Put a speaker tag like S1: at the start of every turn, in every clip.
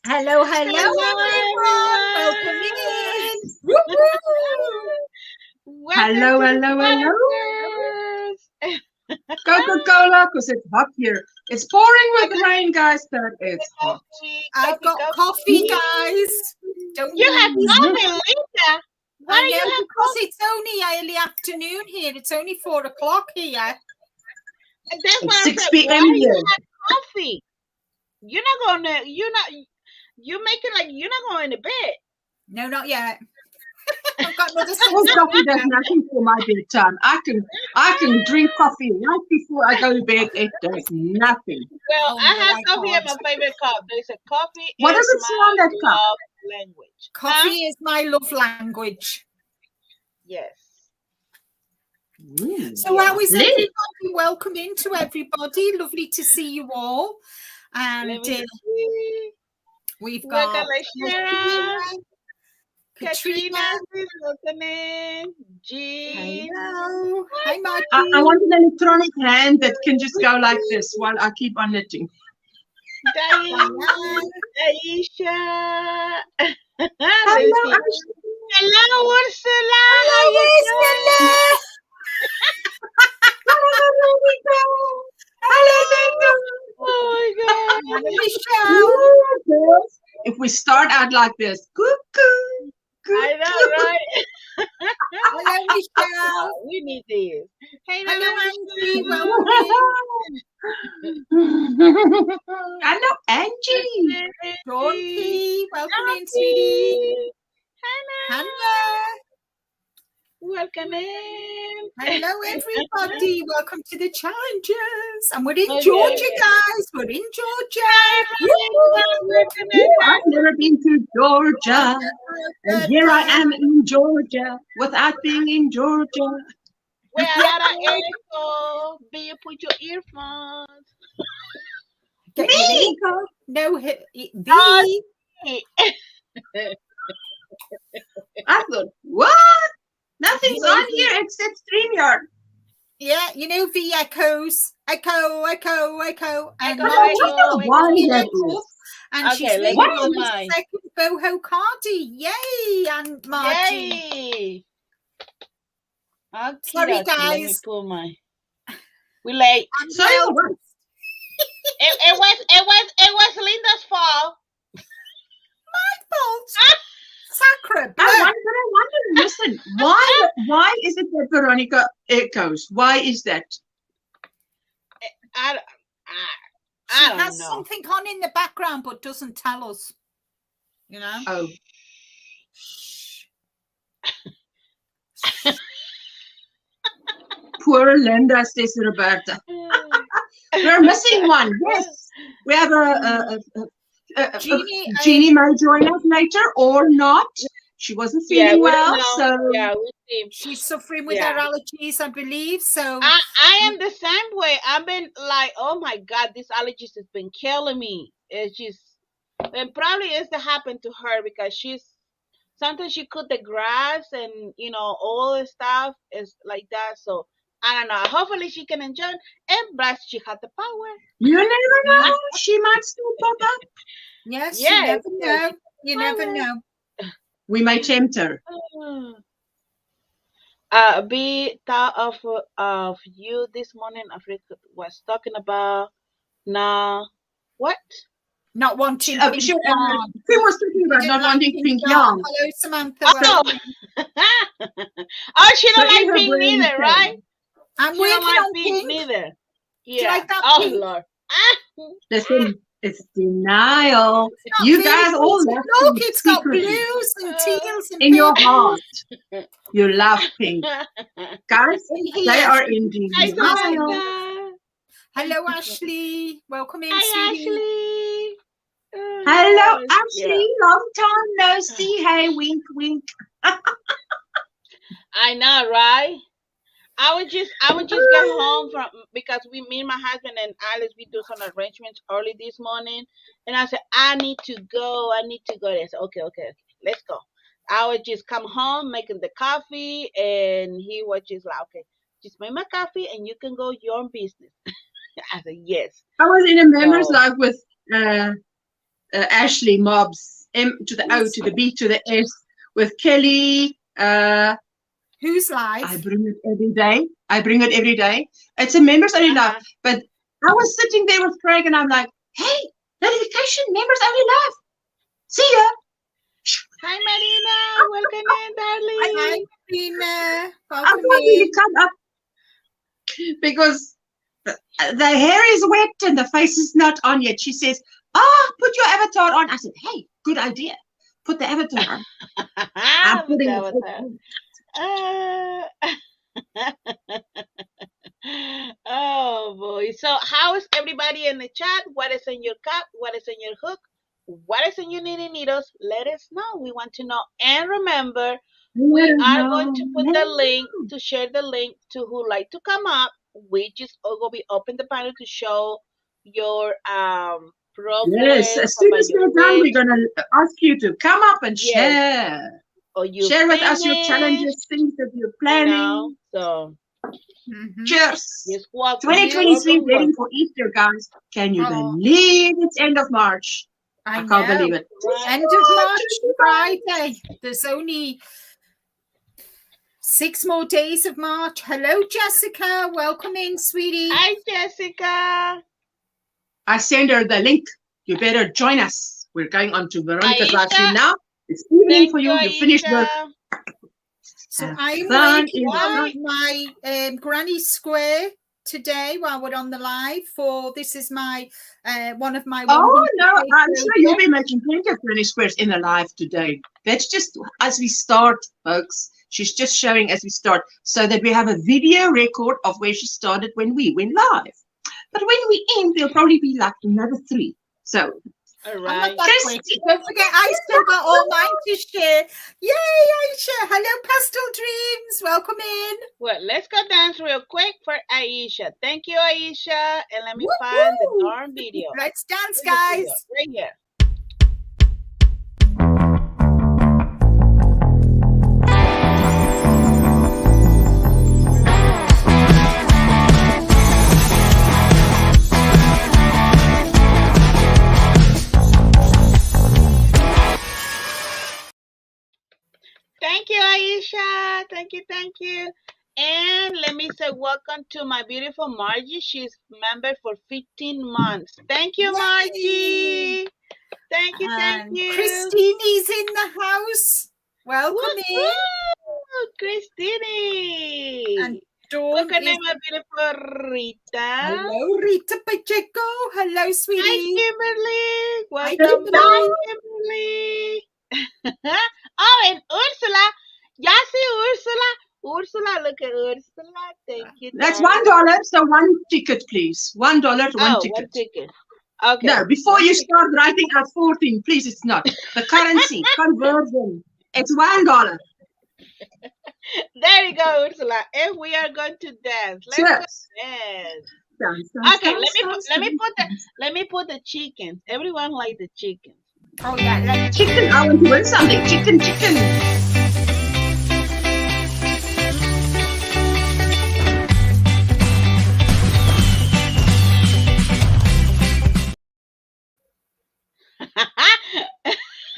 S1: Hello,
S2: Hello,
S1: everyone. Welcome in. Woo-hoo.
S2: Hello. Coca-Cola, because it's hot here. It's pouring with rain, guys, but it's hot.
S1: I've got coffee, guys.
S3: You have coffee, Linda. Why
S1: I
S3: do you
S1: know,
S3: have
S1: because
S3: coffee?
S1: it's only early afternoon here. It's only 4 o'clock here.
S3: That's why
S2: It's
S3: I
S2: 6
S3: said,
S2: p.m.
S3: why do you
S2: here.
S3: have coffee? You're making like you're not going to bed.
S1: No, not yet. I've got another 6
S2: Well, coffee does
S1: hours.
S2: nothing for my bedtime. I can drink coffee right before I go to bed. It does nothing.
S3: Well,
S1: Oh,
S3: I
S1: no,
S3: have
S1: I
S3: coffee in
S1: can't.
S3: my favorite cup. There's a coffee
S2: What
S3: is
S2: does it say on
S3: my
S2: that cup?
S3: love language.
S1: Coffee is my love language.
S3: Yes.
S1: So how is
S2: Lovely.
S1: everybody? Welcome into everybody. Lovely to see you all. And
S3: Let me see.
S1: we've
S3: We
S1: got
S3: got Lashera,
S1: Katrina.
S3: is listening. Jean.
S1: Hello. Hi, Margie.
S2: I want an electronic hand that can just go like this while I keep on knitting.
S3: Aisha.
S2: Hello,
S3: Hello, Ursula.
S1: Hello,
S3: How you
S1: Ursula.
S3: Oh my God.
S1: Michelle.
S2: If we start out like this, cuckoo,
S3: I know, right?
S1: Hello, Michelle.
S3: We need this. Hey,
S1: Hello, Angie. Welcome in.
S2: Hello, Angie.
S1: Dorothy. Welcome in, sweetie. Hannah.
S3: Welcome in.
S1: Hello, everybody. Welcome to the challenges. And we're in
S3: Okay.
S1: Georgia, guys. We're in Georgia.
S2: I've never been to Georgia. And here I am in Georgia without being in Georgia.
S3: Where are the echo? Do you put your earphones?
S1: Get your echo. No,
S2: I thought, what? Nothing's on here except StreamYard.
S1: Yeah, you know the echoes. Echo. And
S2: I don't know why that is.
S1: And
S3: Okay,
S1: she's
S3: let's
S1: making
S3: do
S1: on the
S3: mine.
S1: second boho cardi. Yay, and Margie.
S3: Yay! Okay,
S1: Sorry,
S3: let me
S1: guys.
S3: pull my. We late.
S2: Sorry, what?
S3: It was Linda's fault.
S1: My fault. Sacre.
S2: I wonder, listen, why is it that Veronica echoes? Why is that?
S3: I
S1: She
S3: don't
S1: has
S3: know.
S1: something on in the background but doesn't tell us. You know?
S2: Oh. Poor Linda, says Roberta. We're missing one. Yes. We have Jeannie may join us later or not. She wasn't feeling well, so
S3: we see.
S1: She's suffering with her allergies, I believe. So
S3: I am the same way. I've been like, oh my God, this allergies has been killing me. It's just, and probably is to happen to her because sometimes she cut the grass and all the stuff is like that. So I don't know. Hopefully she can enjoy it. And plus she had the power.
S2: You never know. She might still pop up.
S1: Yes, you never know. You never know.
S2: We may tempt her.
S3: Be thought of you this morning. Africa was talking about what?
S1: Not wanting
S2: she was talking about not wanting pink yarn.
S1: Hello, Samantha.
S3: Oh, she don't like pink neither, right?
S1: I'm
S3: she don't like
S1: on
S3: pink neither. Yeah.
S1: Do you like that pink?
S3: Lord.
S2: Listen, it's denial. You guys all love
S1: look, it's got blues and teals and
S2: in your heart. You love pink. Guys, they are in denial.
S1: Hello, Ashley. Welcome in,
S3: Hi,
S1: Ashley.
S2: Hello, Ashley. Long time no see. Hey, wink, wink.
S3: I know, right? I would just get home because me and my husband and Alice, we do some arrangements early this morning, and I said I need to go. They said okay, let's go. I would just come home making the coffee, and he was just like, okay, just make my coffee and you can go your own business. I said yes.
S2: I was in a member's life with Ashley Mobs, M to the O to the B to the S, with Kelly.
S1: Who's live?
S2: I bring it every day. It's a members only live. But I was sitting there with Craig and I'm like, hey, notification, members only live. See ya.
S3: Hi, Marina. Welcome in, darling.
S1: Hi, Marina.
S2: I
S1: Welcome
S2: thought
S1: in.
S2: you come up because the hair is wet and the face is not on yet. She says, put your avatar on. I said, hey, good idea. Put the avatar on. I'm putting the avatar.
S3: Oh boy. So how is everybody in the chat? What is in your cup? What is in your hook? What is in your knitting needles? Let us know. We want to know. And remember, we are going to put the link to share the link to who like to come up. We just are going to be open the panel to show your progress.
S2: Yes, as soon as we're done, we're going to ask you to come up and share.
S3: Or you
S2: share with us your challenges, things that you're planning.
S3: So,
S2: cheers. 2023 waiting for Easter, guys. Can you believe it's end of March? I can't believe it.
S1: End of March, Friday. There's only 6 more days of March. Hello, Jessica. Welcome in, sweetie.
S3: Hi, Jessica.
S2: I send her the link. You better join us. We're going on to Veronica's live stream now. It's evening for you. You finished work.
S1: So I'm waiting on my granny square today while we're on the live for this is my one of my
S2: I'm sure you'll be making plenty of granny squares in the live today. That's just as we start, folks. She's just showing as we start so that we have a video record of where she started when we went live. But when we end, there'll probably be like another 3. So
S3: all right.
S1: Don't forget, I still got all mine to share. Yay, Aisha. Hello, Pastel Dreams. Welcome in.
S3: Well, let's go dance real quick for Aisha. Thank you, Aisha. And let me find the darn video.
S1: Let's dance, guys.
S3: Right here. Thank you, Aisha. Thank you. And let me say welcome to my beautiful Margie. She's member for 15 months. Thank you, Margie. Thank you.
S1: Christine is in the house. Welcome in.
S3: Christine.
S1: And
S3: welcome in, my beautiful Rita.
S1: Hello, Rita Pacheco. Hello, sweetie.
S3: Hi, Kimberly. Welcome back, Kimberly. Oh, and Ursula. Y'all see Ursula? Ursula, look at Ursula. Thank you.
S2: That's $1. So 1 ticket, please. $1 for 1 ticket.
S3: 1 ticket. Okay.
S2: No, before you start writing out 14, please, it's not. The currency, conversion. It's $1.
S3: There you go, Ursula. And we are going to dance. Let's go dance. Okay, let me put the chickens. Everyone like the chickens.
S1: Oh yeah, like
S2: chicken. I want to win something. Chicken.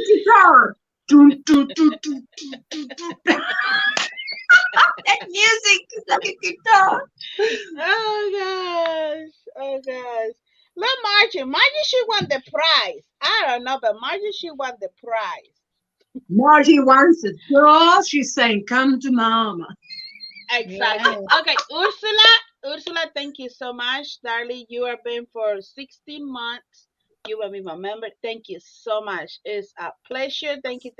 S2: Guitar. That music is like a guitar.
S3: Oh gosh. Look, Margie, she won the prize. I don't know, but Margie, she won the prize.
S2: Margie wants it. Girl, she's saying, come to mama.
S3: Exactly. Yes. Okay, Ursula, thank you so much, darling. You have been for 16 months. You will be my member. Thank you so much. It's a pleasure. Thank you.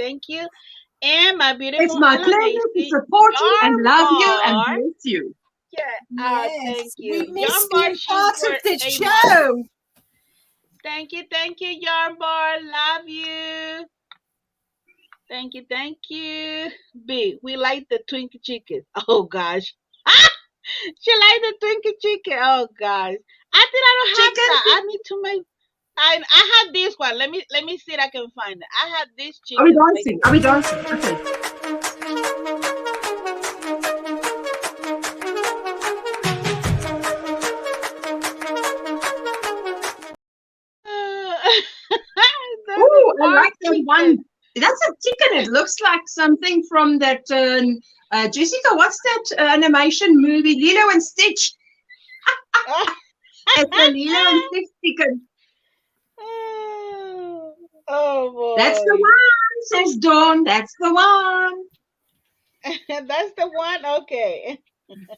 S3: And my beautiful,
S2: it's my pleasure to support you and love you and bless you.
S3: Yeah, thank you.
S1: We missed you part of the show.
S3: Thank you, Yarnbar. Love you. Thank you. B, we like the Twinkie chicken. Oh gosh. She like the Twinkie chicken. Oh gosh. I think I don't have that. I need to make. I have this one. Let me see if I can find it. I have this chicken.
S2: Are we dancing? Okay. the one. That's a chicken. It looks like something from that. Jessica, what's that animation movie? Lilo and Stitch. It's a Lilo and Stitch chicken.
S3: Oh boy.
S2: That's the one, says Dawn. That's the one.
S3: That's the one. Okay.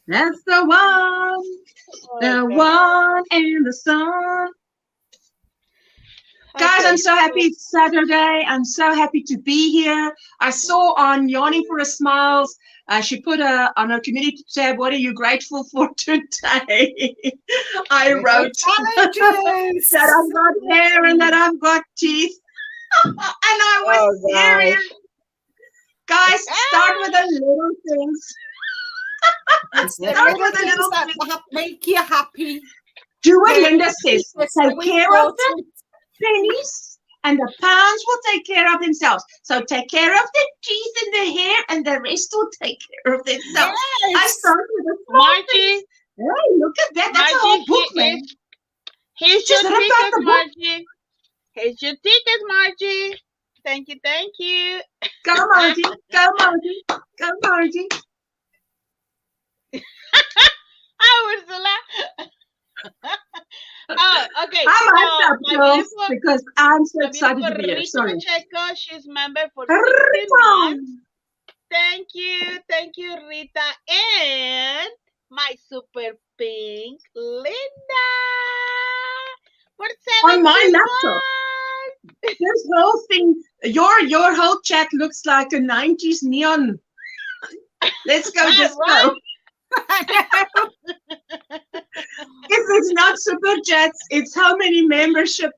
S2: That's the one. The one in the sun. Guys,
S3: Okay.
S2: I'm so happy it's Saturday. I'm so happy to be here. I saw on Yawning for a Smiles, she put on her community tab, what are you grateful for today? I wrote that I've got hair and that I've got teeth. And I was serious. Guys, start with the little things. Start with the little things
S1: that make you happy.
S2: Do what Linda says. Take care of the pennies and the pounds will take care of themselves. So take care of the teeth and the hair and the rest will take care of themselves.
S1: Yes.
S2: I start with the
S3: Margie.
S2: Hey, look at that. That's a whole book, man.
S3: Here's your
S2: Just rip out
S3: tickets,
S2: the book.
S3: Margie. Here's your tickets, Margie. Thank you, thank you.
S2: Go, Margie. Go, Margie. Go, Margie.
S3: Oh, Ursula. Oh, okay.
S2: I'm
S3: So,
S2: hyped up,
S3: my
S2: girls,
S3: beautiful,
S2: because I'm so
S3: my
S2: excited
S3: beautiful
S2: to be here.
S3: Rita
S2: Sorry.
S3: Pacheco, she's member for 16 months. Thank you, Rita. And my super pink Linda for 17
S2: On my laptop.
S3: months.
S2: This whole thing, your whole chat looks like a 90s neon. Let's go, just go. If it's not super chats, it's how many membership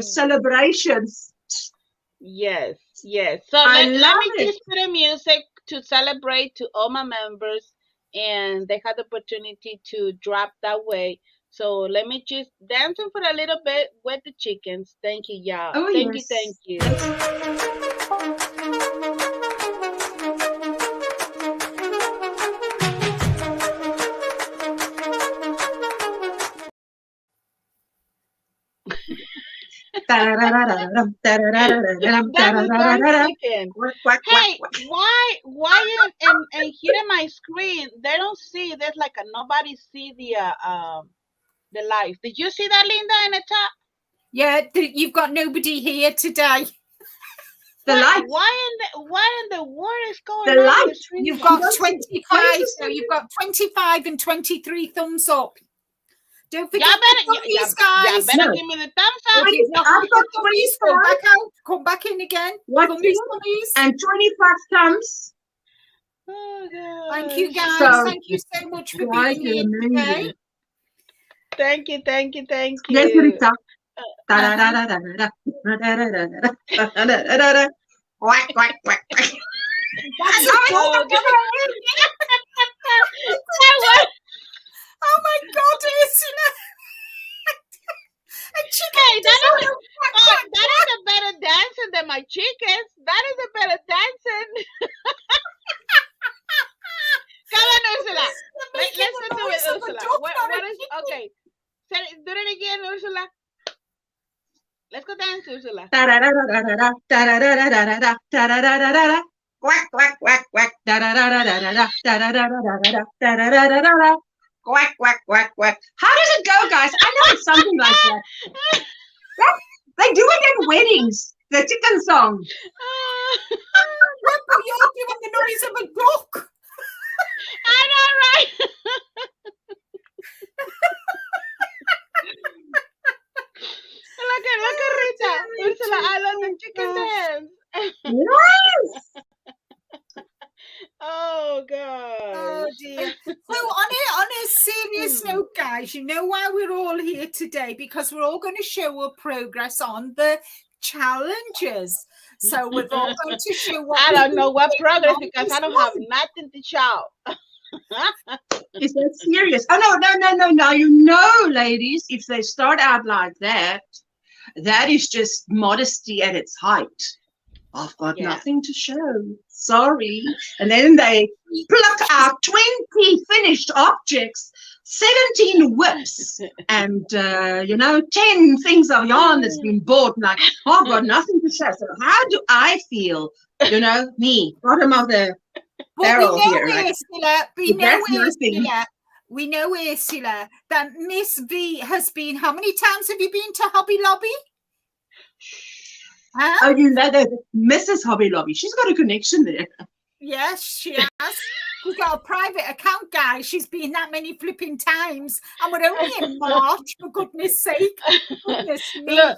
S2: celebrations.
S3: Yes. So
S2: I
S3: let
S2: love
S3: me
S2: it.
S3: just put a music to celebrate to all my members, and they had the opportunity to drop that way. So let me just dance for a little bit with the chickens. Thank you, y'all.
S2: Oh,
S3: Thank
S2: yes.
S3: you. That was our chicken. Hey, why and here in my screen they don't see, there's like a nobody see the live. Did you see that, Linda, in the top?
S1: Yeah, you've got nobody here today.
S3: Why in the world is going
S2: The
S3: on?
S2: light.
S3: The screen?
S1: You've got
S2: don't see-
S1: 25, so you've got 25 and 23 thumbs up. Don't forget
S3: Y'all
S1: the
S3: better,
S1: thumbies, guys.
S3: better
S2: No.
S3: give me the thumbs up.
S1: If you've not
S2: I've got
S1: got thumbies, go
S2: 25.
S1: back out, come back in again.
S2: What?
S1: Thumbies.
S2: And 25 thumbs.
S3: Oh, God.
S1: Thank you, guys.
S2: So,
S1: Thank you so much for
S2: guys,
S1: being here
S2: you're
S1: today.
S2: amazing.
S3: Thank you.
S2: Yes, Rita. Quack, quack, quack, quack.
S1: Oh my God, Ursula. A chicken
S3: Hey, that
S1: doesn't
S3: is
S1: go quack, quack,
S3: a better dancing than my chickens. That is a better dancing. Come on, Ursula. Let's do it, Ursula. What is okay? Do it again, Ursula. Let's go dance, Ursula.
S2: Quack, quack, quack, quack. Quack, quack, quack, quack. How does it go, guys? I know it's something like that. They do it at weddings. The chicken song.
S1: Look, you're doing the noise of a duck.
S3: I know, right? Look at Rita. Ursula, I love the chicken dance.
S2: Yes.
S3: Oh, God.
S1: Oh dear. So on a serious note, guys, you know why we're all here today? Because we're all going to show our progress on the challenges. So we're all going to show what
S3: I don't know what progress
S1: on
S3: because
S1: this
S3: I don't have
S1: month.
S3: nothing to show.
S2: Is that serious? Oh, no. You know, ladies, if they start out like that, that is just modesty at its height. I've got nothing to show. Sorry. And then they pluck out 20 finished objects 17 whips and, 10 things of yarn that's been bought. Like, oh, I've got nothing to show. So how do I feel? Me, bottom of the barrel here.
S1: We know, Ursula, that Miss V has been, how many times have you been to Hobby Lobby?
S2: Huh? Oh, that Mrs. Hobby Lobby. She's got a connection there.
S1: Yes, she has. She's got a private account, guys. She's been that many flipping times. And we're only in March, for goodness sake. Goodness me.
S3: Look,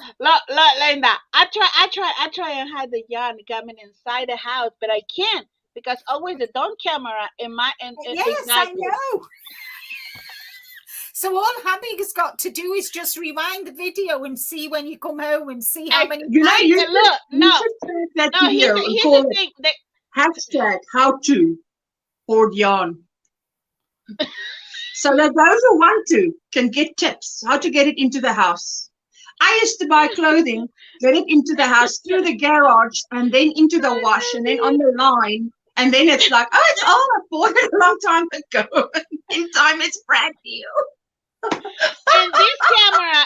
S3: Linda. I try and hide the yarn coming inside the house, but I can't because always the dawn camera in my
S1: yes, exactly. I know. So all Hubby's got to do is just rewind the video and see when you come home and see how many.
S2: Here's the thing. Hashtag how to hoard yarn. So that those who want to can get tips how to get it into the house. I used to buy clothing, get it into the house through the garage and then into the wash and then on the line. And then it's like, oh, it's all I bought it a long time ago. In time, it's brand new.
S3: And this camera,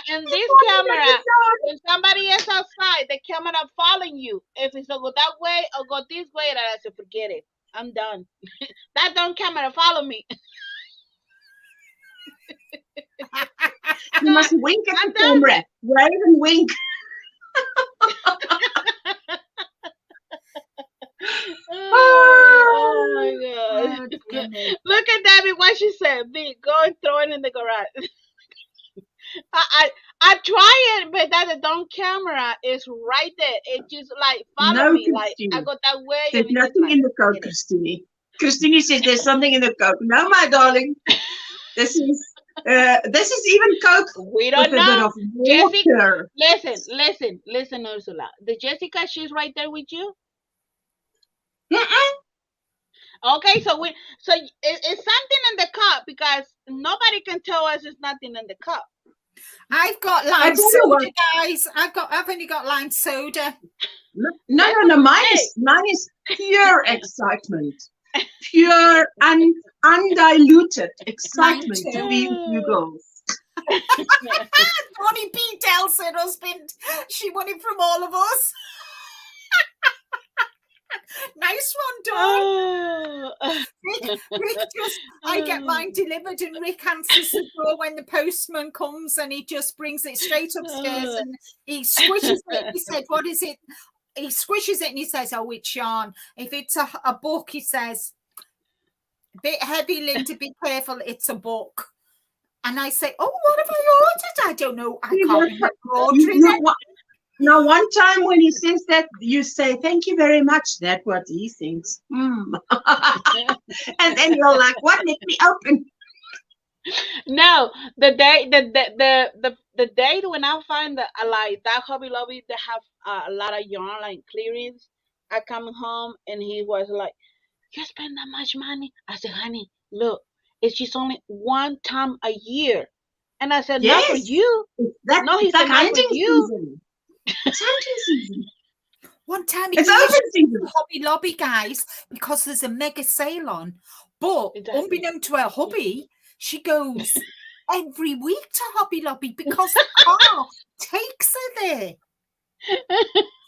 S3: when somebody is outside, the camera following you. If it's go that way or go this way, then I said, forget it. I'm done. That don't camera follow me.
S2: You must wink at the camera. Wave and wink.
S3: Oh my God. Look at Debbie, what she said. B, go and throw it in the garage. I try it, but that the dawn camera is right there. It just like follow me. Christine. Like I go that way.
S2: There's nothing in the coat, Christine. Christine says there's something in the coat. No, my darling. This is even Coke.
S3: We don't know. Jessica, listen, Ursula. The Jessica, she's right there with you. Okay, so it's something in the cup because nobody can tell us it's nothing in the cup.
S1: I've got lime soda, guys. I've only got lime soda.
S2: No. Mine is pure excitement, pure undiluted excitement to be with you girls.
S1: Bonnie B tells her husband she won it from all of us. Nice one, Dawn. Rick just, I get mine delivered and Rick answers the door when the postman comes and he just brings it straight upstairs and he squishes it. He said, what is it? He squishes it and he says, oh, it's yarn. If it's a book, he says, a bit heavy, Linda, be careful, it's a book. And I say, oh, what have I ordered? I don't know. I can't remember ordering it.
S2: Now, one time when he says that, you say, thank you very much. That's what he thinks. And then you're like, what? Let me open.
S3: No, the day when I find that like that Hobby Lobby, they have a lot of yarn, like clearance. I come home and he was like, you spend that much money? I said, honey, look, it's just only one time a year. And I said, yes, not for you. No, he said, not for you.
S2: Season. It's hunting season.
S1: One time
S2: it's open season.
S1: Hobby Lobby, guys, because there's a mega sale on. But unbeknownst to her hubby, she goes every week to Hobby Lobby because the car takes her there.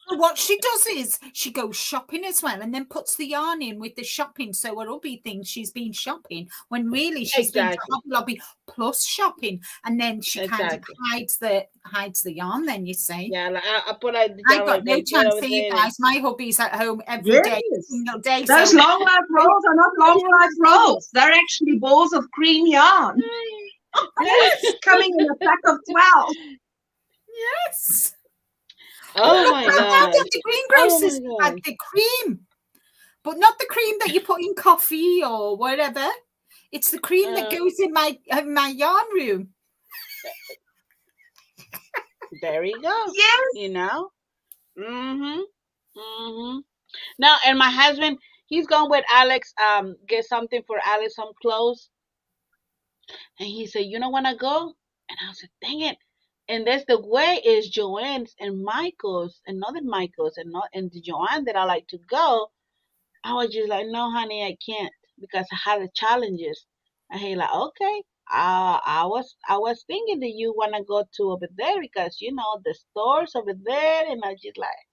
S1: So what she does is she goes shopping as well and then puts the yarn in with the shopping. So her hubby thinks she's been shopping when really she's been to Hobby Lobby plus shopping. And then she kind of hides the yarn, then you say.
S3: Yeah, like I've
S1: got no chance for you guys. My hubby's at home every day, single day.
S2: Those long life rolls are not long life rolls. They're actually balls of cream yarn. Yes, coming in a pack of 12.
S1: Yes.
S3: Oh my God!
S1: The greengrocers had the cream, but not the cream that you put in coffee or whatever. It's the cream that goes in my yarn room.
S3: There you go.
S2: Yes,
S3: you know. Now, and my husband, he's gone with Alex. Get something for Alex, some clothes. And he said, "You don't want to go?" And I said, "Dang it." And that's the way is Joanne's and Michael's and other Michael's and the Joanne that I like to go. I was just like, no, honey, I can't because I had the challenges. And he like, okay. I was thinking that you wanna go to over there because you know the stores over there, and I just like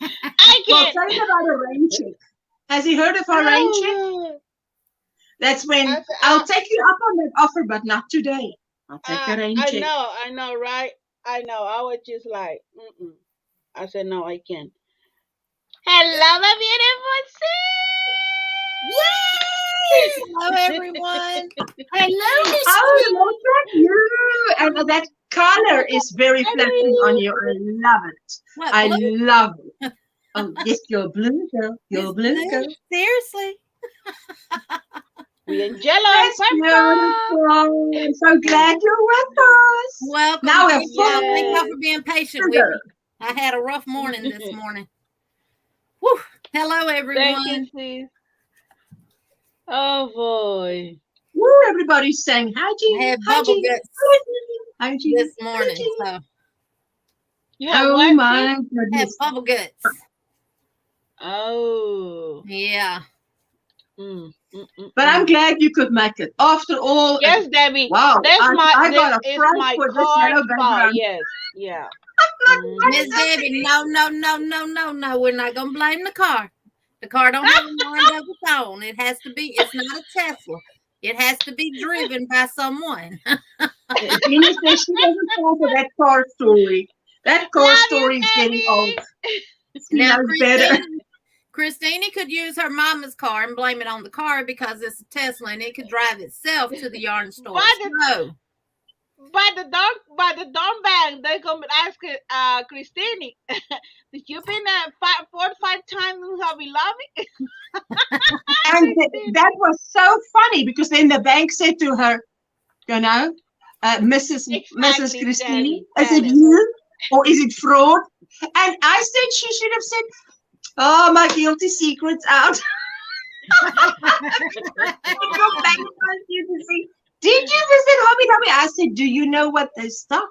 S3: I
S2: Well,
S3: can't.
S2: tell him about a rain check. Has he heard of our rain check?
S3: Oh,
S2: That's
S3: I
S2: when
S3: said,
S2: I'll take you up on that offer, but not today. I'll take a rain check.
S3: I know, right? I know. I was just like, mm-mm. I said, no, I can't. Hello, my
S1: Yay!
S4: Hello, everyone.
S1: Hello, Miss
S2: Oh,
S1: Queen.
S2: look at you! And that color is very flattering on you. I love it.
S4: What,
S2: I
S4: blue?
S2: love it. Oh, yes, you're blue girl. You're
S4: It's
S2: blue
S4: blue?
S2: girl.
S4: Seriously?
S3: We in yellow.
S2: That's beautiful. I'm so glad you're with us.
S4: Welcome.
S2: Now we're
S4: Thank y'all.
S2: full.
S4: Thank y'all for being patient with me. I had a rough morning this morning. Woo. Hello,
S3: Thank
S4: everyone.
S3: you, sis. Oh boy.
S2: Woo, everybody's saying hi,
S4: I
S2: Jean.
S4: had
S2: Hi,
S4: bubble
S2: Jean.
S4: guts
S2: Hi, Jean.
S4: this
S2: Hi,
S4: morning,
S2: Jean.
S4: so
S3: You have
S2: Oh,
S3: what, sis?
S2: my
S4: I had
S2: goodness.
S4: bubble guts.
S3: Oh.
S4: Yeah.
S2: But I'm glad you could make it. After all,
S3: Yes, Debbie.
S2: wow,
S3: That's
S2: I got a
S3: this is
S2: fright
S3: my
S2: for this
S3: card
S2: yellow
S3: fault.
S2: background.
S3: Yes. Yeah.
S4: Miss Debbie, no. We're not gonna blame the car. The car don't have a mind of its own. It has to be. It's not a Tesla. It has to be driven by someone.
S2: Jeannie says she doesn't fall for that car story. That car
S3: Love
S2: story
S3: you,
S2: is getting
S3: Debbie.
S2: old. She
S4: Now,
S2: knows better.
S4: Christina could use her mama's car and blame it on the car because it's a Tesla and it could drive itself to the yarn store. No.
S3: By the dorm bag, they're gonna ask Christine, did you been 4 or 5 times in Hobby Lobby?
S2: And that was so funny because then the bank said to her, you know, Mrs.
S3: Exactly,
S2: Christine,
S3: Debbie,
S2: is
S3: tell
S2: it
S3: him.
S2: you or is it fraud? And I said she should have said, oh, my guilty secret's out. Your bank wants you to see. Did you visit Hobby Lobby? I said, do you know what they stock?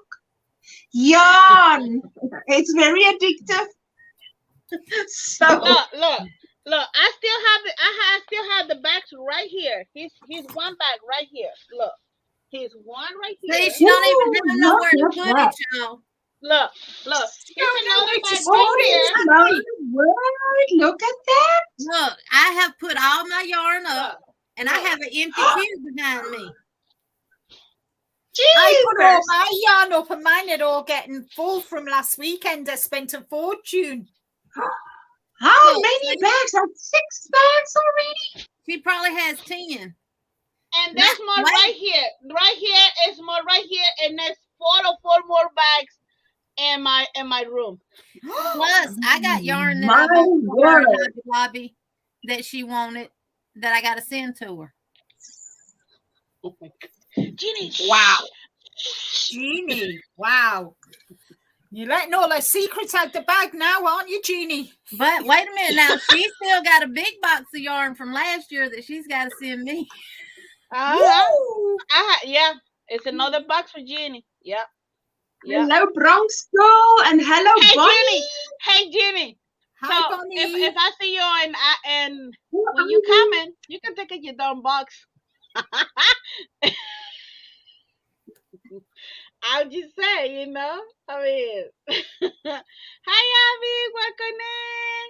S2: Yarn. It's very addictive. So
S3: Look, I still have the bags right here. He's one bag right here. Look. Here's one right here.
S4: See, she don't even have nowhere to put it, y'all.
S3: Look. Here's another bag
S2: Oh,
S3: right
S2: my word. Look at that.
S4: Look, I have put all my yarn up, and I have an empty cube behind me.
S1: I put all my yarn up and mine are all getting full from last weekend. I spent a fortune.
S2: How many bags? That's 6 bags already?
S4: She probably has 10.
S3: And there's more right here. Right here is more right here, and there's 4 more bags in my room.
S4: Plus, I got yarn that I bought for her in Hobby Lobby that she wanted that I got to send to her.
S3: Oh my God. Jeannie.
S2: Wow.
S1: Jeannie, wow. You're letting all her secrets out the bag now, aren't you, Jeannie?
S4: But wait a minute now. She still got a big box of yarn from last year that she's got to send me.
S3: Yeah. It's another box for Jeannie. Yeah.
S2: Hello, Bronx girl, and hello, Bonnie.
S3: Hey, Jeannie.
S1: Hi,
S3: So
S1: Bonnie.
S3: if I see you and when you coming, you can take your dumb box. I'll just say, you know. I mean, hi, Abby. Welcome in.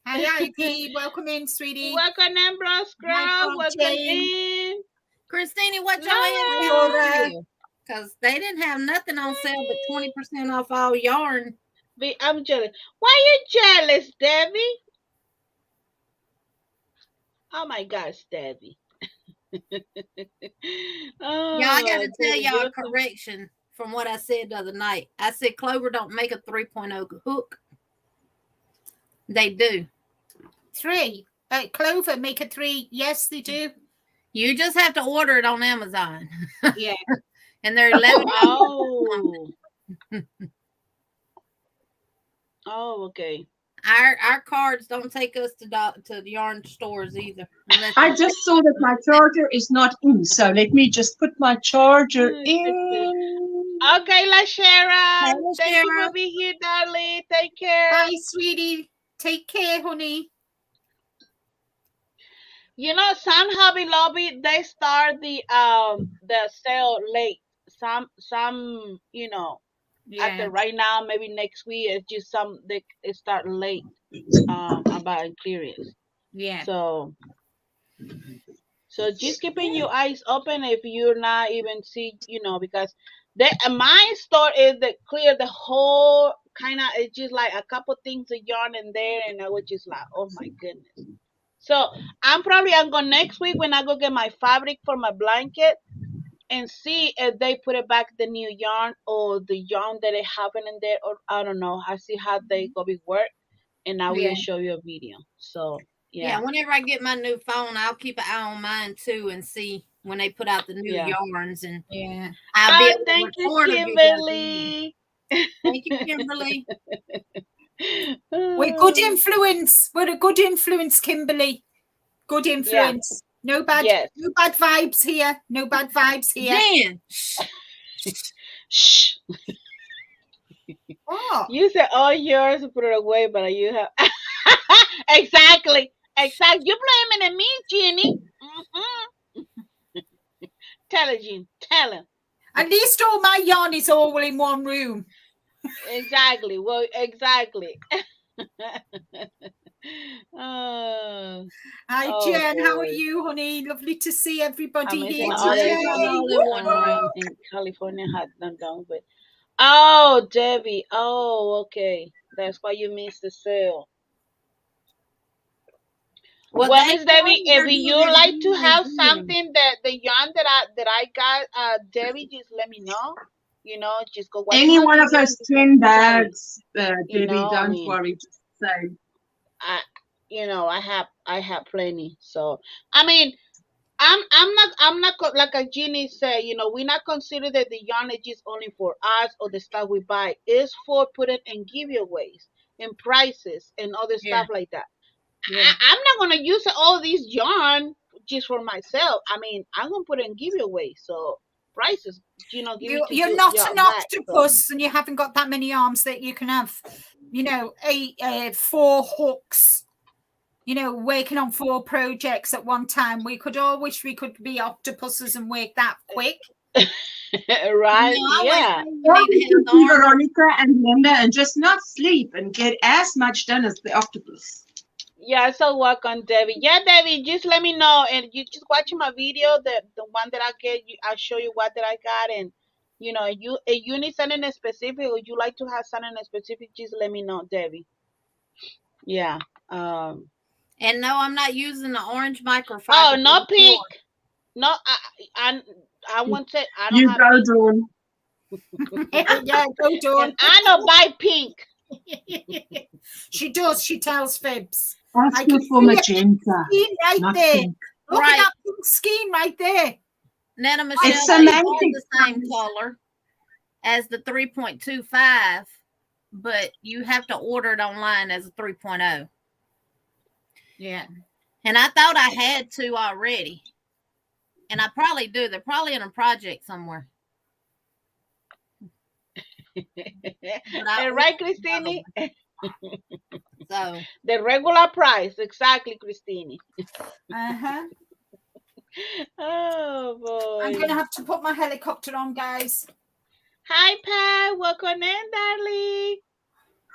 S1: Hi, Ivy. Welcome in, sweetie.
S3: Welcome in, bro. Scrub. Welcome in.
S4: Christine, what y'all had because they didn't have nothing on sale but 20% off all yarn.
S3: I'm jealous. Why you jealous, Debbie? Oh my gosh, Debbie.
S4: Y'all, I got to tell y'all a correction from what I said the other night. I said Clover don't make a 3.0 hook. They do.
S1: 3. Clover make a 3. Yes, they do.
S4: You just have to order it on Amazon.
S3: Yeah.
S4: And they're 11.
S3: Oh, okay.
S4: Our cards don't take us to the yarn stores either.
S2: I just saw that my charger is not in, so let me just put my charger in.
S3: Okay, Lashera.
S4: Hey,
S3: Thank you for being here, darling. Take care.
S1: Bye, sweetie. Take care, honey.
S3: Some Hobby Lobby, they start the sale late. Some
S1: Yeah.
S3: after right now, maybe next week. It's just some they start late about clearance.
S1: Yeah.
S3: So just keeping your eyes open if you're not even see, because my store is the clear the whole kind of. It's just like a couple things of yarn in there, and I was just like, oh my goodness. So I'm going next week when I go get my fabric for my blanket and see if they put it back the new yarn or the yarn that they have in there, or I don't know. I see how they go be work, and I will show you a video. So
S4: yeah, whenever I get my new phone, I'll keep an eye on mine too and see when they put out the new yarns, and I'll be able
S3: thank
S4: to
S3: you,
S4: record
S3: Kimberly.
S4: Thank you, Kimberly.
S1: We're good influence. We're a good influence, Kimberly. Good influence. No bad vibes here. No bad vibes here.
S4: Dan.
S3: Shh.
S1: Oh.
S3: You said all yours, put it away, but you have exactly. You're blaming me, Jenny. Tell her, Jean. Tell her.
S1: At least all my yarn is all in one room.
S3: Exactly. Well, exactly. Hi,
S1: Jen. How are you, honey? Lovely to see everybody here
S3: today. In California had them done with. Oh, Debbie. Oh, okay. That's why you missed the sale. Well, Miss Debbie, if you like to have something that the yarn that I got, Debbie, just let me know. Just go watch
S2: any one of those 10 bags, Debbie. Don't worry. Just say.
S3: I have plenty. So I mean, I'm not like a Jeannie said. We're not consider that the yarn is just only for us or the stuff we buy. It's for putting in giveaways and prices and other stuff like that. Yeah. I'm not gonna use all these yarn just for myself. I mean, I'm gonna put it in giveaway. So prices,
S1: you're not an octopus, and you haven't got that many arms that you can have. 4 hooks. Working on 4 projects at one time. We could all wish we could be octopuses and work that quick.
S3: Right? Yeah.
S2: Veronica and Linda, and just not sleep and get as much done as the octopus.
S3: Yeah, so welcome, Debbie. Yeah, Debbie, just let me know, and you just watch my video, the one that I get. I'll show you what that I got, and if you need something specific or you like to have something specific, just let me know, Debbie. Yeah.
S4: And no, I'm not using the orange microfiber.
S3: Oh, no pink. No, I won't say I don't have
S2: pink.
S1: Yeah, go Dawn.
S3: I don't buy pink.
S1: She does. She tells fibs.
S2: That's good for magenta.
S1: Right there. Look at that pink skein right there.
S4: Nana Michelle, it's the same color as the 3.25, but you have to order it online as a 3.0.
S1: Yeah.
S4: And I thought I had 2 already. And I probably do. They're probably in a project somewhere.
S3: Right, Christine?
S4: So
S3: the regular price, exactly, Christine. Oh boy!
S1: I'm gonna have to put my helicopter on, guys.
S3: Hi, Pat. Welcome in, darling.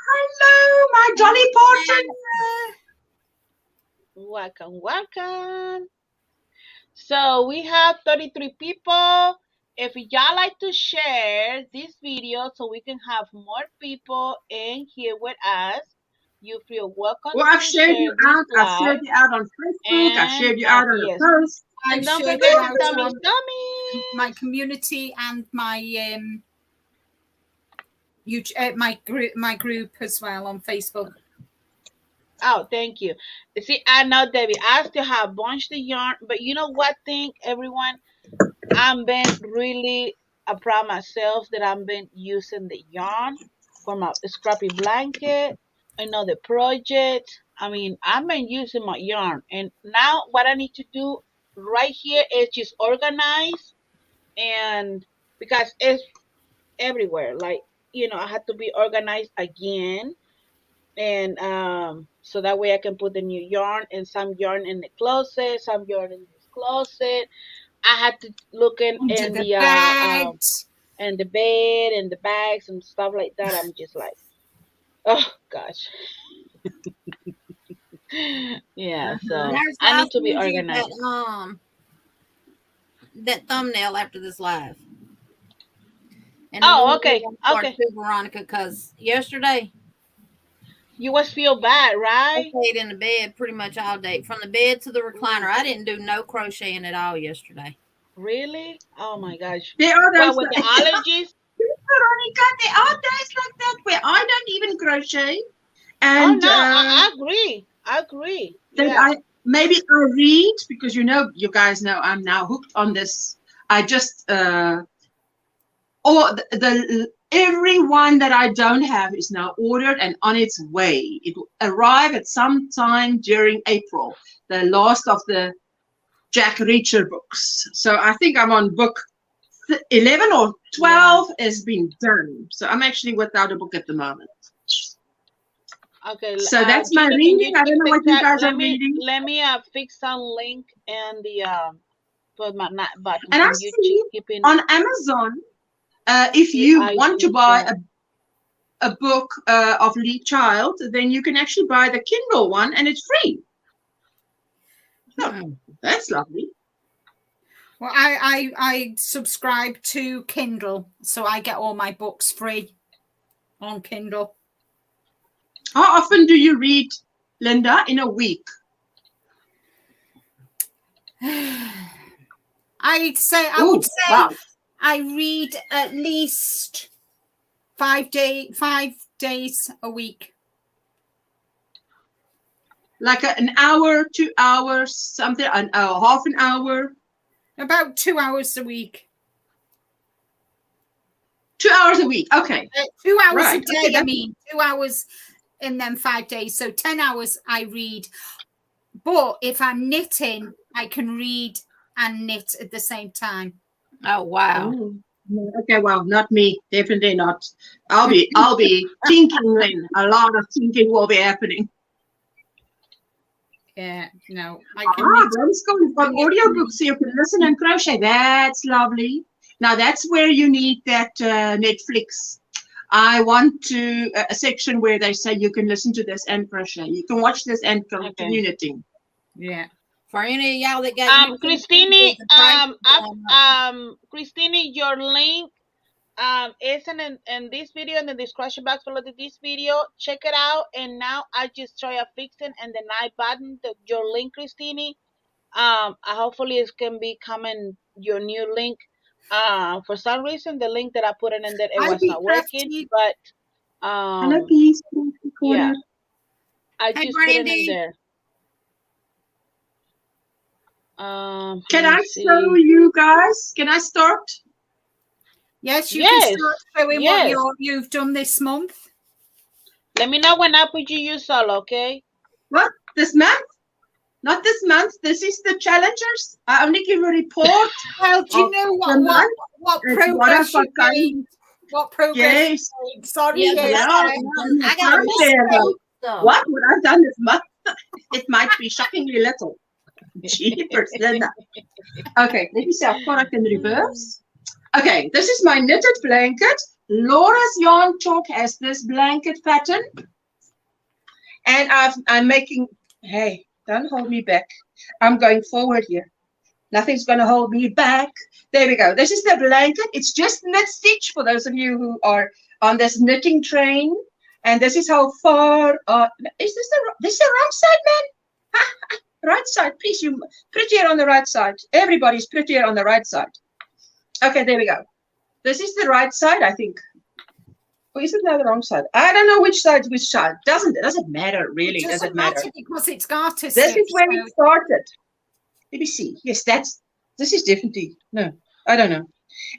S2: Hello, my Dolly Parton.
S3: Welcome. So we have 33 people. If y'all like to share this video so we can have more people in here with us, you feel welcome.
S2: Well, I've shared you out. I've shared you out on Facebook. I've shared you out on a post.
S3: And don't forget Dummies.
S1: My community and my my group as well on Facebook.
S3: Oh, thank you. See, I know, Debbie, I still have a bunch of yarn, but you know what thing, everyone? I've been really proud of myself that I've been using the yarn for my scrappy blanket, another project. I mean, I've been using my yarn, and now what I need to do right here is just organize, and because it's everywhere, like, I have to be organized again. and so that way I can put the new yarn and some yarn in the closet, some yarn in this closet. I had to look in
S1: Under
S3: the
S1: the bed.
S3: and the bed and the bags and stuff like that. I'm just like, oh gosh. Yeah, so
S4: There's
S3: I need to be
S4: send you
S3: organized.
S4: that thumbnail after this live. And
S3: Oh, okay, okay.
S4: Too, Veronica, because yesterday
S3: You must feel bad,
S4: I
S3: right?
S4: stayed in the bed pretty much all day. From the bed to the recliner, I didn't do no crocheting at all yesterday.
S3: Really? Oh my gosh.
S2: There are
S3: Well,
S2: those
S3: with the allergies.
S2: Veronica, there are days like that where I don't even crochet.
S3: Oh
S2: And
S3: no, I agree. I agree.
S2: that
S3: Yeah.
S2: maybe I read, because you guys know I'm now hooked on this. I just every one that I don't have is now ordered and on its way. It will arrive at some time during April, the last of the Jack Reacher books. So I think I'm on book 11 or 12 has been done. So I'm actually without a book at the moment.
S3: Okay.
S2: So that's my reading. I don't know what you guys are reading.
S3: Let me fix some link and the for my button.
S2: And I see on Amazon, if you want to buy a book of Lee Child, then you can actually buy the Kindle one and it's free. Oh, that's lovely.
S1: Well, I subscribe to Kindle, so I get all my books free on Kindle.
S2: How often do you read, Linda, in a week?
S1: I would say
S2: wow.
S1: I read at least 5 days a week.
S2: Like an hour, 2 hours, something, half an hour?
S1: About 2 hours a week.
S2: 2 hours a week, okay.
S1: 2 hours
S2: right.
S1: a day, okay, I mean, 2 hours in them 5 days. So 10 hours I read. But if I'm knitting, I can read and knit at the same time.
S4: Oh, wow.
S2: Ooh. Okay, well, not me. Definitely not. I'll be thinking then. A lot of thinking will be happening.
S1: Yeah, no.
S2: Brom's got audiobooks so you can listen and crochet. That's lovely. Now that's where you need that Netflix. I want a section where they say you can listen to this and crochet. You can watch this and continue knitting.
S1: Yeah.
S4: For any of y'all that got
S3: Christine, Christine, your link is in this video in the description box below this video. Check it out. And now I just try a fixing and the night button your link, Christine. Hopefully it can be coming your new link. For some reason the link that I put in there it was not working, but
S2: hello, peace.
S3: Yeah, I just put it in there.
S2: Can I show you guys? Can I start?
S1: Yes, you can start showing what you've done this month.
S3: Let me know when I put you solo, okay?
S2: What? This month? Not this month. This is the challengers. I only give a report.
S1: Well, do you know what progress you made? What progress?
S2: Yes.
S1: You made? Sorry,
S4: I got
S2: what I've done this month? It might be shockingly little. Jeepers, Linda. Okay, let me see how far I can reverse. Okay, this is my knitted blanket. Laura's Yarn Talk has this blanket pattern. And I'm making, hey, don't hold me back. I'm going forward here. Nothing's going to hold me back. There we go. This is the blanket. It's just knit stitch for those of you who are on this knitting train. And this is how far, is this the wrong side, man? Right side, please. You prettier on the right side. Everybody's prettier on the right side. Okay, there we go. This is the right side, I think. Or is it now the wrong side? I don't know which side is which side. Doesn't matter, really. It doesn't matter
S1: because it's garter stitch.
S2: This is where it started. Let me see. Yes, this is definitely, no, I don't know.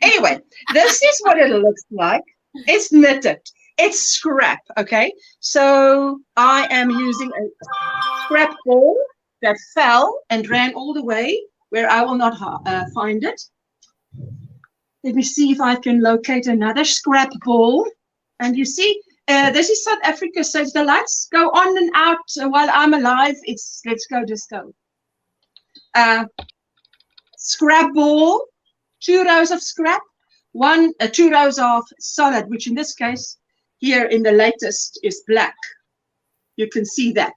S2: Anyway, this is what it looks like. It's knitted. It's scrap, okay? So I am using a scrap ball that fell and ran all the way where I will not find it. Let me see if I can locate another scrap ball. And you see, This is South Africa, so if the lights go on and out while I'm alive, it's let's go disco. Scrap ball, 2 rows of scrap, 2 rows of solid, which in this case here in the latest is black. You can see that.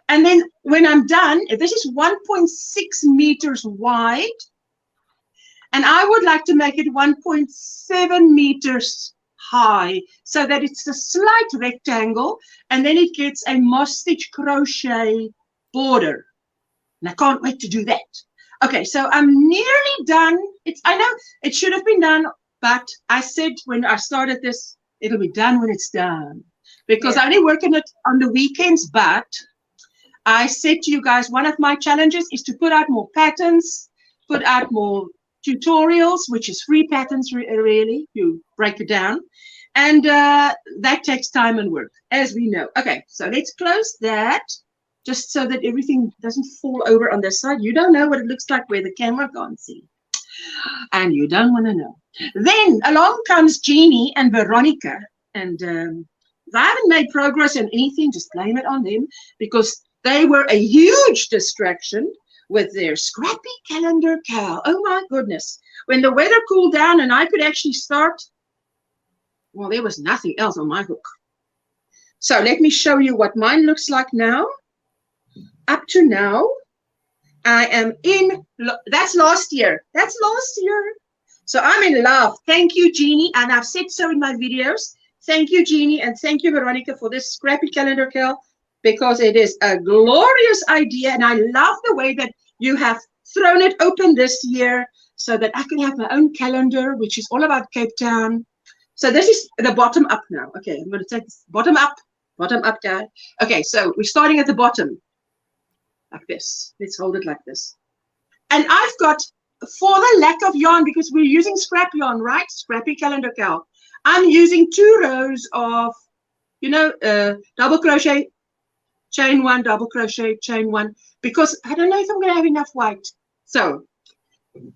S2: And then when I'm done, this is 1.6 meters wide, and I would like to make it 1.7 meters high, so that it's a slight rectangle, and then it gets a moss stitch crochet border. And I can't wait to do that. Okay, so I'm nearly done. I know it should have been done, but I said when I started this, it'll be done when it's done, because I only work on it on the weekends. But I said to you guys, one of my challenges is to put out more patterns, put out more tutorials, which is free patterns, really, you break it down. And that takes time and work, as we know. Okay, so let's close that, just so that everything doesn't fall over on this side. You don't know what it looks like where the camera can't see. And you don't want to know. Then along comes Jeannie and Veronica. And if I haven't made progress on anything, just blame it on them, because they were a huge distraction with their scrappy calendar cow. Oh my goodness. When the weather cooled down and I could actually start, well, there was nothing else on my hook. So let me show you what mine looks like now. Up to now, I am in, that's last year. That's last year. So I'm in love. Thank you, Jeannie. And I've said so in my videos. Thank you, Jeannie. And thank you, Veronica, for this scrappy calendar cow, because it is a glorious idea. And I love the way that you have thrown it open this year so that I can have my own calendar, which is all about Cape Town. So this is the bottom up now. Okay, I'm going to take this bottom up, guys. Okay, so we're starting at the bottom. Like this. Let's hold it like this. And I've got, for the lack of yarn, because we're using scrap yarn, right? Scrappy calendar cow. I'm using 2 rows of, you know, double crochet, chain 1, double crochet, chain 1, because I don't know if I'm going to have enough white. So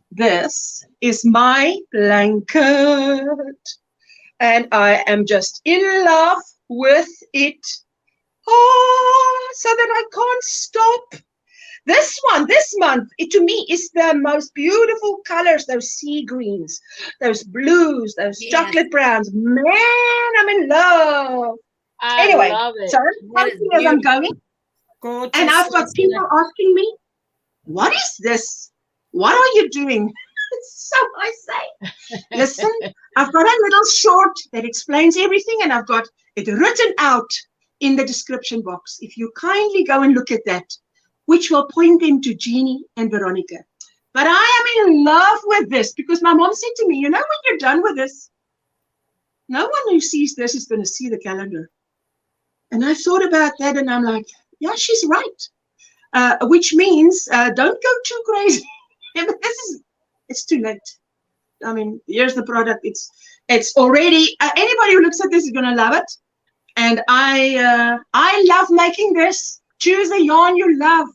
S2: this is my blanket, and I am just in love with it. Oh, so that I can't stop. This one, this month, to me, is the most beautiful colors, those sea greens, those blues, those chocolate browns. Man, I'm in love. Anyway, so I'm going. Gorgeous. And I've got people asking me, what is this? What are you doing? So I say, listen, I've got a little short that explains everything, and I've got it written out in the description box. If you kindly go and look at that, which will point them to Jeannie and Veronica. But I am in love with this, because my mom said to me, you know, when you're done with this, no one who sees this is going to see the calendar. And I thought about that, and I'm like, yeah, she's right. Which means don't go too crazy. It's too late. I mean, here's the product. It's already, anybody who looks at this is going to love it. And I love making this. Choose a yarn you love.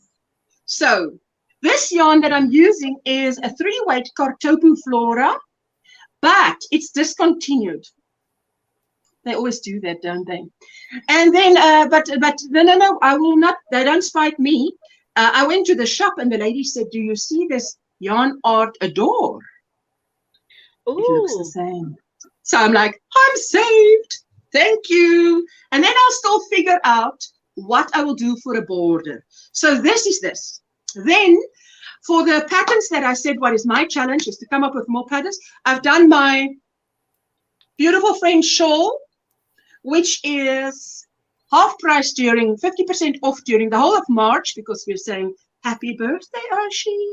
S2: So this yarn that I'm using is a 3-weight Kartopu Flora, but it's discontinued. They always do that, don't they? And then, but no, I will not. They don't spite me. I went to the shop, and the lady said, "Do you see this yarn art Adore? Ooh. It looks the same." So I'm like, I'm saved. Thank you. And then I'll still figure out what I will do for a border. So this is this. Then for the patterns that I said, what is my challenge is to come up with more patterns. I've done my beautiful French shawl, which is half price during 50% off during the whole of March, because we're saying happy birthday, Archie.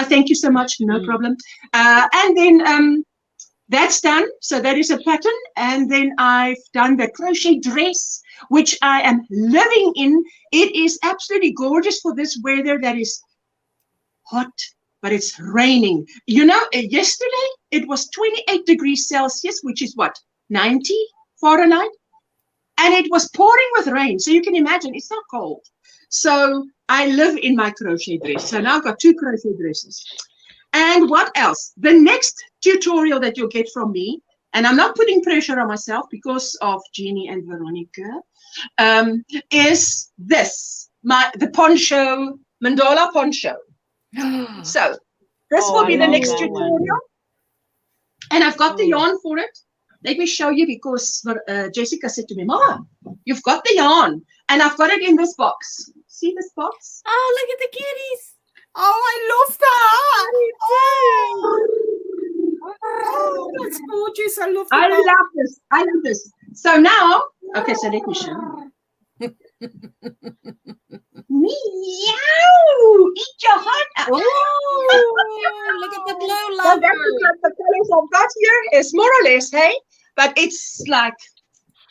S2: Thank you so much. No problem. And then that's done. So that is a pattern. And then I've done the crochet dress, which I am living in. It is absolutely gorgeous for this weather that is hot, but it's raining. You know, yesterday it was 28 degrees Celsius, which is what, 90 Fahrenheit? And it was pouring with rain. So you can imagine it's not cold. So I live in my crochet dress. So now I've got 2 crochet dresses. And what else? The next tutorial that you'll get from me and I'm not putting pressure on myself because of Jeannie and Veronica, is this, the poncho, mandala poncho. So this will be the next tutorial. And I've got the yarn for it. Let me show you, because Jessica said to me, Mama, you've got the yarn. And I've got it in this box. See this box?
S4: Oh, look at the kitties.
S1: Oh, I love that. Oh, that's gorgeous. I love that.
S2: I love this. I love this. So now, okay, so let me show you. Meow! Eat your heart out.
S4: Oh, look at the blue
S2: Well,
S4: lover.
S2: that's the colors I've got here. Is more or less, hey? But it's like,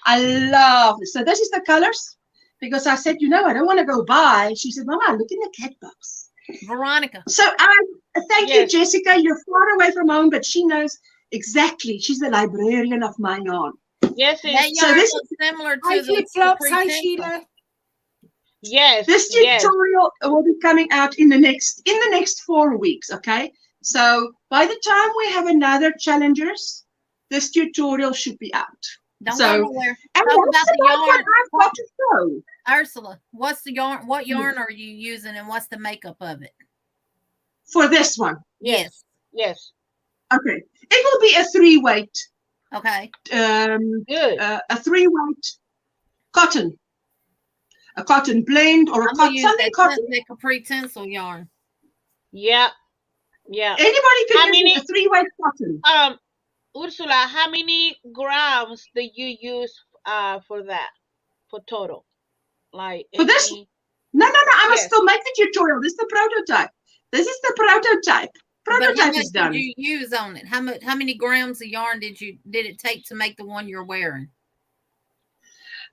S2: I love it. So this is the colors, because I said, you know, I don't want to go buy. She said, Mama, look in the cat box.
S4: Veronica.
S2: So thank you, Jessica. You're far away from home, but she knows exactly. She's the librarian of my yarn.
S3: Yes,
S4: that yarn
S2: so this
S4: looks similar to
S1: Hi,
S4: the
S1: flip-flops. Hi,
S4: Capri
S1: Sheila.
S4: Pencil.
S3: yes.
S2: This tutorial will be coming out in the next 4 weeks. Okay. So by the time we have another challengers, this tutorial should be out.
S4: Don't
S2: So,
S4: go nowhere.
S2: and
S4: Talk about
S2: that's
S4: the
S2: about
S4: yarn.
S2: what I've got to show.
S4: Ursula, what's the yarn? What yarn are you using, and what's the makeup of it?
S2: For this one.
S4: Yes.
S3: Yes.
S2: Okay. It will be a 3-weight.
S4: Okay.
S3: Good.
S2: A 3-weight cotton. A cotton blend or a
S4: I'm gonna
S2: cotton,
S4: use
S2: something cotton.
S4: that Capri Tinsel yarn.
S3: Yeah. Yeah.
S2: Anybody
S3: How
S2: can use a 3-weight cotton.
S3: Ursula, how many grams do you use for that? For total? Like
S2: For this? No, I must still make the tutorial. This is the prototype. This is the prototype.
S4: But how
S2: Prototype
S4: much
S2: is done.
S4: did you use on it? How many grams of yarn did it take to make the one you're wearing?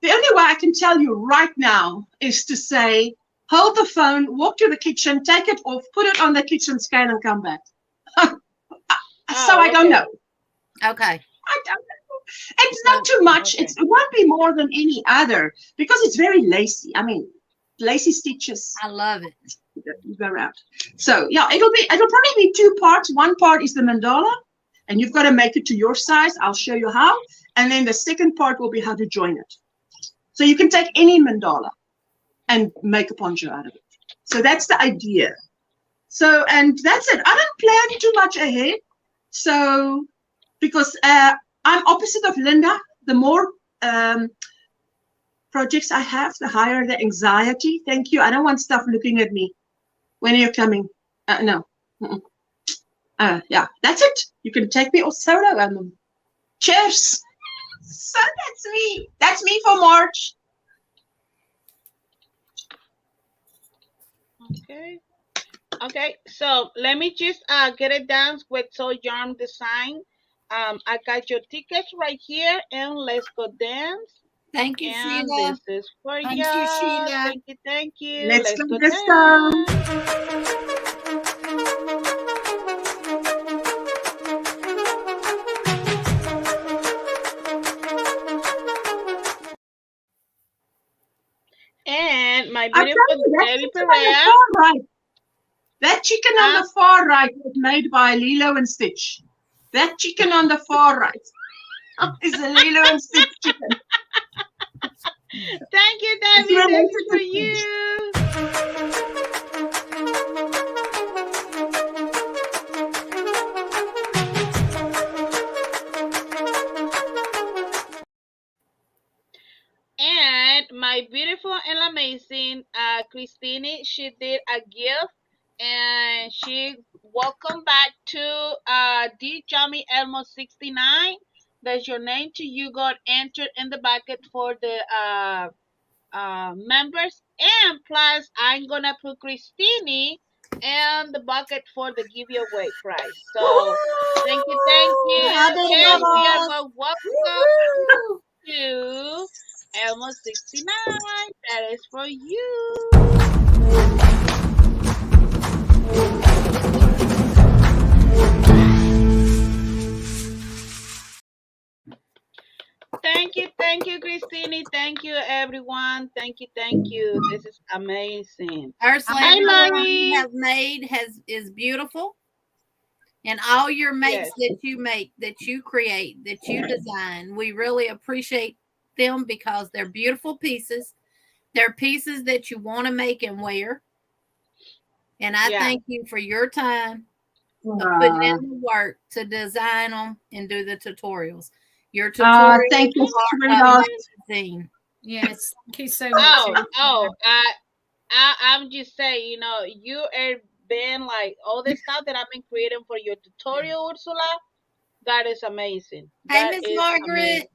S2: The only way I can tell you right now is to say, hold the phone, walk to the kitchen, take it off, put it on the kitchen scale, and come back. I don't know.
S4: Okay.
S2: I don't know. It's not too much.
S3: Okay.
S2: It won't be more than any other, because it's very lacy. I mean, lacy stitches.
S4: I love it.
S2: You go around. So yeah, it'll probably be 2 parts. One part is the mandala, and you've got to make it to your size. I'll show you how. And then the second part will be how to join it. So you can take any mandala and make a poncho out of it. So that's the idea. So, and that's it. I don't plan too much ahead. So, because I'm opposite of Linda, the more projects I have, the higher the anxiety. Thank you. I don't want stuff looking at me. When are you coming? No. Yeah, that's it. You can take me off solo. Cheers. So that's me. That's me for March.
S3: Okay. So let me just get it down with Soul Yarn Design. I got your tickets right here, and let's go dance.
S4: Thank you,
S3: And
S4: Sheila.
S3: this is for
S1: Thank
S3: you.
S1: you, Sheila.
S3: Thank you.
S2: Let's go this
S3: dance. And my beautiful Debbie Perea.
S2: Right. That chicken on the far right was made by Lilo and Stitch. That chicken on the far right is a Lilo and Stitch chicken.
S3: Thank you, Debbie. This is for you. And my beautiful and amazing Christine, she did a gift, and she welcome back to D Jummy Elmo 69. That's your name to you got entered in the bucket for the members, and plus I'm gonna put Christine in the bucket for the giveaway prize. So thank you, and we are going welcome to Elmo 69. That is for you. Thank you, Christine. Thank you, everyone. Thank you. This is amazing.
S4: Ursula,
S3: Hi,
S4: everything
S3: Larry.
S4: you have made is beautiful, And all your makes
S3: Yes.
S4: that you make, that you create, that you design, we really appreciate them because they're beautiful pieces. They're pieces that you want to make and wear. And I thank you for your time of putting in the work to design them and do the tutorials. Your tutorials
S2: thank you,
S4: are
S2: sweetheart.
S4: amazing.
S1: Yes, thank you so much.
S3: I'm just saying, you know, you have been like all the stuff that I've been creating for your tutorial, Ursula. That is amazing.
S4: Hey,
S3: That
S4: Miss
S3: is
S4: Margaret.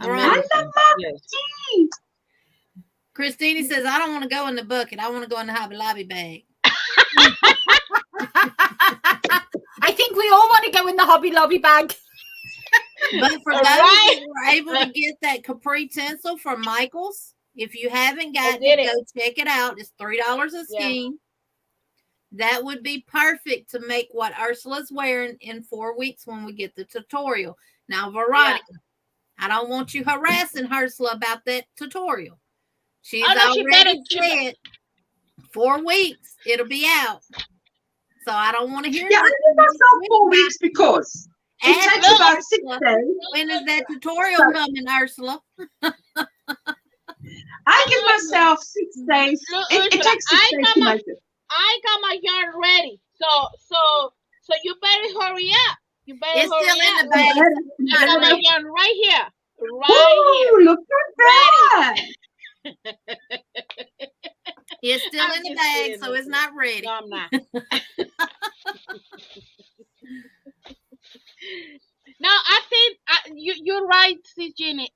S3: amazing. Yes.
S4: Christine says, I don't want to go in the bucket. I want to go in the Hobby Lobby bag.
S1: I think we all want to go in the Hobby Lobby bag.
S4: But for those that were able to get that capri tinsel from Michael's, if you haven't gotten it, go check it out. It's $3 a skein. That would be perfect to make what Ursula's wearing in 4 weeks when we get the tutorial. Now, Veronica, I don't want you harassing Ursula about that tutorial. She's already said 4 weeks, it'll be out. So I don't want to hear
S2: I give myself 4 weeks because it takes about 6 days.
S4: When is that tutorial coming, Ursula?
S2: I give myself 6 days. It takes 6 days to make it.
S3: I got my yarn ready. So you better hurry up. You better
S4: it's
S3: hurry
S4: still in
S3: up.
S4: the bag.
S3: I got my yarn right here. Right here.
S2: Look at that.
S4: It's still in the bag, so it's not ready.
S3: No, I'm not. No, I think you're right, Sis Jenny.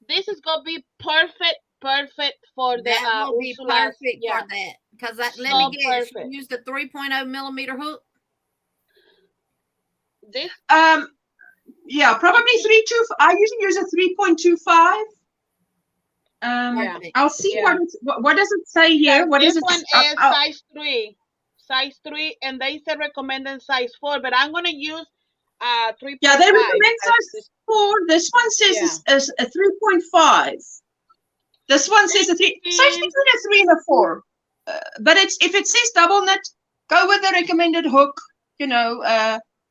S3: This is gonna be perfect for the
S4: that will be
S3: Ursula.
S4: Perfect for that. Because let me guess, you used a 3.0 millimeter hook.
S3: This
S2: yeah, probably 3.2. I usually use a 3.25. I'll see what does it say here. What is it?
S3: This one is size 3, and they said recommended size 4, but I'm gonna use 3.5.
S2: Yeah, they recommend size 4. This one says is a 3.5. This one says a 3. Size between a 3 and a 4. But if it says double knit, go with the recommended hook. You know,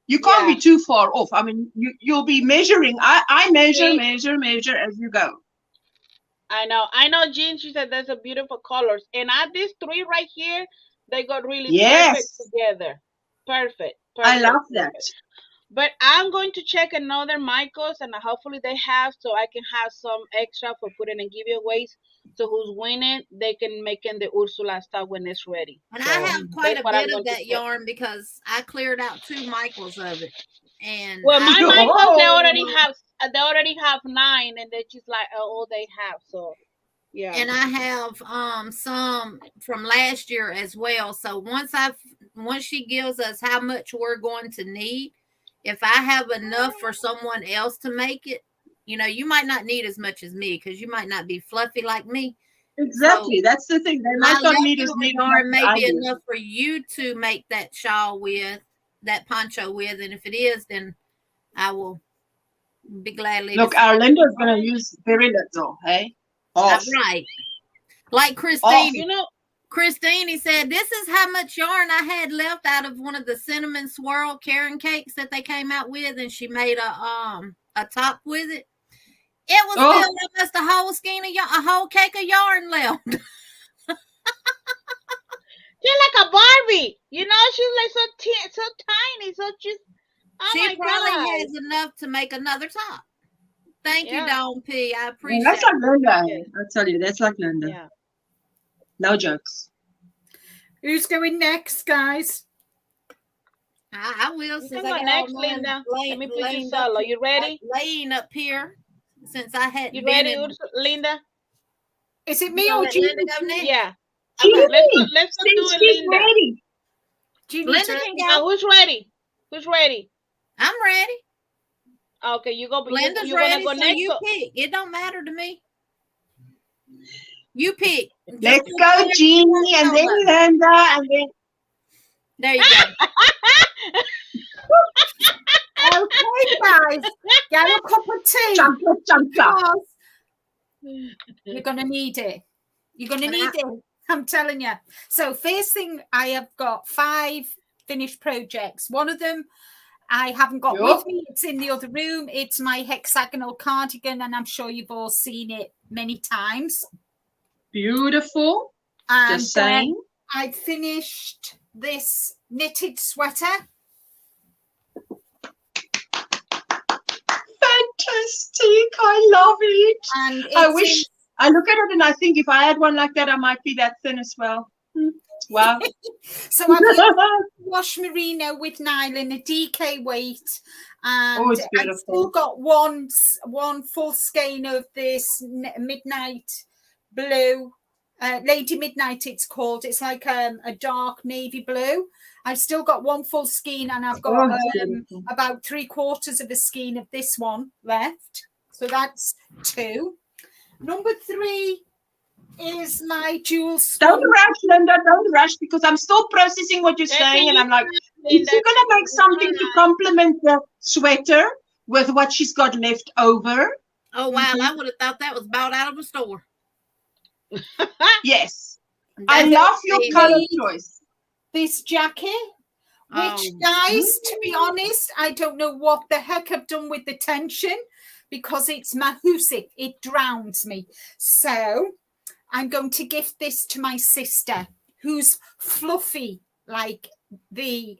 S2: you can't be too far off. I mean, you'll be measuring. I measure as you go.
S3: I know, Jean. She said there's a beautiful colors, and these 3 right here, they got really perfect together. Perfect.
S2: I love that.
S3: But I'm going to check another Michael's, and hopefully they have, so I can have some extra for putting in giveaways. So who's winning, they can make in the Ursula stuff when it's ready.
S4: And so I have quite a bit of that yarn because I cleared out 2 Michaels of it. And
S3: well, my Michaels, they already have 9, and they're just like all they have. So yeah.
S4: And I have some from last year as well. So once she gives us how much we're going to need, if I have enough for someone else to make it, you know, you might not need as much as me because you might not be fluffy like me.
S2: Exactly. So that's the thing. They might not need as many.
S4: Maybe enough for you to make that shawl with, that poncho with. And if it is, then I will be gladly.
S2: Look, our Linda's going to use very little, hey?
S4: That's right. Like Christine. You know, Christine, he said, this is how much yarn I had left out of one of the cinnamon swirl Karen cakes that they came out with, and she made a top with it. It was still almost a whole skein of yarn, a whole cake of yarn left.
S3: She's like a Barbie, you know. She's like so tiny, so just.
S4: She probably has enough to make another top. Thank you, Dawn P. I appreciate
S2: that's like Linda. I tell you, that's like Linda.
S3: Yeah.
S2: No jokes.
S1: Who's going next, guys?
S4: I will.
S3: Since I next, Linda. Let me put you solo. You ready?
S4: Laying up here since I hadn't.
S3: You ready, Linda?
S1: Is it me or Jean?
S3: Yeah.
S2: Okay,
S3: let's do it, Linda.
S2: Ready.
S4: Linda can go.
S3: Who's ready? Who's ready?
S4: I'm ready.
S3: Okay, you go.
S4: Linda's
S3: you
S4: ready,
S3: go
S4: so
S3: next,
S4: you pick. It don't matter to me. You pick.
S2: Let's go, Jeannie, and then Linda, and then.
S4: There you go.
S1: Okay, guys. Get a cup of tea.
S2: Jump.
S1: You're going to need it. You're going to need it. I'm telling you. So first thing, I have got 5 finished projects. One of them I haven't got
S2: Yup.
S1: with me. It's in the other room. It's my hexagonal cardigan, and I'm sure you've all seen it many times.
S2: Beautiful.
S1: And
S2: Just saying.
S1: I finished this knitted sweater.
S2: Fantastic. I love it.
S1: And
S2: I
S1: it's
S2: wish I look at it and I think if I had one like that, I might be that thin as well. Wow.
S1: So I've used wash merino with nylon, a DK weight, and
S2: it's
S1: I've
S2: beautiful.
S1: still got one full skein of this midnight blue, Lady Midnight it's called. It's like a dark navy blue. I've still got one full skein, and I've got about 3/4 of a skein of this one left. So that's 2. Number 3 is my jewel sponge.
S2: Don't rush, Linda. Don't rush, because I'm still processing what you're saying, and I'm like, if you're gonna make something to complement the sweater with what she's got left over.
S4: Oh wow, I would have thought that was bought out of a store.
S2: Yes. I love your color choice.
S1: This jacket, which guys, to be honest, I don't know what the heck I've done with the tension, because it's mahoosic. It drowns me. So I'm going to gift this to my sister, who's fluffy like the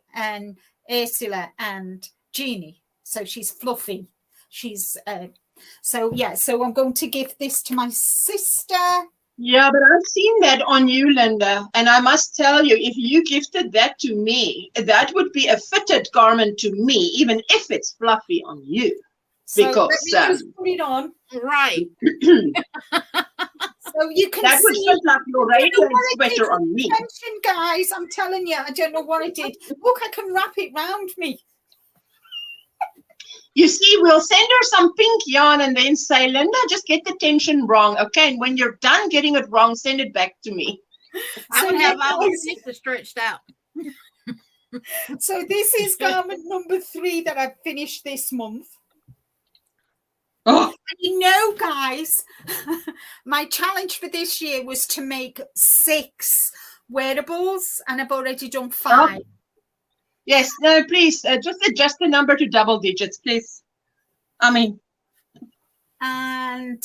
S1: Ursula and Jeannie. So she's fluffy. She's so I'm going to give this to my sister.
S2: Yeah, but I've seen that on you, Linda, and I must tell you, if you gifted that to me, that would be a fitted garment to me, even if it's fluffy on you.
S1: So
S2: because
S1: let me just put it on.
S4: Right.
S1: So you can
S2: that would
S1: see
S2: fit like your radiant sweater on me.
S1: Attention, guys, I'm telling you, I don't know what I did. Look, I can wrap it round me.
S2: You see, we'll send her some pink yarn and then say, Linda, just get the tension wrong, okay? And when you're done getting it wrong, send it back to me.
S4: I would have all the pieces stretched out.
S1: So this is garment number 3 that I've finished this month.
S2: Oh.
S1: And you know, guys, my challenge for this year was to make 6 wearables, and I've already done 5.
S2: Oh. Yes, no, please, just adjust the number to double digits, please. I mean.
S1: And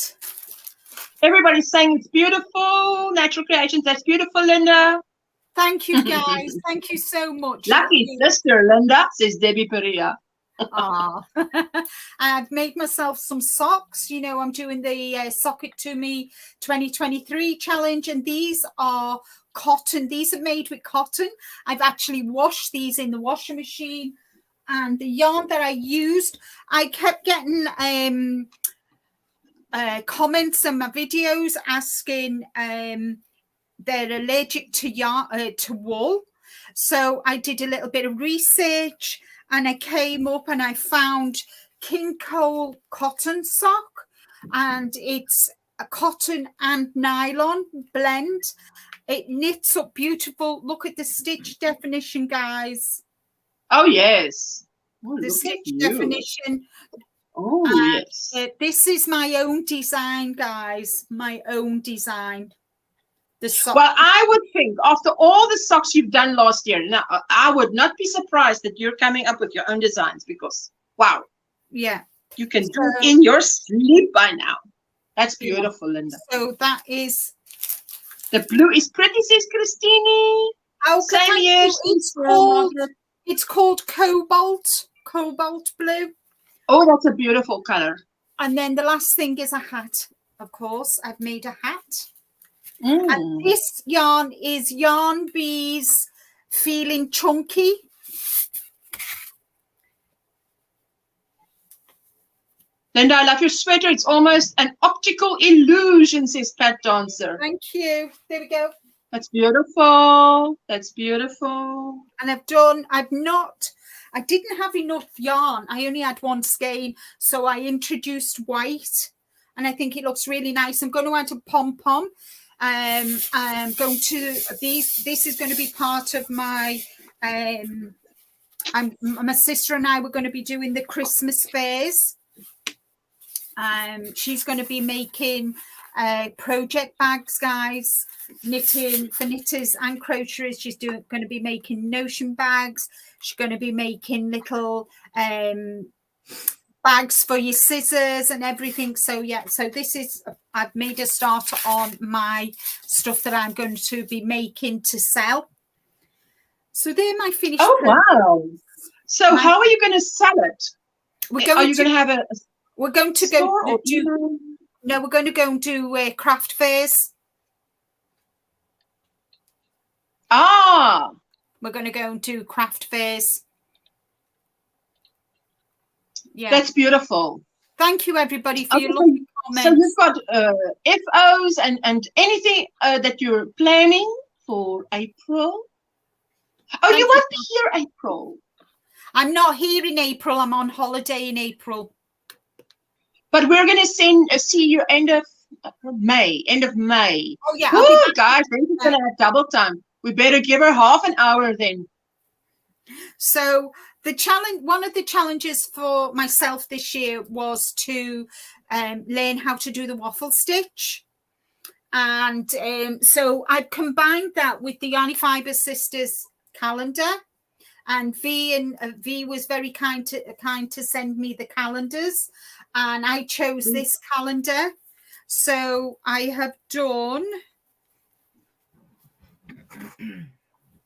S2: everybody's saying it's beautiful. Natural Creations, that's beautiful, Linda.
S1: Thank you, guys. Thank you so much.
S2: Lucky sister, Linda, says Debbie Perea.
S1: I've made myself some socks. You know, I'm doing the Sock It To Me 2023 challenge, and these are cotton. These are made with cotton. I've actually washed these in the washing machine, and the yarn that I used, I kept getting comments on my videos asking they're allergic to yarn, to wool. So I did a little bit of research, and I came up and I found King Cole cotton sock, and it's a cotton and nylon blend. It knits up beautiful. Look at the stitch definition, guys.
S2: Oh, yes. Oh,
S1: the stitch definition.
S2: Oh, yes.
S1: This is my own design, guys. My own design. The sock.
S2: Well, I would think after all the socks you've done last year, now I would not be surprised that you're coming up with your own designs, because, wow.
S1: Yeah.
S2: You can do it in your sleep by now. That's beautiful, Linda.
S1: So that is...
S2: The blue is pretty, says Christine.
S1: Oh,
S2: same here.
S1: It's called cobalt blue.
S2: Oh, that's a beautiful color.
S1: And then the last thing is a hat. Of course, I've made a hat. And this yarn is Yarn Bees Feeling Chunky.
S2: Linda, I love your sweater. It's almost an optical illusion, says Pat Dancer.
S1: Thank you. There we go.
S2: That's beautiful. That's beautiful.
S1: And I didn't have enough yarn. I only had one skein, so I introduced white, and I think it looks really nice. I'm going to add a pom-pom. I'm going to this is going to be part of my my sister and I were going to be doing the Christmas fairs. She's going to be making project bags, guys. Knitting for knitters and crocheters. She's going to be making notion bags. She's going to be making little bags for your scissors and everything. So yeah, so this is, I've made a start on my stuff that I'm going to be making to sell. So they're my finished
S2: wow. So how are you going to sell it? We're going to have a
S1: we're going to go do, no, we're going to go and do craft fairs. We're going to go and do craft fairs. Yeah,
S2: that's beautiful.
S1: Thank you, everybody, for your lovely comments.
S2: So you've got FOs and anything that you're planning for April. You won't be here April.
S1: I'm not here in April. I'm on holiday in April.
S2: But we're going to see you end of May.
S1: Oh yeah.
S2: Oh, guys, then we're going to have double time. We better give her half an hour then.
S1: So the challenge, one of the challenges for myself this year was to learn how to do the waffle stitch. And so I've combined that with the Yarny Fiber Sisters calendar. And V was very kind to send me the calendars. And I chose this calendar. So I have done...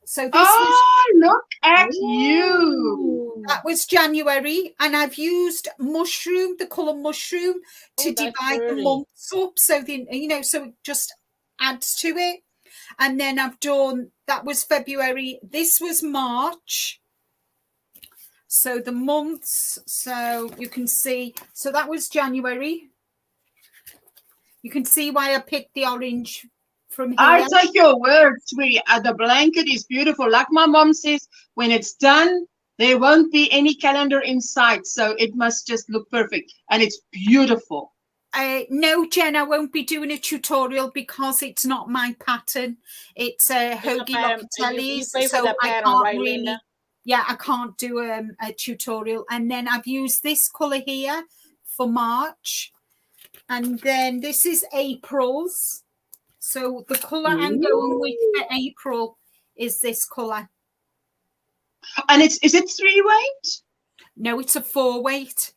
S1: So this
S2: look at you.
S1: That was January, and I've used mushroom, the colour mushroom, to divide the months up, so so it just adds to it. And then I've done, that was February, this was March. So the months, so you can see, so that was January. You can see why I picked the orange from here.
S2: I take your word, sweetie. The blanket is beautiful. Like my mom says, when it's done, there won't be any calendar in sight. So it must just look perfect. And it's beautiful.
S1: No, Jen, I won't be doing a tutorial because it's not my pattern. It's Hoagie Locatelli's. So I can't really, I can't do a tutorial. And then I've used this colour here for March. And then this is April's. So the colour I'm going with for April is this colour.
S2: And is it 3-weight?
S1: No, it's a 4-weight.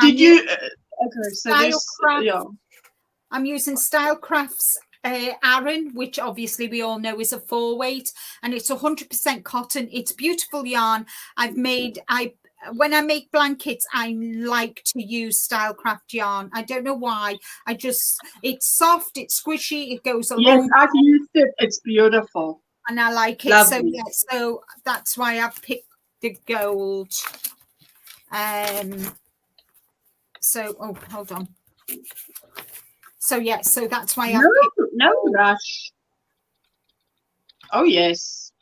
S2: Did you? Okay, so this,
S1: I'm using Stylecraft's Aran, which obviously we all know is a 4-weight, and it's 100% cotton. It's beautiful yarn. When I make blankets, I like to use Stylecraft yarn. I don't know why. It's soft, it's squishy, it goes along.
S2: Yes, I've used it. It's beautiful.
S1: And I like it.
S2: Lovely.
S1: So that's why I've picked the gold. Hold on. So that's why
S2: no rush. Oh, yes.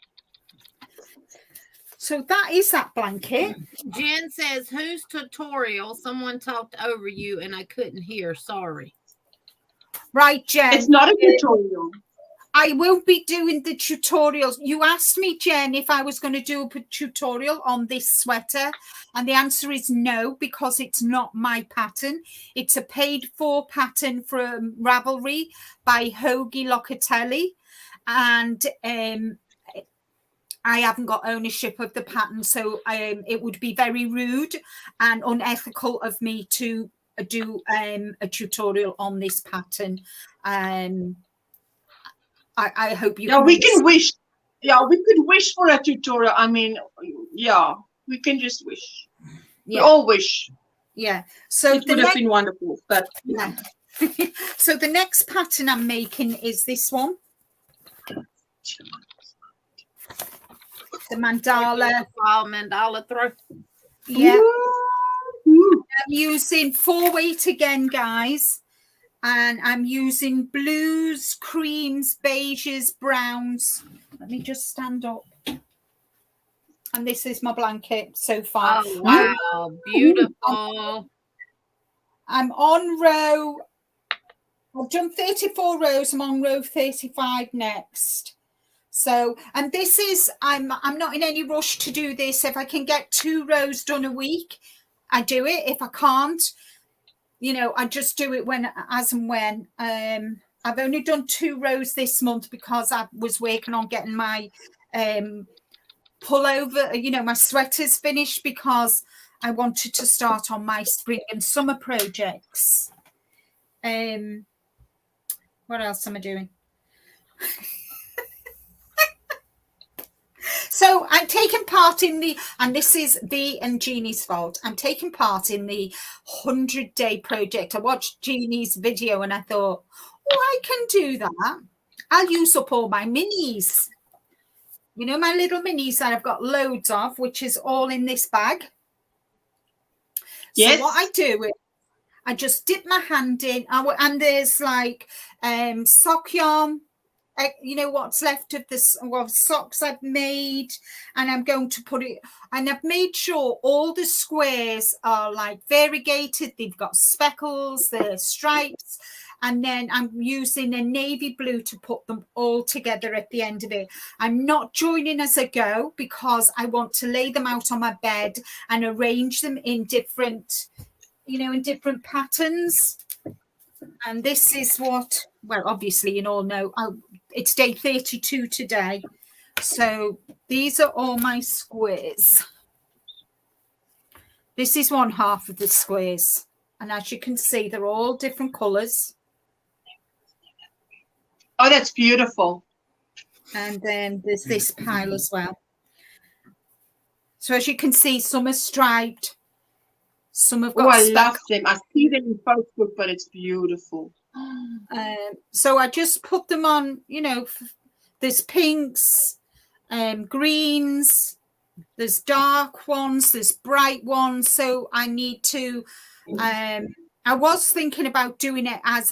S1: So that is that blanket.
S4: Jen says, whose tutorial? Someone talked over you and I couldn't hear. Sorry.
S1: Right, Jen.
S2: It's not a tutorial.
S1: I won't be doing the tutorials. You asked me, Jen, if I was going to do a tutorial on this sweater. And the answer is no, because it's not my pattern. It's a paid-for pattern from Ravelry by Hoagie Locatelli. And I haven't got ownership of the pattern, so it would be very rude and unethical of me to do a tutorial on this pattern. I hope you.
S2: Yeah, we can wish. Yeah, we could wish for a tutorial. I mean, yeah, we can just wish. Yeah. We all wish.
S1: Yeah. So
S2: it would have been wonderful, but
S1: yeah. So the next pattern I'm making is this one. The mandala throw. Yeah. I'm using 4-weight again, guys. And I'm using blues, creams, beiges, browns. Let me just stand up. And this is my blanket so far.
S4: Oh, wow. Beautiful.
S1: I'm on row. I've done 34 rows. I'm on row 35 next. So, and this is, I'm not in any rush to do this. If I can get 2 rows done a week, I do it. If I can't, you know, I just do it as and when. I've only done 2 rows this month because I was working on getting my pullover, you know, my sweaters finished, because I wanted to start on my spring and summer projects. What else am I doing? So I'm taking part in and this is V and Jeannie's fault, I'm taking part in the 100-day project. I watched Jeannie's video and I thought, oh, I can do that. I'll use up all my minis. You know, my little minis that I've got loads of, which is all in this bag.
S2: Yes.
S1: So what I do is I just dip my hand in, and there's like sock yarn, you know, what's left of the socks I've made, and I'm going to put it, and I've made sure all the squares are like variegated. They've got speckles, the stripes, and then I'm using a navy blue to put them all together at the end of it. I'm not joining as I go because I want to lay them out on my bed and arrange them in different, you know, in different patterns. And this is what, well, obviously you all know, it's day 32 today. So these are all my squares. This is one half of the squares. And as you can see, they're all different colours.
S2: Oh, that's beautiful.
S1: And then there's this pile as well. So as you can see, some are striped. Some have got
S2: I love them. I see them in Facebook, but it's beautiful.
S1: So I just put them on, you know, there's pinks, greens, there's dark ones, there's bright ones. So I need to, I was thinking about doing it as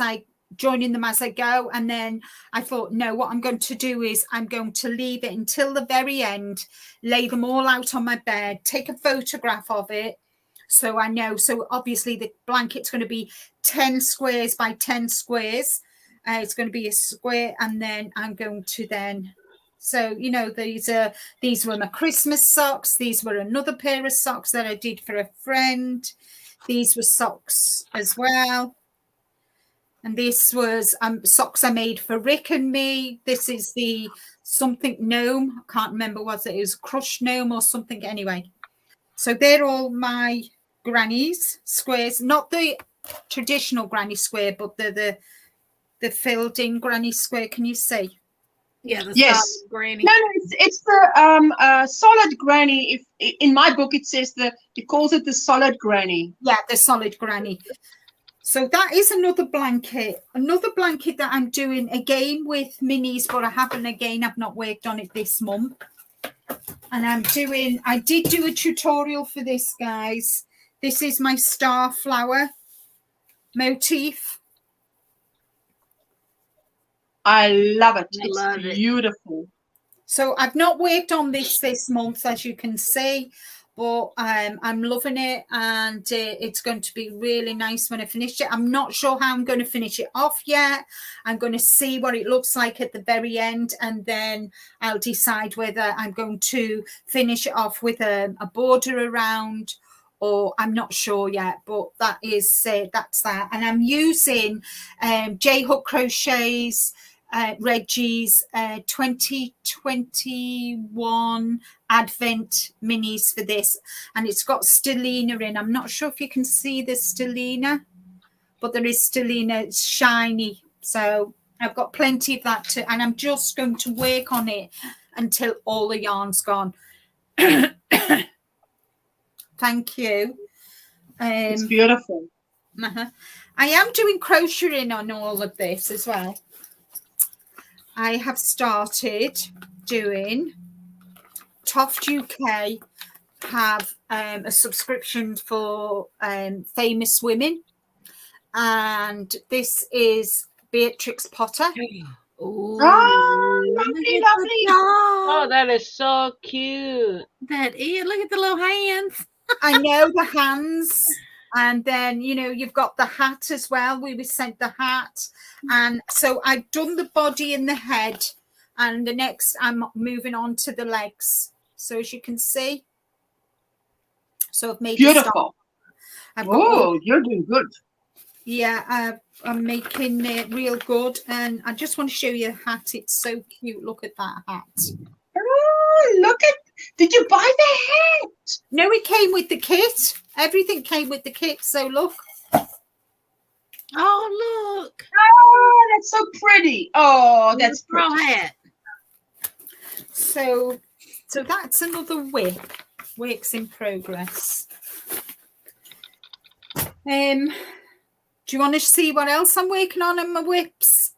S1: joining them as I go. And then I thought, no, what I'm going to do is I'm going to leave it until the very end, lay them all out on my bed, take a photograph of it. So I know, so obviously the blanket's going to be 10 squares by 10 squares. It's going to be a square, and then I'm going to then, so, you know, these were my Christmas socks. These were another pair of socks that I did for a friend. These were socks as well. And this was socks I made for Rick and me. This is the something gnome. I can't remember what it was, crushed gnome or something. Anyway, so they're all my grannies squares, not the traditional granny square, but the filled in granny square. Can you see?
S4: Yeah, the
S2: Yes.
S4: solid granny.
S2: No, it's the solid granny. If in my book it says it calls it the solid granny.
S1: Yeah, the solid granny. So that is another blanket that I'm doing again with minis, but I've not worked on it this month. And I did do a tutorial for this, guys. This is my star flower motif.
S2: I love it.
S4: I love it.
S2: Beautiful.
S1: So I've not worked on this month, as you can see, but I'm loving it, and it's going to be really nice when I finish it. I'm not sure how I'm going to finish it off yet. I'm going to see what it looks like at the very end, and then I'll decide whether I'm going to finish it off with a border around, or I'm not sure yet. But that's that. And I'm using J-Hook Crochets, Reggie's 2021 Advent minis for this, and it's got stellina in. I'm not sure if you can see the stellina, but there is stellina. It's shiny, so I've got plenty of that too, and I'm just going to work on it until all the yarn's gone. Thank you.
S2: It's beautiful.
S1: I am doing crocheting on all of this as well. I have started doing Toft UK have a subscription for famous women, and this is Beatrix Potter.
S4: Ooh,
S2: lovely.
S3: Oh, that is so cute.
S4: That is. Look at the little hands.
S1: I know, the hands. And then, you know, you've got the hat as well. We were sent the hat. And so I've done the body and the head. And the next, I'm moving on to the legs. So as you can see. So I've made
S2: Beautiful.
S1: you're
S2: doing good.
S1: Yeah, I'm making it real good, and I just want to show you the hat. It's so cute. Look at that hat.
S2: Oh, look at, did you buy the hat?
S1: No, it came with the kit. Everything came with the kit. So look.
S4: Oh, look.
S2: Oh, that's so pretty. Oh, that's
S4: Girl
S2: pretty.
S4: hat.
S1: So that's another whip. Works in progress. Do you want to see what else I'm working on in my whips?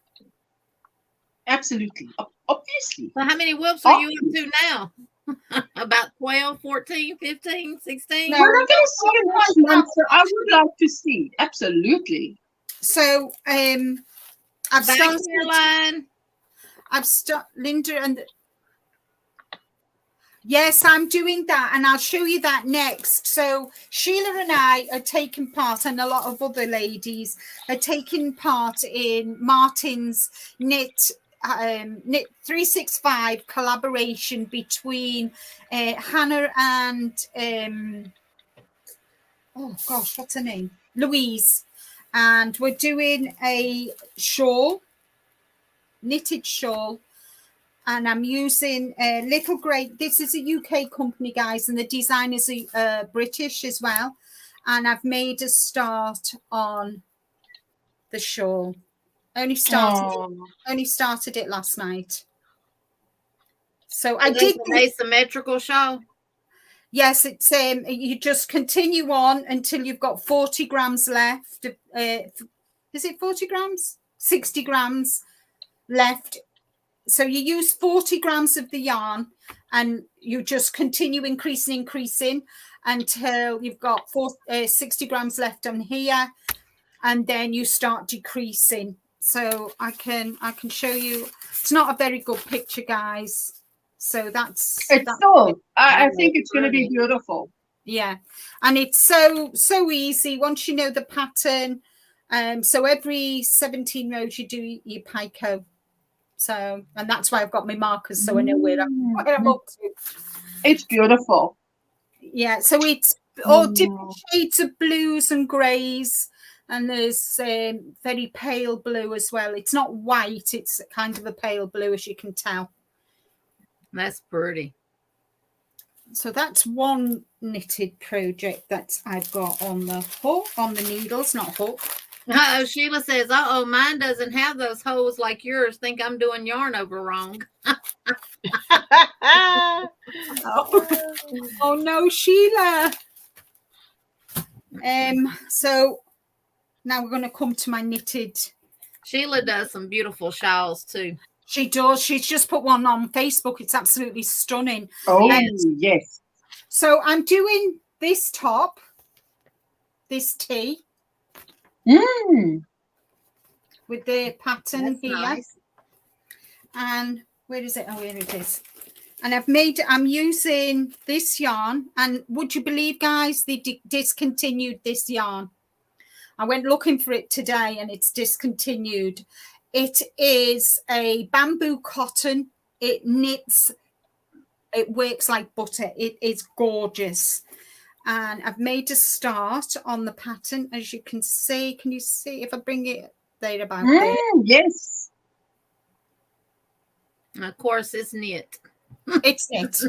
S2: Absolutely. Obviously.
S4: So how many whips are you up to now? About 12, 14, 15, 16?
S1: No.
S2: We're not going to see you next month, so I would like to see. Absolutely.
S1: So I've
S4: Back
S1: started. Linda and yes, I'm doing that, and I'll show you that next. So Sheila and I are taking part, and a lot of other ladies are taking part in Martin's Knit 365 collaboration between Hannah and oh gosh, what's her name? Louise. And we're doing a shawl, knitted shawl. And I'm using a Little Grey. This is a UK company, guys, and the designers are British as well. And I've made a start on the shawl. Only started it last night. So I did
S4: an asymmetrical shawl.
S1: Yes, it's you just continue on until you've got 40 grams left. Is it 40 grams? 60 grams left. So you use 40 grams of the yarn, and you just continue increasing until you've got 60 grams left on here, and then you start decreasing. So I can show you. It's not a very good picture, guys. So that's
S2: still. I think it's going to be beautiful.
S1: Yeah, and it's so easy once you know the pattern. So every 17 rows you do your picot. So, and that's why I've got my markers, so I know where I'm up to.
S2: It's beautiful.
S1: Yeah, so it's all different shades of blues and greys, and there's very pale blue as well. It's not white, it's kind of a pale blue, as you can tell.
S4: That's pretty.
S1: So that's one knitted project that I've got on the hook, on the needles, not hook.
S4: Sheila says, mine doesn't have those holes like yours. Think I'm doing yarn over wrong.
S1: Oh no, Sheila. So now we're going to come to my knitted.
S4: Sheila does some beautiful shawls too.
S1: She does. She's just put one on Facebook. It's absolutely stunning.
S2: Oh, yes.
S1: So I'm doing this top, this tee. With the pattern. That's here. Nice. And where is it? Oh, here it is. And I'm using this yarn. And would you believe, guys, they discontinued this yarn. I went looking for it today and it's discontinued. It is a bamboo cotton. It knits. It works like butter. It is gorgeous. And I've made a start on the pattern, as you can see. Can you see if I bring it there about there?
S2: Yes.
S4: Of course, it's knit.
S1: It's knit.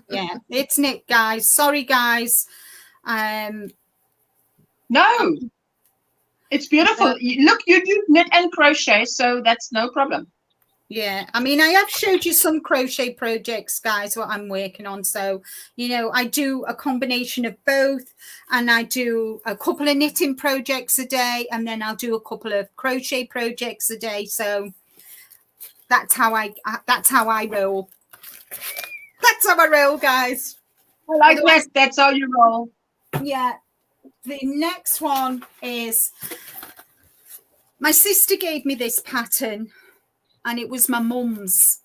S1: Yeah, it's knit, guys. Sorry, guys.
S2: No. It's beautiful. Look, you do knit and crochet, so that's no problem.
S1: Yeah, I mean, I have showed you some crochet projects, guys, what I'm working on. So, you know, I do a combination of both, and I do a couple of knitting projects a day, and then I'll do a couple of crochet projects a day. So that's how I roll. That's how I roll, guys.
S2: I like that. That's how you roll.
S1: Yeah. The next one is my sister gave me this pattern. And it was my mum's.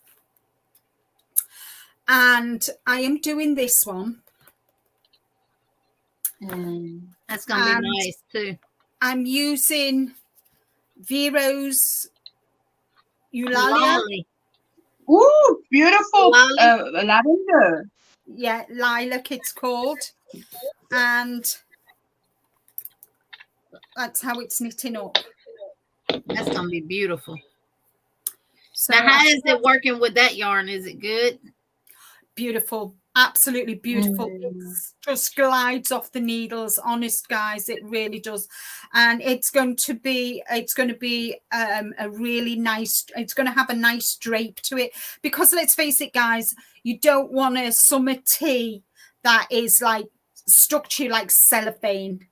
S1: And I am doing this one.
S4: That's going to be nice too.
S1: I'm using Vero's Eulalia.
S2: Ooh, beautiful. Lavender.
S1: Yeah, lilac it's called. And That's how it's knitting up.
S4: That's gonna be beautiful.
S1: So
S4: now, how is it working with that yarn? Is it good?
S1: Beautiful, absolutely beautiful. It just glides off the needles, honest guys, it really does. And it's going to be a really nice, it's going to have a nice drape to it, because let's face it guys, you don't want a summer tee that is like stuck to you like cellophane,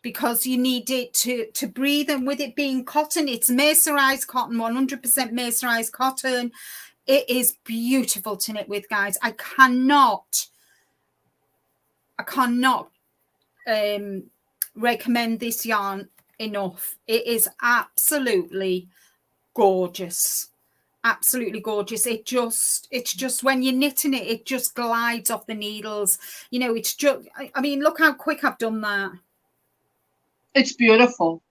S1: because you need it to breathe. And with it being cotton, it's mercerized cotton, 100% mercerized cotton. It is beautiful to knit with, guys. I cannot recommend this yarn enough. It is absolutely gorgeous. Absolutely gorgeous. It's just when you're knitting it, it just glides off the needles. You know, it's just, I mean, look how quick I've done that.
S2: It's beautiful.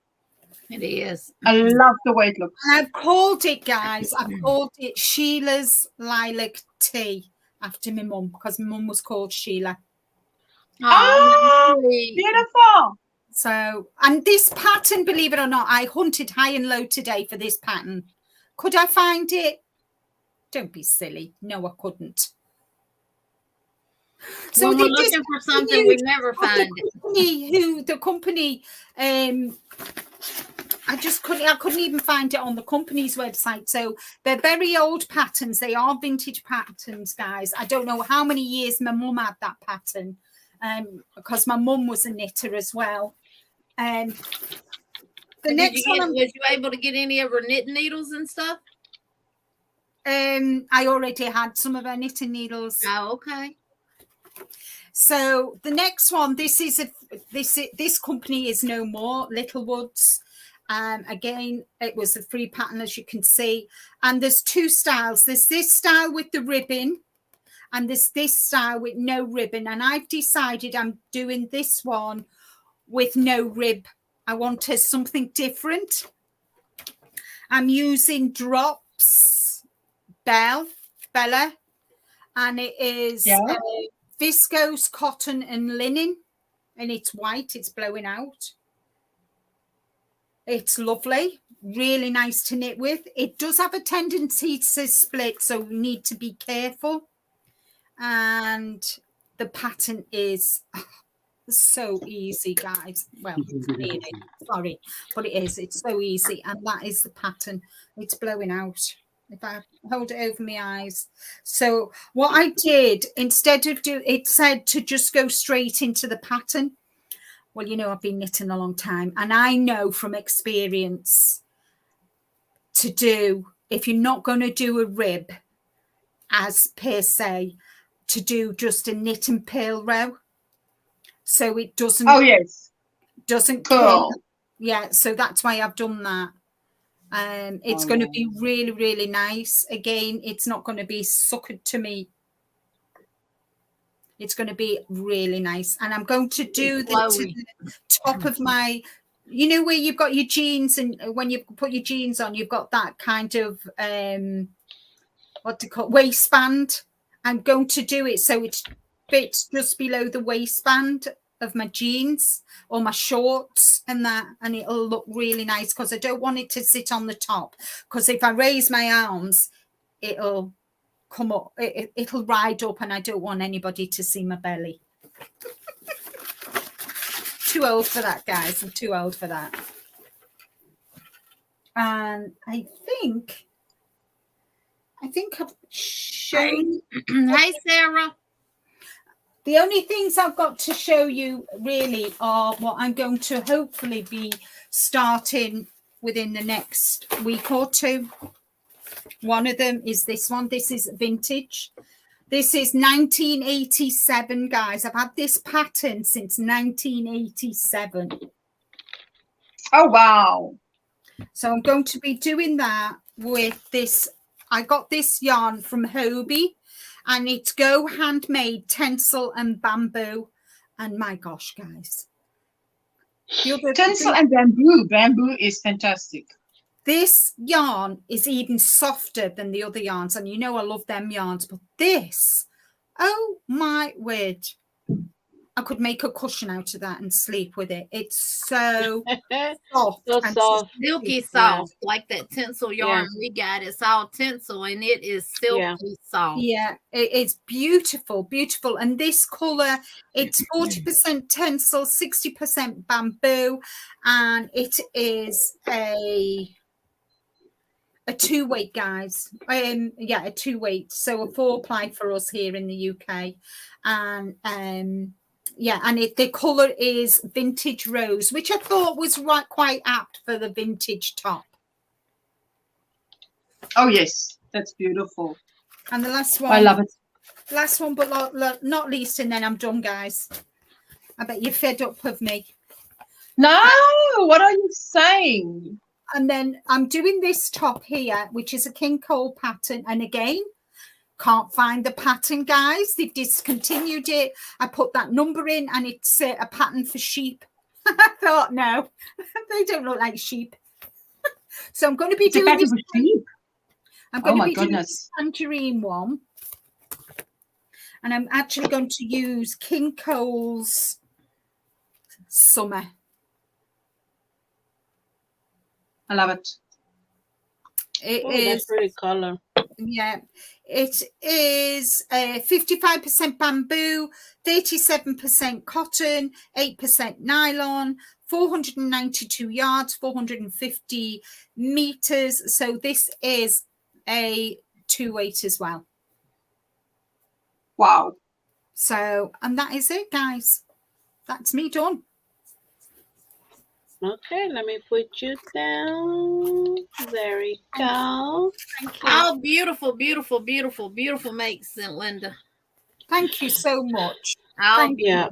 S4: It is.
S2: I love the way it looks.
S1: I've called it, guys, I've called it Sheila's Lilac Tea after my mum, because my mum was called Sheila.
S2: Oh, beautiful.
S1: So, and this pattern, believe it or not, I hunted high and low today for this pattern. Could I find it? Don't be silly. No, I couldn't. So
S4: we're looking for something, we never find it.
S1: The company, I couldn't even find it on the company's website. So they're very old patterns. They are vintage patterns, guys. I don't know how many years my mum had that pattern, because my mum was a knitter as well. The next one,
S4: was you able to get any of her knitting needles and stuff?
S1: I already had some of her knitting needles.
S4: Oh, okay.
S1: So the next one, this company is no more, Littlewoods. Again, it was a free pattern, as you can see. And there's two styles. There's this style with the ribbon, and there's this style with no ribbon. And I've decided I'm doing this one with no rib. I wanted something different. I'm using Drops Bella, and it is viscose, cotton and linen, and it's white. It's blowing out. It's lovely, really nice to knit with. It does have a tendency to split, so we need to be careful. And the pattern is so easy, guys. Well, really, sorry, but it is. It's so easy, and that is the pattern. It's blowing out. If I hold it over my eyes. So what I did, instead of it said to just go straight into the pattern. Well, you know, I've been knitting a long time, and I know from experience if you're not going to do a rib as per se, to do just a knit and purl row. So it doesn't.
S2: Oh, yes.
S1: Doesn't
S2: curl.
S1: Yeah, so that's why I've done that. It's going to be really, really nice. Again, it's not going to be suckered to me. It's going to be really nice. And I'm going to do the top of my, you know, where you've got your jeans, and when you put your jeans on, you've got that kind of, what do you call it, waistband. I'm going to do it so it fits just below the waistband of my jeans or my shorts and that, and it'll look really nice, because I don't want it to sit on the top, because if I raise my arms, it'll come up, it'll ride up, and I don't want anybody to see my belly. Too old for that, guys. I'm too old for that. And I think I've shown.
S4: Hey, Sarah.
S1: The only things I've got to show you really are what I'm going to hopefully be starting within the next week or two. One of them is this one. This is vintage. This is 1987, guys. I've had this pattern since 1987.
S2: Oh, wow.
S1: So I'm going to be doing that with this. I got this yarn from Hobie, and it's Go Handmade Tencel and Bamboo. And my gosh, guys.
S2: Tencel and bamboo. Bamboo is fantastic.
S1: This yarn is even softer than the other yarns. And you know I love them yarns. But this, oh my word. I could make a cushion out of that and sleep with it. It's so soft.
S3: So
S1: and
S3: soft.
S4: Silky
S3: Yeah.
S4: soft, like that tinsel yarn we got. It's all tinsel and it is silky soft.
S1: Yeah, it's beautiful, beautiful. And this color, it's 40% tinsel, 60% bamboo, and it is a 2-weight, guys. Yeah, a 2-weight. So a 4-ply for us here in the UK, and yeah, and the color is vintage rose, which I thought was quite apt for the vintage top.
S2: Oh yes, that's beautiful.
S1: And the last one,
S2: I love it.
S1: Last one, but not least, and then I'm done, guys. I bet you're fed up with me.
S2: No, what are you saying?
S1: And then I'm doing this top here, which is a King Cole pattern. And again, can't find the pattern, guys. They've discontinued it. I put that number in, and it's a pattern for sheep. I thought, no, they don't look like sheep. So I'm going to be doing this. I'm going to be doing this tangerine one. And I'm actually going to use King Cole's Summer.
S2: I love it.
S1: It is
S3: that's pretty color.
S1: Yeah, it is 55% bamboo, 37% cotton, 8% nylon, 492 yards, 450 meters. So this is a 2-weight as well.
S2: Wow.
S1: So, and that is it, guys. That's me done.
S3: Okay, let me put you down. There we go.
S1: Thank you.
S4: Oh, beautiful, beautiful, beautiful, beautiful makes, Linda.
S1: Thank you so much.
S4: Oh,
S1: Thank
S3: you.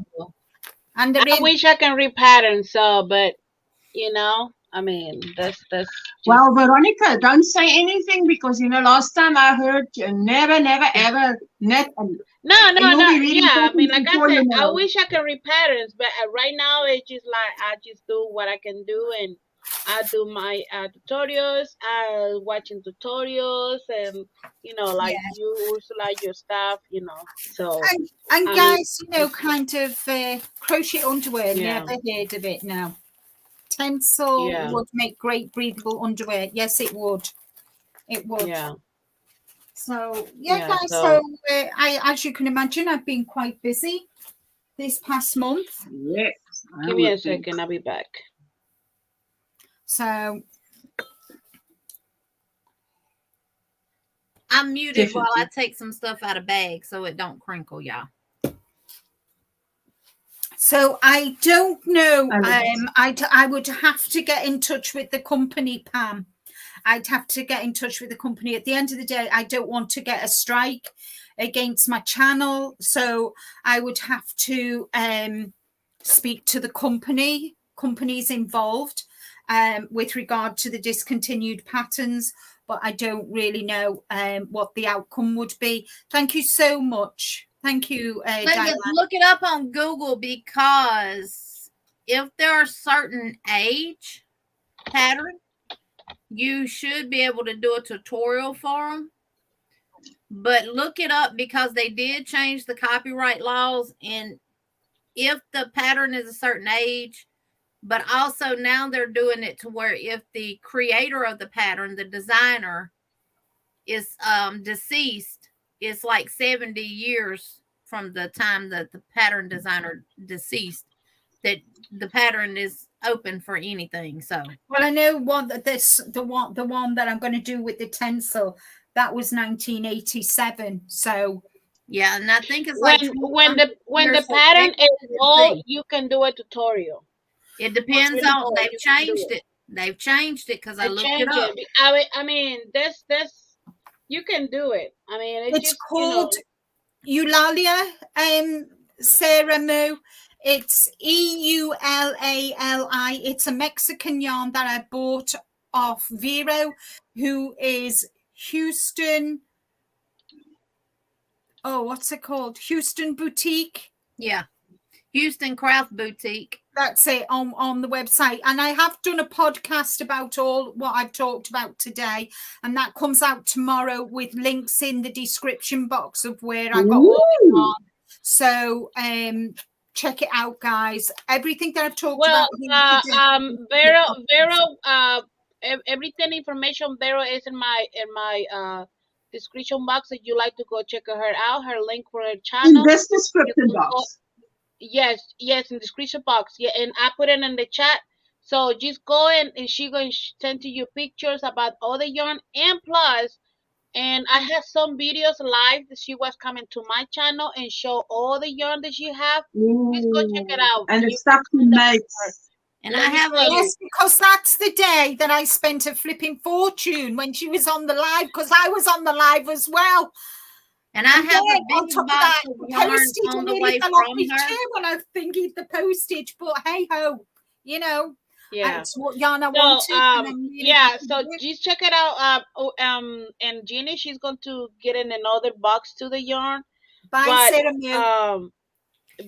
S1: And
S3: I wish I can repattern, so, but you know, I mean, that's just...
S2: Well, Veronica, don't say anything, because you know last time I heard you never ever
S3: No. Yeah, I mean, like I said, I wish I could repattern, but right now it's just like I just do what I can do, and I do my tutorials, I watching tutorials, and you know, like you Ursula, your stuff, you know. So
S1: and guys, you know, kind of crochet underwear.
S3: Yeah.
S1: Never heard of it now. Tencel would make great breathable underwear. Yes, it would. It would.
S3: Yeah.
S1: So guys. So as you can imagine, I've been quite busy this past month.
S2: Yes.
S3: Give me a second. I'll be back.
S1: So
S4: I'm muted while I take some stuff out of bag so it don't crinkle, y'all.
S1: So I don't know. I would have to get in touch with the company, Pam. I'd have to get in touch with the company. At the end of the day, I don't want to get a strike against my channel. So I would have to speak to the companies involved with regard to the discontinued patterns. But I don't really know what the outcome would be. Thank you so much. Thank you, Diana.
S4: Look it up on Google, because if there are certain age patterns, you should be able to do a tutorial for them. But look it up, because they did change the copyright laws. And if the pattern is a certain age, but also now they're doing it to where if the creator of the pattern, the designer, is deceased, it's like 70 years from the time that the pattern designer deceased, that the pattern is open for anything. So,
S1: well, I know the one that I'm going to do with the Tencel, that was 1987. So
S4: yeah, and I think it's
S3: when the pattern is old, you can do a tutorial.
S4: It depends on, they've changed it. They've changed it, because I looked it up.
S3: I mean, this you can do it. I mean, it's just
S1: called Eulalia, Sarah Moo. It's EULALI. It's a Mexican yarn that I bought off Vero, who is Houston. Oh, what's it called? Houston Boutique.
S4: Yeah, Houston Craft Boutique.
S1: That's it, on the website. And I have done a podcast about all what I've talked about today, and that comes out tomorrow with links in the description box of where I got all the yarn. So check it out, guys. Everything that I've talked
S3: Well,
S1: about here today.
S3: everything information Vero is in my description box. If you like to go check her out, her link for her
S2: In
S3: channel.
S2: this description box.
S3: Yes, in the description box. Yeah, and I put it in the chat. So just go and she going to send to you pictures about all the yarn, and plus, and I have some videos live that she was coming to my channel and show all the yarn that she have. Please go check it out.
S2: And the
S3: You
S2: stuff
S3: can
S2: she
S3: find that
S2: makes.
S4: And
S3: Let
S4: I
S3: me
S4: have
S3: tell
S4: a
S3: you.
S1: Yes, because that's the day that I spent a flipping fortune when she was on the live, because I was on the live as well.
S4: and I have
S1: then
S4: a
S1: on
S4: big
S1: top of
S4: box
S1: that,
S4: of
S1: the
S4: yarn
S1: postage
S4: on the
S1: nearly
S4: way
S1: fell off
S4: from
S1: my
S4: her.
S1: chair when I thinking the postage, but hey ho, you know,
S3: Yeah.
S1: that's what yarn I
S3: So
S1: wanted. And I'm really
S3: yeah,
S1: happy
S3: so
S1: with it.
S3: just check it out. And Jeannie, she's going to get in another box to the yarn.
S1: Bye,
S3: But
S1: Sarah Mill.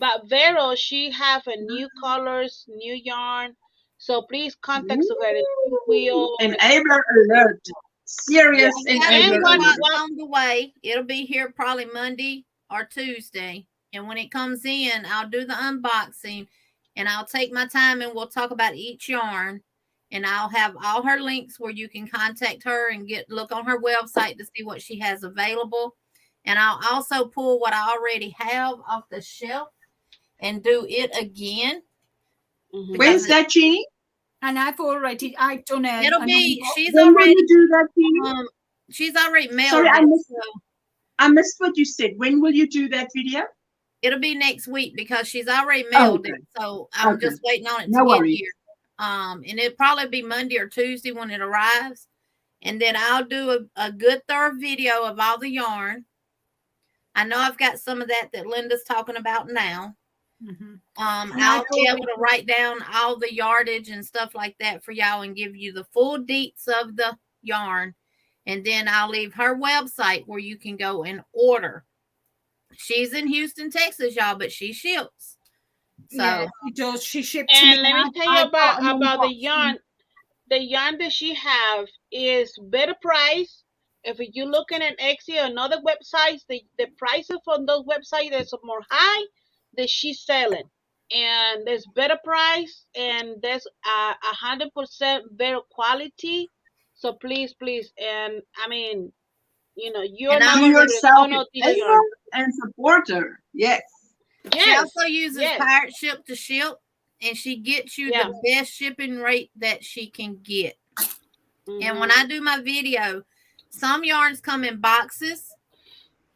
S3: but Vero, she have a new colors, new yarn. So please contact her if you will.
S2: Enabler alert. Serious
S3: Yeah.
S2: enabler
S3: And one
S2: alert.
S4: On the way. It'll be here probably Monday or Tuesday. And when it comes in, I'll do the unboxing and I'll take my time and we'll talk about each yarn. And I'll have all her links where you can contact her and look on her website to see what she has available. And I'll also pull what I already have off the shelf and do it again.
S3: Mhm.
S2: When's that, Jeannie?
S1: And I've done it.
S4: It'll be, she's
S2: When will
S4: already,
S2: you do that, Jeannie?
S4: she's already mailed
S2: Sorry,
S4: it.
S2: I missed what you said. When will you do that video?
S4: It'll be next week because she's already mailed
S2: Okay.
S4: it. So I'm
S2: Okay.
S4: just waiting on it
S2: No
S4: to get
S2: worries.
S4: here. And it'll probably be Monday or Tuesday when it arrives. And then I'll do a good thorough video of all the yarn. I know I've got some of that Linda's talking about now.
S1: Mhm.
S4: I'll be able to write down all the yardage and stuff like that for y'all and give you the full deets of the yarn. And then I'll leave her website where you can go and order. She's in Houston, Texas, y'all, but she ships. So
S1: Yeah, she does. She shipped to me.
S3: And let me tell you
S1: I've got an
S3: about the
S1: unboxing.
S3: yarn. The yarn that she have is better price. If you're looking at Etsy or another websites, the prices on those websites is more high than she's selling. And there's better price and there's 100% better quality. So please, and I mean, you're
S4: And
S3: not
S4: I'm
S2: Do
S3: gonna
S2: yourself
S3: return
S2: a
S3: the yarn.
S2: and support her. Yes.
S4: she
S3: Yes,
S4: also uses
S3: yes.
S4: Pirate Ship to ship, and she gets you
S3: Yeah.
S4: the best shipping rate that she can get. And when
S3: Mhm.
S4: I do my video, some yarns come in boxes,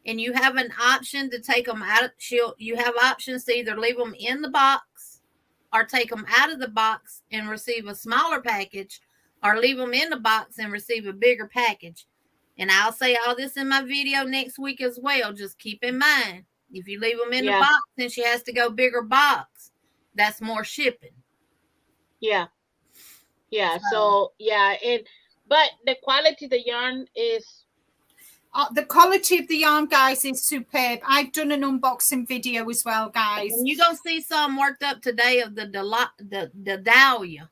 S4: and you have an option to take them out. You have options to either leave them in the box or take them out of the box and receive a smaller package, or leave them in the box and receive a bigger package. And I'll say all this in my video next week as well. Just keep in mind, if you leave them in the
S3: Yeah.
S4: box and she has to go bigger box, that's more shipping.
S3: Yeah. So but the quality of the yarn is
S1: The quality of the yarn, guys, is superb. I've done an unboxing video as well, guys.
S4: And you're gonna see some worked up today of the dahlia,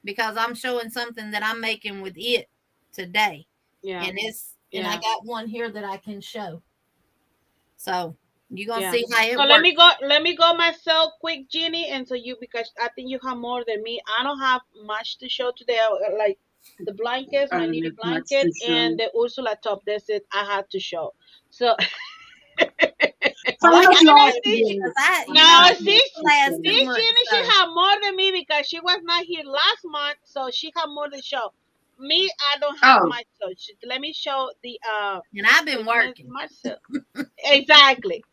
S4: because I'm showing something that I'm making with it today.
S3: yeah.
S4: And I got one here that I can show. So you're gonna see how it
S3: So
S4: works.
S3: let me go myself quick, Jeannie, and so because I think you have more than me. I don't have much to show today. Like the blankets, my knitted blanket, and the Ursula top. That's it. I had to show. So
S2: Some of y'all
S3: see, Jeannie, she had more than me because she was not here last month, so she had more to show. Me, I don't have much. So let me show the
S4: And I've been working
S3: myself. Exactly.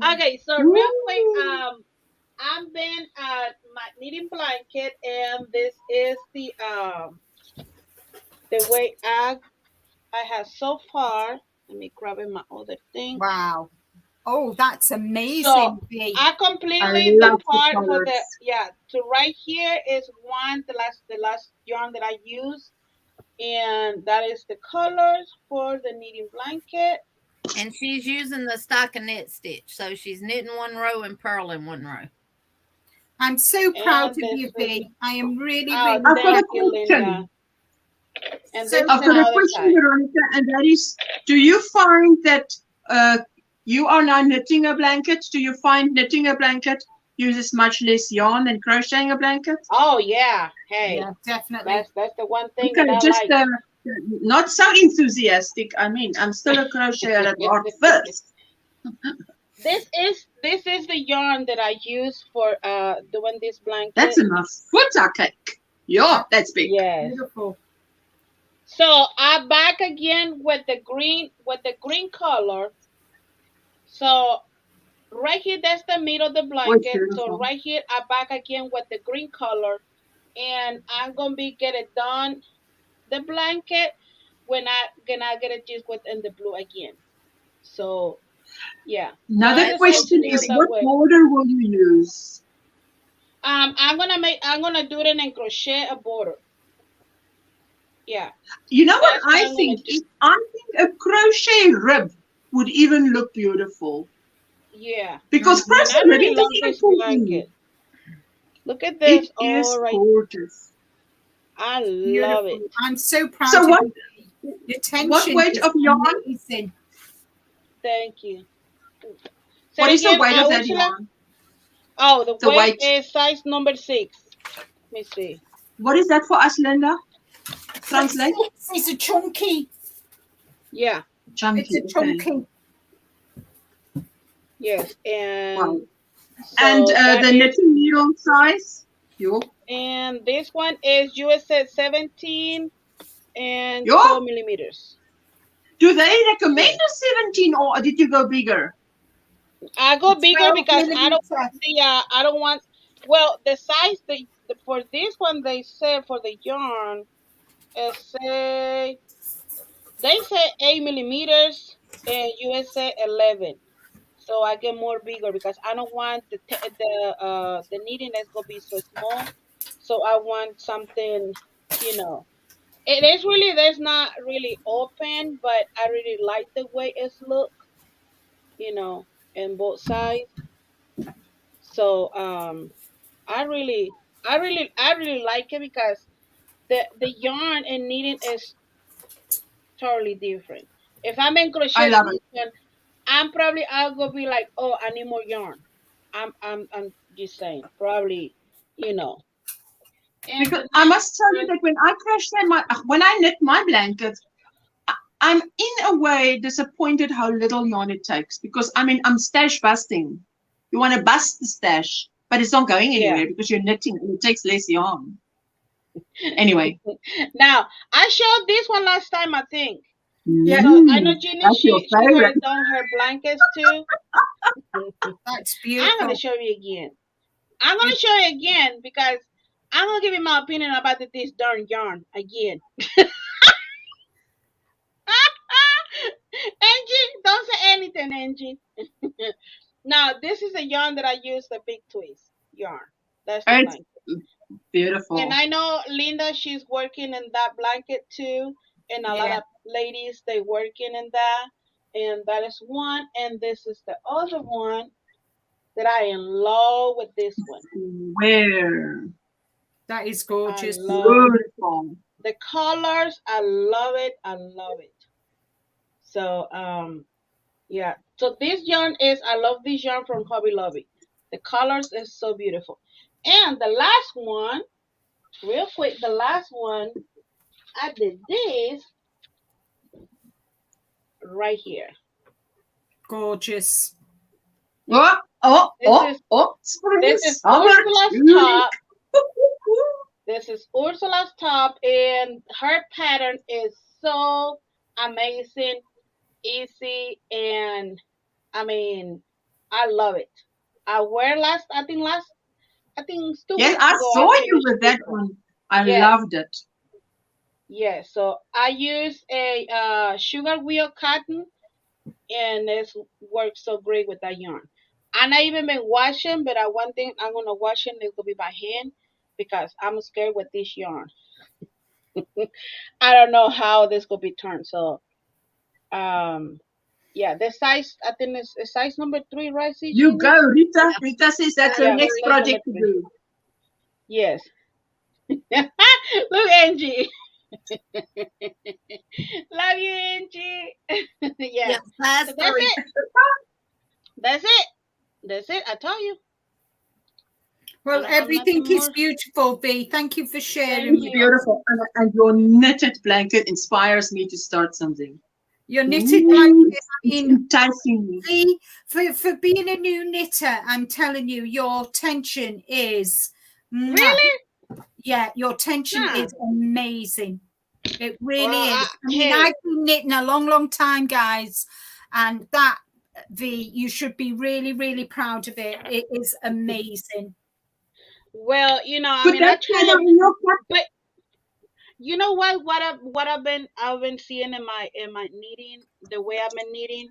S3: Okay, so real quick, I've been my knitting blanket, and this is the way I have so far. Let me grab in my other thing.
S1: Wow. Oh, that's amazing.
S3: So
S1: Bea.
S3: I completely the part for the So right here is the last yarn that I use, and that is the colors for the knitting blanket.
S4: And she's using the stockinette stitch, so she's knitting one row and purling one row.
S1: I'm so proud of you, Bea. I am really,
S2: I've got a question.
S3: And
S2: I've got a question, Veronica, and that is, do you find that You are now knitting a blanket. Do you find knitting a blanket uses much less yarn than crocheting a blanket?
S3: Oh yeah. Hey,
S1: Yeah, definitely.
S3: that's the one thing
S2: Okay,
S3: that I
S2: just
S3: like.
S2: not so enthusiastic. I mean, I'm still a crocheter at heart first.
S3: This is the yarn that I use for doing this blanket.
S2: That's enough footer cake. Yeah, that's big.
S3: Yes.
S1: Beautiful.
S3: So I back again with the green color. So right here, that's the middle of the blanket. So right here, I back again with the green color, and I'm gonna be get it done the blanket when I get it just within the blue again. So yeah.
S2: Another
S3: So
S2: question is, what border will you use?
S3: I'm gonna do it in crochet a border. Yeah.
S2: You know what I think? I think a crochet rib would even look beautiful.
S3: Yeah.
S2: Because
S3: I really love this blanket. Look at this.
S2: It is gorgeous.
S3: I love it.
S1: I'm so proud
S2: so
S1: of
S2: what,
S1: you. Your tension
S2: what weight of yarn?
S1: Amazing.
S3: Thank you.
S2: What is the weight of that yarn?
S3: Oh, the weight is size number 6. Let me see.
S2: What is that for us, Linda? Translate.
S1: It's a chunky.
S3: Yeah.
S2: Chunky.
S1: It's a chunky.
S3: Okay. Yes, and
S2: wow. So and the knitting needle size?
S3: And this one is USA 17 and 12 millimeters.
S2: Do they recommend a 17 or did you go bigger?
S3: I go bigger because I don't want well the size for this one they say for the yarn they say 8 millimeters and USA 11. So I get more bigger because I don't want the knitting that's gonna be so small. So I want something, you know. It is really there's not really open, but I really like the way it's look, you know, in both sides. So I really like it because the yarn and knitting is totally different. If I'm in crochet, I'll go be like, oh, I need more yarn. I'm just saying, probably, you know.
S2: And because I must tell you that when I knit my blanket, I'm in a way disappointed how little yarn it takes because I'm stash busting. You want to bust the stash, but it's not going anywhere because you're knitting and it takes less yarn. Anyway.
S3: Now I showed this one last time, I think.
S1: Yeah,
S3: I know Ginny, she already done her blankets too.
S1: That's beautiful.
S3: I'm gonna show you again. I'm gonna show you again because I'm gonna give you my opinion about this darn yarn again. Angie, don't say anything, Angie. Now this is a yarn that I use, the big twist yarn. That's the blanket.
S2: Beautiful.
S3: And I know Linda, she's working in that blanket too. And a lot of ladies, they working in that. And that is one. And this is the other one that I am in love with this one.
S2: Where?
S1: That is gorgeous.
S2: Beautiful.
S3: The colors, I love it. I love it. So, yeah. So this yarn I love this yarn from Hobby Lobby. The colors is so beautiful. And the last one, real quick, the last one, I did this right here.
S1: Gorgeous.
S3: This is Ursula's top. This is Ursula's top, and her pattern is so amazing, easy, and I mean, I love it. I wear I think 2 weeks ago.
S2: I saw you with that one. I loved it.
S3: Yeah, so I use a sugar wheel cotton, and it works so great with that yarn. And I even been washing, but one thing I'm gonna wash it will be by hand because I'm scared with this yarn. I don't know how this could be turned. So, yeah, the size I think is size number 3, right? CG?
S2: You go, Rita. Rita says that's her next project to do.
S3: Yes. Look, Angie. Love you, Angie. Yeah.
S4: Size 3.
S3: That's it. That's it. I told you.
S1: Well,
S3: I don't have
S1: everything
S3: nothing
S1: is
S3: more.
S1: beautiful, V. Thank you for sharing.
S3: Thank
S1: with
S3: you.
S1: us.
S2: Beautiful. And your knitted blanket inspires me to start something.
S1: Your knitted
S2: Ooh,
S1: blanket, I
S2: it's
S1: mean,
S2: enticing me.
S1: V, for being a new knitter, I'm telling you, your tension is,
S3: Really?
S1: yeah, your tension
S3: Huh.
S1: is amazing. It really
S3: Well,
S1: is. I mean,
S3: hey.
S1: I've been knitting a long, long time, guys, and that, V, you should be really, really proud of it. It is amazing.
S3: Well, I
S2: Put
S3: mean, I
S2: that
S3: try
S2: shadow
S3: to,
S2: in your cap.
S3: but you know what I've been seeing in my knitting, the way I've been knitting,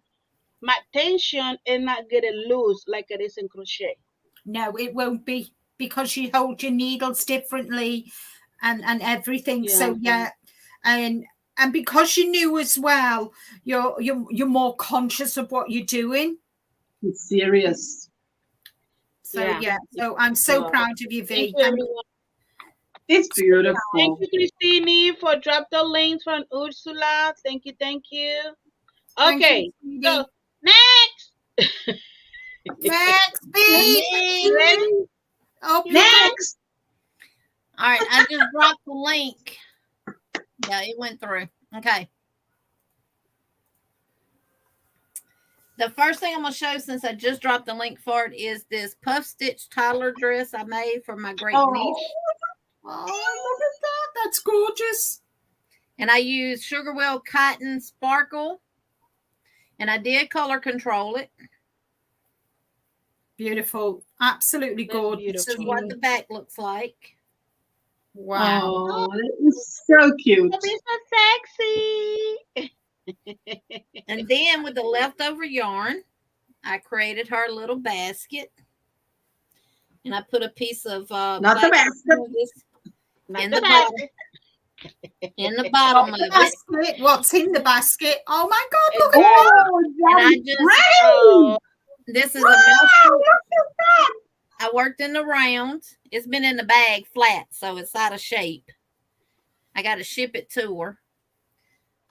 S3: my tension is not getting loose like it is in crochet.
S1: No, it won't be, because you hold your needles differently and everything.
S3: Yeah.
S1: So yeah, and because you're new as well, you're more conscious of what you're doing.
S2: It's serious.
S1: So
S3: Yeah.
S1: yeah, so I'm so
S3: So,
S1: proud of you,
S3: thank
S1: V.
S3: you, everyone.
S2: It's
S3: Thank
S2: beautiful.
S3: you, Christine, for drop the links from Ursula. Thank you, thank you.
S1: Thank
S3: Okay,
S1: you,
S3: so
S1: sweetie.
S3: next.
S1: Next, V.
S3: Ready?
S1: Oh,
S2: Next.
S4: All right, I just dropped the link. Yeah, it went through. Okay. The first thing I'm going to show, since I just dropped the link for it, is this puff stitch toddler dress I made for my great niece.
S1: Oh, look at that. That's gorgeous.
S4: And I used Sugarwell Cotton Sparkle. And I did color control it.
S1: Beautiful. Absolutely
S3: That's
S1: gorgeous.
S4: This is what the back looks like.
S1: Wow.
S2: Oh, that is so cute.
S3: That'd be so sexy.
S4: And then with the leftover yarn, I created her a little basket. And I put a piece of
S2: Not the basket.
S3: Not
S4: in
S3: the
S4: the bottom.
S3: basket.
S4: In the bottom of it.
S1: Basket. What's in the basket? Oh my God, look
S3: Exactly.
S1: at that.
S2: Oh,
S4: And I
S2: that's
S4: just,
S2: great.
S3: Oh,
S4: this is
S2: Wow,
S4: a mouse.
S2: look at that.
S4: I worked in the round. It's been in the bag flat, so it's out of shape. I got to ship it to her.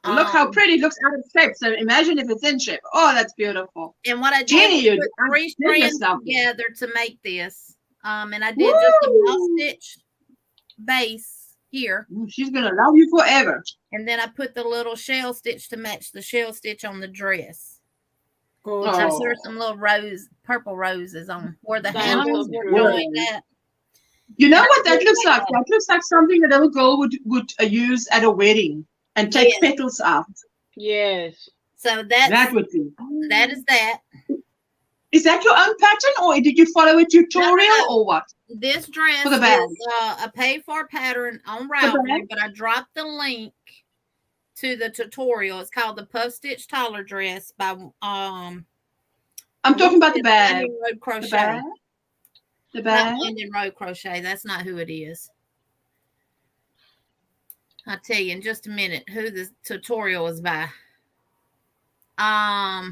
S2: Look how pretty it looks out of shape. So imagine if it's in shape. Oh, that's beautiful.
S4: And what I did
S2: Jenny,
S4: was
S2: you
S4: put 3
S2: did
S4: strands
S2: yourself.
S4: together to make this. And I did just a mouse
S2: Woo!
S4: stitch base here.
S2: She's going to love you forever.
S4: And then I put the little shell stitch to match the shell stitch on the dress.
S1: Gorgeous.
S4: I
S2: Oh.
S4: threw some little purple roses on where the
S3: That is
S4: handles
S3: so
S4: were
S3: pretty.
S4: joined at.
S2: You know
S4: And I
S2: what that
S4: did
S2: looks
S4: like
S2: like? That looks like something a little girl would use at a wedding and take
S4: Yes.
S2: petals out.
S3: yes.
S4: So
S2: That would be.
S4: that is that.
S2: Is that your own pattern, or did you follow a tutorial,
S4: No.
S2: or what?
S4: This dress
S2: For the bag.
S4: is a paid-for pattern on
S2: The
S4: Ravelry,
S2: bag?
S4: but I dropped the link to the tutorial. It's called the Puff Stitch Toddler Dress by
S2: I'm talking about the bag.
S4: Winding Road
S2: The
S4: Crochet.
S2: bag. The
S4: Not
S2: bag.
S4: Winding Road Crochet. That's not who it is. I'll tell you in just a minute who the tutorial is by.
S2: Are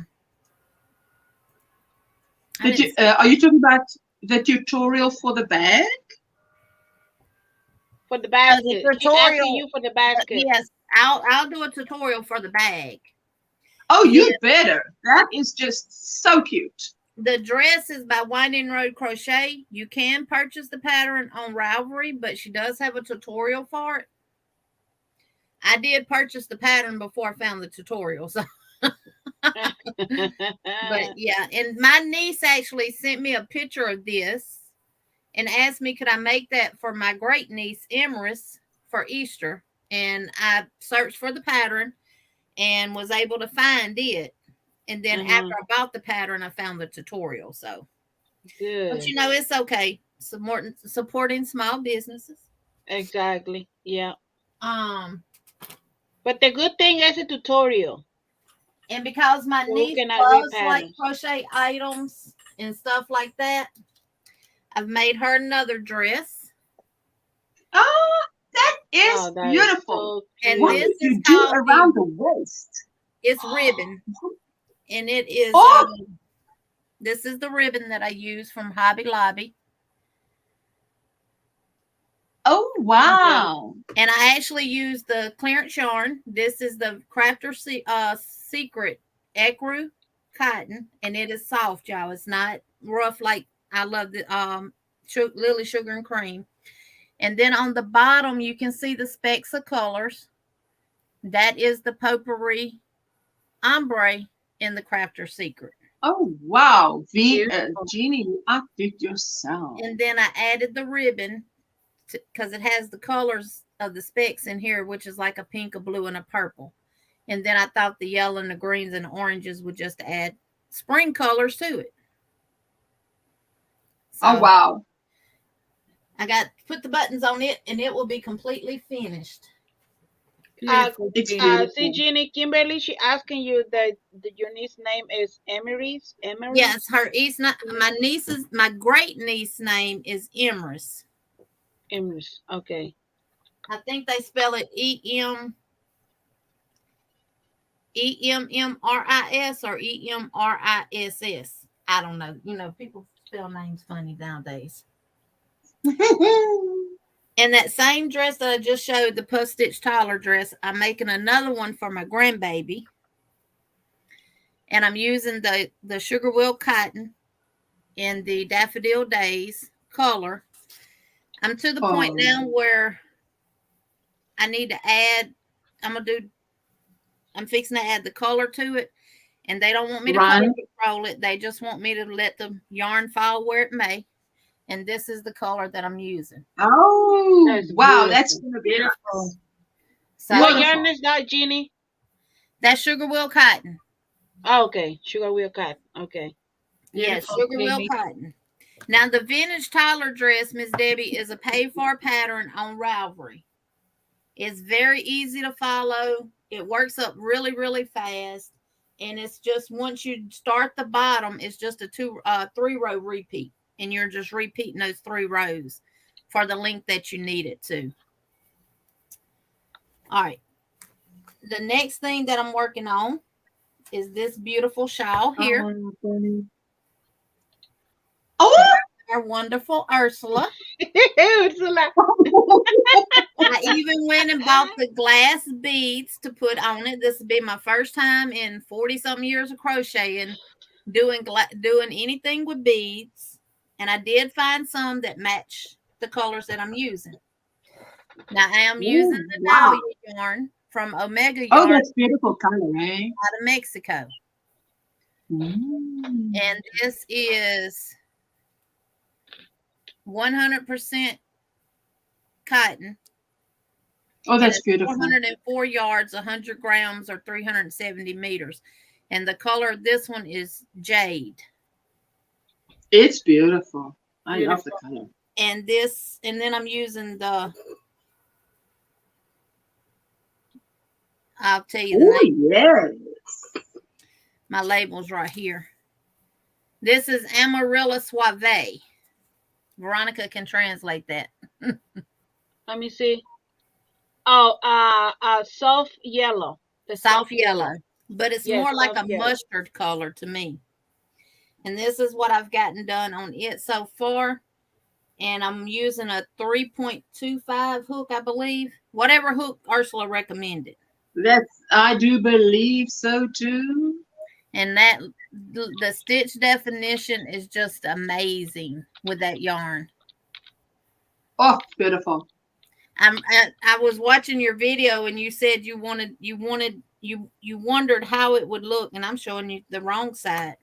S2: you talking about the tutorial for the bag?
S3: For the basket. She's
S4: tutorial-
S3: asking you for the basket.
S4: Yes, I'll do a tutorial for the bag.
S2: Oh, you better. That is just so cute.
S4: The dress is by Winding Road Crochet. You can purchase the pattern on Ravelry, but she does have a tutorial for it. I did purchase the pattern before I found the tutorial. So, but yeah, and my niece actually sent me a picture of this and asked me, could I make that for my great niece, Emerys, for Easter? And I searched for the pattern and was able to find it. And then after I bought the pattern, I found the tutorial. So,
S3: Good.
S4: but it's okay. Supporting small businesses.
S3: Exactly. Yeah. But the good thing is a tutorial.
S4: And because my
S3: So
S4: niece
S3: can I
S4: loves
S3: read
S4: like
S3: patterns?
S4: crochet items and stuff like that, I've made her another dress.
S2: Oh, that is
S3: Oh, that is
S2: beautiful.
S3: so
S4: And
S2: What
S3: cute.
S4: this
S2: did you
S4: is
S2: do
S4: called
S2: around the waist?
S4: It's ribbon. And it is,
S2: Oh!
S4: this is the ribbon that I use from Hobby Lobby.
S2: Oh, wow.
S4: And I actually use the clearance yarn. This is the Crafter Secret Ecru cotton, and it is soft, y'all. It's not rough like I love the Lily Sugar and Cream. And then on the bottom, you can see the specks of colors. That is the potpourri ombre in the Crafter's Secret.
S2: Oh, wow. Jeannie, you outdid yourself.
S4: And then I added the ribbon because it has the colors of the specks in here, which is like a pink, a blue, and a purple. And then I thought the yellow and the greens and the oranges would just add spring colors to it. So
S2: oh, wow.
S4: I got to put the buttons on it, and it will be completely finished.
S3: See, Jeannie, Kimberly, she asking you that your niece's name is Emery's.
S4: Yes, my great niece name is Emrys.
S3: Emrys, okay.
S4: I think they spell it EMMRIS or EMRISS. I don't know. You know, people spell names funny nowadays. And that same dress that I just showed, the puff stitch taller dress, I'm making another one for my grandbaby. And I'm using the Sugar Wheel cotton in the Daffodil Days color. I'm to the point now where I need to add, I'm fixing to add the color to it. And they don't want me to color control it. They just want me to let the yarn fall where it may. And this is the color that I'm using.
S2: Oh, wow. That's going to be beautiful.
S3: So, what yarn is that, Jeannie?
S4: That's Sugar Wheel cotton.
S3: Oh, okay. Sugar Wheel cotton. Okay.
S4: Yes, Sugar Wheel cotton. Now, the vintage Tyler dress, Miss Debbie, is a pay-for pattern on Ravelry. It's very easy to follow. It works up really, really fast. And it's just, once you start the bottom, it's just a 3-row repeat. And you're just repeating those 3 rows for the length that you need it to. All right. The next thing that I'm working on is this beautiful shawl here.
S2: Oh,
S4: our wonderful Ursula.
S3: Ursula.
S4: I even went and bought the glass beads to put on it. This will be my first time in 40-something years of crocheting doing anything with beads. And I did find some that match the colors that I'm using. Now, I am using the Dahlia yarn from Omega Yarn.
S2: Oh, that's beautiful color, eh?
S4: Out of Mexico. And this is 100% cotton.
S2: Oh, that's beautiful.
S4: 404 yards, 100 grams, or 370 meters. And the color of this one is jade.
S2: It's beautiful. I love the color.
S4: And then I'm using I'll tell you the name.
S2: Yes.
S4: My label's right here. This is Amarilla Suave. Veronica can translate that.
S3: Let me see. Oh, soft yellow.
S4: The soft yellow. But it's more like a
S3: yellow.
S4: mustard color to me. And this is what I've gotten done on it so far. And I'm using a 3.25 hook, I believe. Whatever hook Ursula recommended.
S2: I do believe so too.
S4: And the stitch definition is just amazing with that yarn.
S2: Oh, beautiful.
S4: I was watching your video and you said you wondered how it would look, and I'm showing you the wrong side.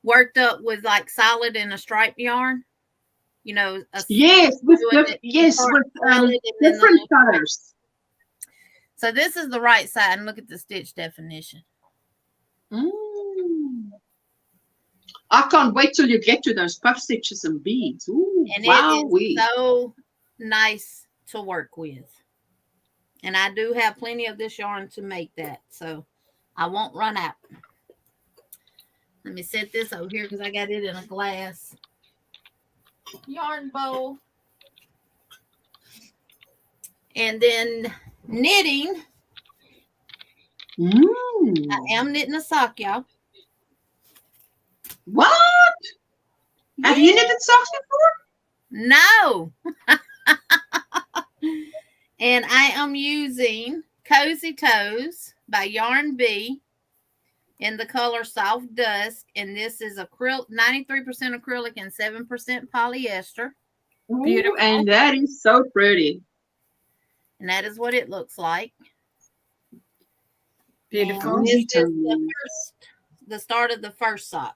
S4: Worked up with like solid and a stripe yarn. You know,
S2: with different colors.
S4: So this is the right side, and look at the stitch definition.
S2: I can't wait till you get to those puff stitches and beads. Ooh,
S4: and it is so nice to work with. And I do have plenty of this yarn to make that, so I won't run out. Let me set this over here because I got it in a glass yarn bowl. And then knitting. I am knitting a sock, y'all.
S2: What? Have you knitted socks before?
S4: No. And I am using Cozy Toes by Yarn Bee. in the color Soft Dusk. And this is 93% acrylic and 7% polyester.
S1: Beautiful.
S2: And that is so pretty.
S4: And that is what it looks like.
S1: Beautiful.
S4: And this is the start of the first sock.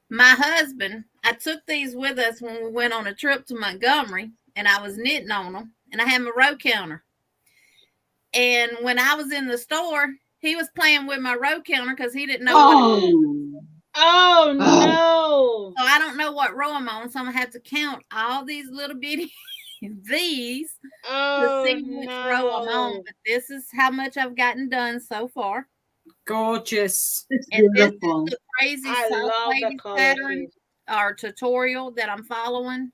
S4: My husband, I took these with us when we went on a trip to Montgomery, and I was knitting on them, and I had my row counter. And when I was in the store, he was playing with my row counter because he didn't know what it was.
S3: Oh no.
S4: So I don't know what row I'm on, so I'm gonna have to count all these little bitty these to see which row I'm on. But this is how much I've gotten done so far.
S1: Gorgeous.
S2: It's
S4: And
S2: beautiful.
S4: this is the crazy
S3: I
S4: soft
S3: love the
S4: ladies
S3: color.
S4: pattern or tutorial that I'm following.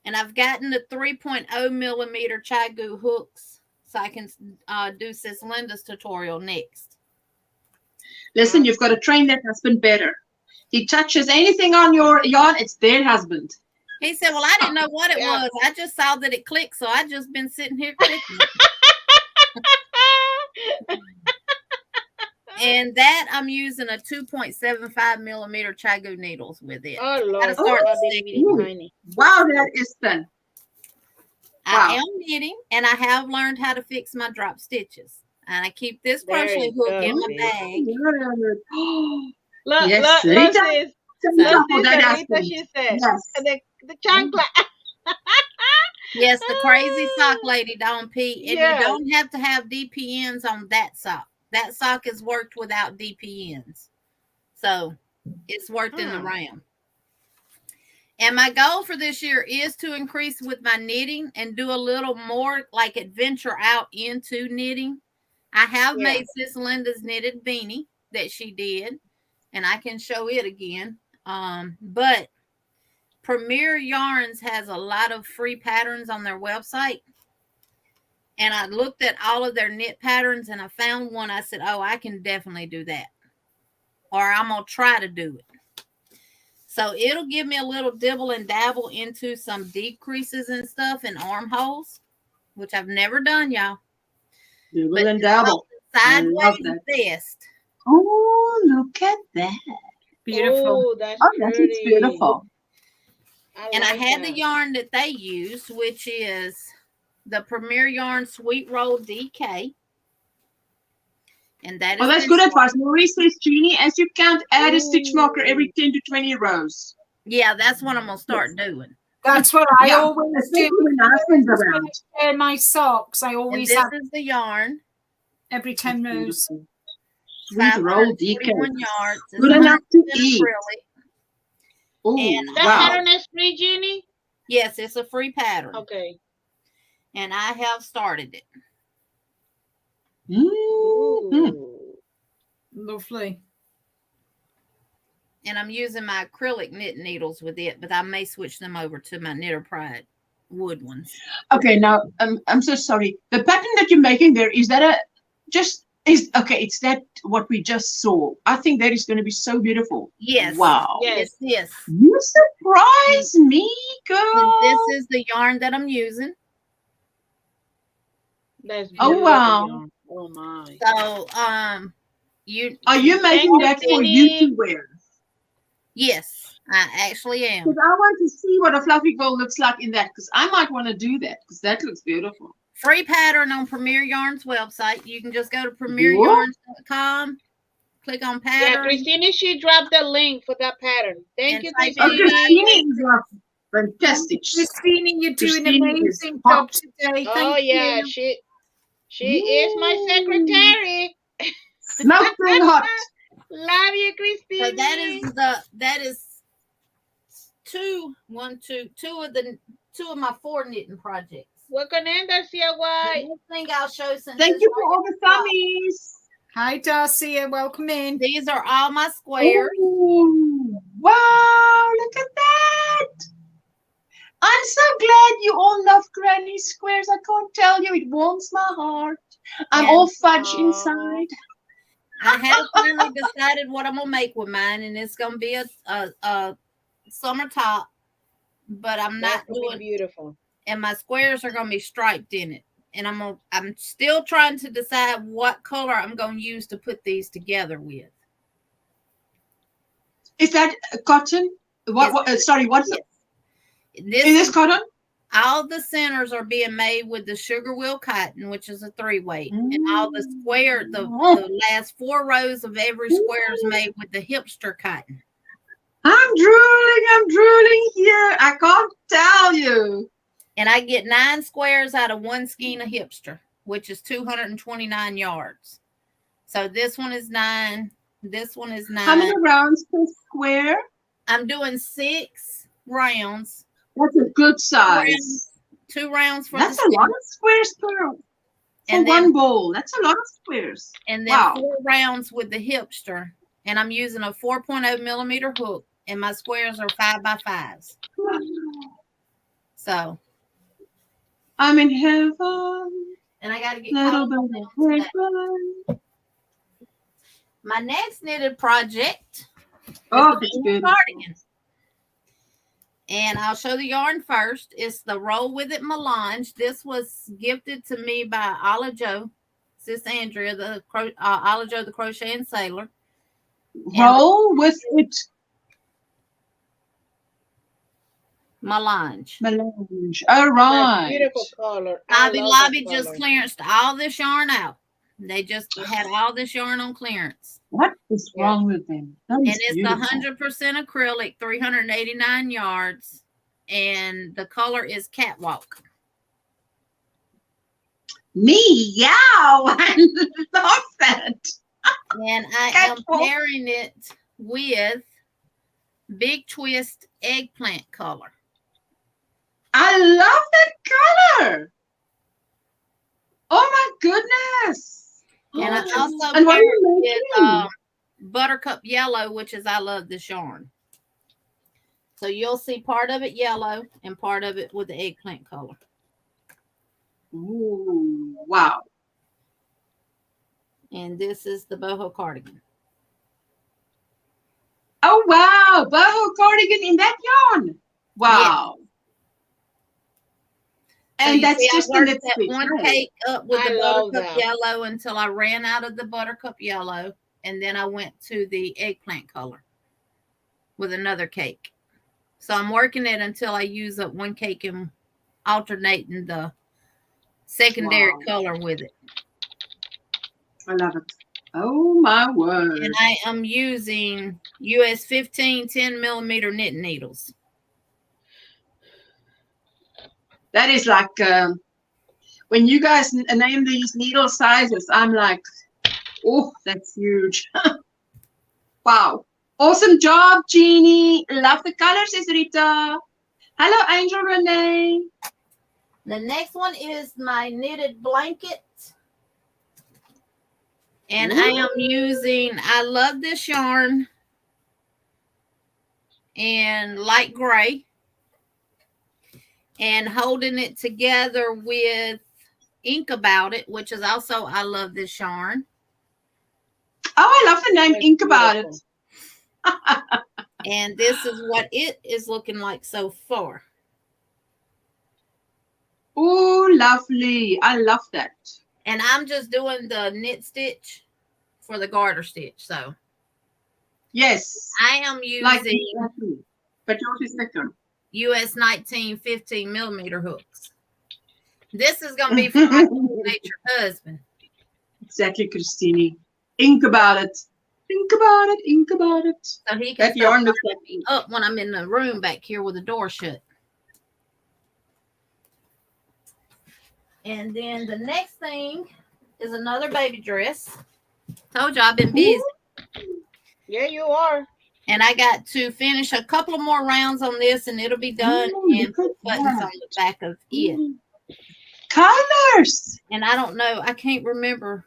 S4: And I've gotten the 3.0 millimeter Chigu hooks, so I can do Sis Linda's tutorial next.
S2: Listen, you've got to train that husband better. He touches anything on your yarn, it's their husband.
S4: He said, well, I didn't know what it was. I just saw that it clicked, so I just been sitting here clicking it. And that I'm using a 2.75 millimeter Chigu needles with it.
S3: Oh Lord,
S4: Gotta start
S3: oh,
S4: seeing.
S3: tiny.
S2: Wow, that is thin.
S4: I am knitting, and I have learned how to fix my drop stitches. And I keep this crochet hook in my bag.
S3: Look,
S2: Yes,
S3: look,
S2: Rita.
S3: sis.
S2: Tell me
S3: Look,
S2: how
S3: sis,
S2: that
S3: Rita,
S2: happened.
S3: she said.
S2: Yes.
S3: The chancla.
S4: Yes, the crazy sock lady, Dawn P. And
S3: Yes.
S4: you don't have to have DPNs on that sock. That sock is worked without DPNs. So it's worked in the round. And my goal for this year is to increase with my knitting and do a little more, like adventure out into knitting. I have made Sis Linda's knitted beanie that she did, and I can show it again. But Premier Yarns has a lot of free patterns on their website. And I looked at all of their knit patterns, and I found one. I said, oh, I can definitely do that. Or I'm going to try to do it. So it'll give me a little dibble and dabble into some decreases and stuff in armholes, which I've never done, y'all.
S2: Dibble and dabble.
S4: Sideways is best.
S2: Oh, look at that.
S1: Beautiful.
S3: Oh, that's
S2: That
S3: pretty.
S2: is beautiful.
S4: And I had the yarn that they used, which is the Premier Yarn Sweet Roll DK. And that is
S2: that's good advice. Maurice says, Jeannie, as you count, add a stitch marker every 10 to 20 rows.
S4: Yeah, that's what I'm going to start doing.
S1: That's what I always do.
S2: When husband's around.
S1: Wear my socks. I always
S4: and this
S1: have
S4: is the yarn.
S1: every 10 rows.
S2: Sweet roll DK.
S4: Yards.
S2: Good enough to eat. Oh,
S3: That pattern is free, Jeannie?
S4: Yes, it's a free pattern.
S3: Okay.
S4: And I have started it.
S1: Lovely.
S4: And I'm using my acrylic knit needles with it, but I may switch them over to my Knitter Pride wood ones.
S2: Okay, now I'm so sorry. The pattern that you're making there, is that it's that what we just saw. I think that is going to be so beautiful.
S4: Yes.
S2: Wow.
S4: Yes. Yes.
S2: You surprise me, girl.
S4: And this is the yarn that I'm using.
S3: That's
S2: oh wow.
S3: Oh my.
S4: So
S2: are you making that for you to wear?
S4: Yes, I actually am.
S2: Because I want to see what a fluffy girl looks like in that, because I might want to do that, because that looks beautiful.
S4: Free pattern on Premier Yarns website. You can just go to premieryarns.com, click on pattern.
S3: Yeah, Christina, she dropped the link for that pattern. Thank you,
S2: Christina.
S3: Christina.
S2: Christina is fantastic.
S1: Christina, you're doing an amazing job today.
S3: Oh yeah, she is my secretary.
S2: Smoking hot.
S3: Love you, Christina.
S4: So that is two of my 4 knitting projects.
S3: Welcome in, Darcia White.
S4: The thing I'll show since
S2: thank you for all the thummies.
S1: Hi, Darcia. Welcome in.
S4: These are all my squares.
S2: Ooh, wow, look at that. I'm so glad you all love granny squares. I can't tell you, it warms my heart. I'm all fudge inside.
S4: I have finally decided what I'm gonna make with mine, and it's gonna be a summer top, but I'm not doing
S3: beautiful.
S4: And my squares are gonna be striped in it, and I'm still trying to decide what color I'm going to use to put these together with.
S2: Is that cotton? Sorry, what's it?
S4: This
S2: is cotton?
S4: All the centers are being made with the sugar wheel cotton, which is a 3-weight. And all the square, the last 4 rows of every square is made with the hipster cotton.
S2: I'm drooling here. I can't tell you.
S4: And I get 9 squares out of 1 skein of hipster, which is 229 yards. So this one is 9. This one is 9.
S2: How many rounds per square?
S4: I'm doing 6 rounds.
S2: That's a good size.
S4: 2 rounds for
S2: That's a lot of squares for one bowl. That's a lot of squares.
S4: And then 4 rounds with the hipster. And I'm using a 4.0 millimeter hook. And my squares are 5x5s. So
S2: I'm in heaven.
S4: And I got to get
S2: little bit of heaven.
S4: My next knitted project is
S2: it's good.
S4: cardigan. And I'll show the yarn first. It's the Roll With It Melange. This was gifted to me by Ala Jo, Sis Andrea, the Ala Jo, the Crochet and Sailor.
S2: Roll With It
S4: Melange.
S2: All right.
S3: Beautiful color.
S4: Hobby Lobby just clearanced all this yarn out. They just had all this yarn on clearance.
S2: What is wrong with them?
S4: And it's 100% acrylic, 389 yards. And the color is Catwalk.
S2: Meow. I love that.
S4: And I am pairing it with Big Twist Eggplant color.
S2: I love that color. Oh my goodness.
S4: And I also paired it with Buttercup Yellow, which is I love this yarn. So you'll see part of it yellow and part of it with the eggplant color.
S2: Ooh, wow.
S4: And this is the boho cardigan.
S2: Oh, wow. Boho cardigan in that yarn. Wow.
S4: Yeah.
S2: And
S4: so
S2: that's just
S4: that one cake up with the buttercup yellow until I ran out of the buttercup yellow. And then I went to the eggplant color with another cake. So I'm working it until I use up one cake and alternating the secondary color with it.
S2: I love it. Oh my word.
S4: And I am using US 15 10 millimeter knit needles.
S2: That is like when you guys name these needle sizes, I'm like, oh, that's huge. Wow. Awesome job, Jeannie. Love the colors, is Rita. Hello, Angel Renee.
S4: The next one is my knitted blanket. And I am using, I love this yarn in light gray. And holding it together with Ink About It, which is also, I love this yarn.
S2: Oh, I love the name Ink About It.
S4: And this is what it is looking like so far.
S2: Oh, lovely. I love that.
S4: And I'm just doing the knit stitch for the garter stitch. So,
S2: yes,
S4: I am using,
S2: but yours is thicker.
S4: US 19 15 millimeter hooks. This is going to be for my natured husband.
S2: Exactly, Christine. Ink About It. Think about it. Ink About It.
S4: So he can
S2: yarn looks like ink.
S4: Up when I'm in the room back here with the door shut. And then the next thing is another baby dress. Told you I've been busy.
S3: Yeah, you are.
S4: And I got to finish a couple of more rounds on this, and it'll be done. And put buttons on the back of it.
S2: Colors.
S4: And I don't know. I can't remember.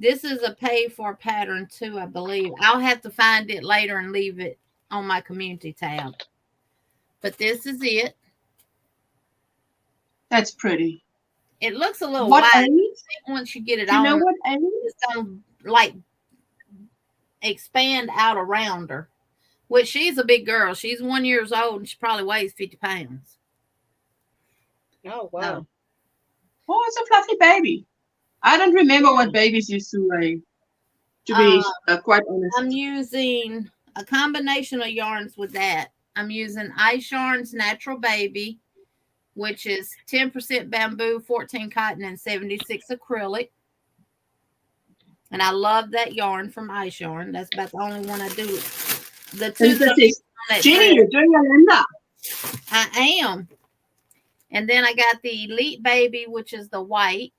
S4: This is a pay for pattern too, I believe. I'll have to find it later and leave it on my community tab. But this is it.
S2: That's pretty.
S4: It looks a little
S2: what
S4: wide.
S2: Age?
S4: Once you get it
S2: Do you
S4: on,
S2: know what age?
S4: it's gonna like expand out around her. Which she's a big girl. She's 1 year old and she probably weighs 50 pounds.
S3: Oh wow.
S2: Oh, it's a fluffy baby. I don't remember what babies used to weigh, to be quite honest.
S4: I'm using a combination of yarns with that. I'm using Ice Yarns Natural Baby, which is 10% bamboo, 14 cotton, and 76 acrylic. And I love that yarn from Ice Yarn. That's about the only one I do. The two that
S2: Jenny, you're doing a Linda.
S4: I am. And then I got the Elite Baby, which is the white,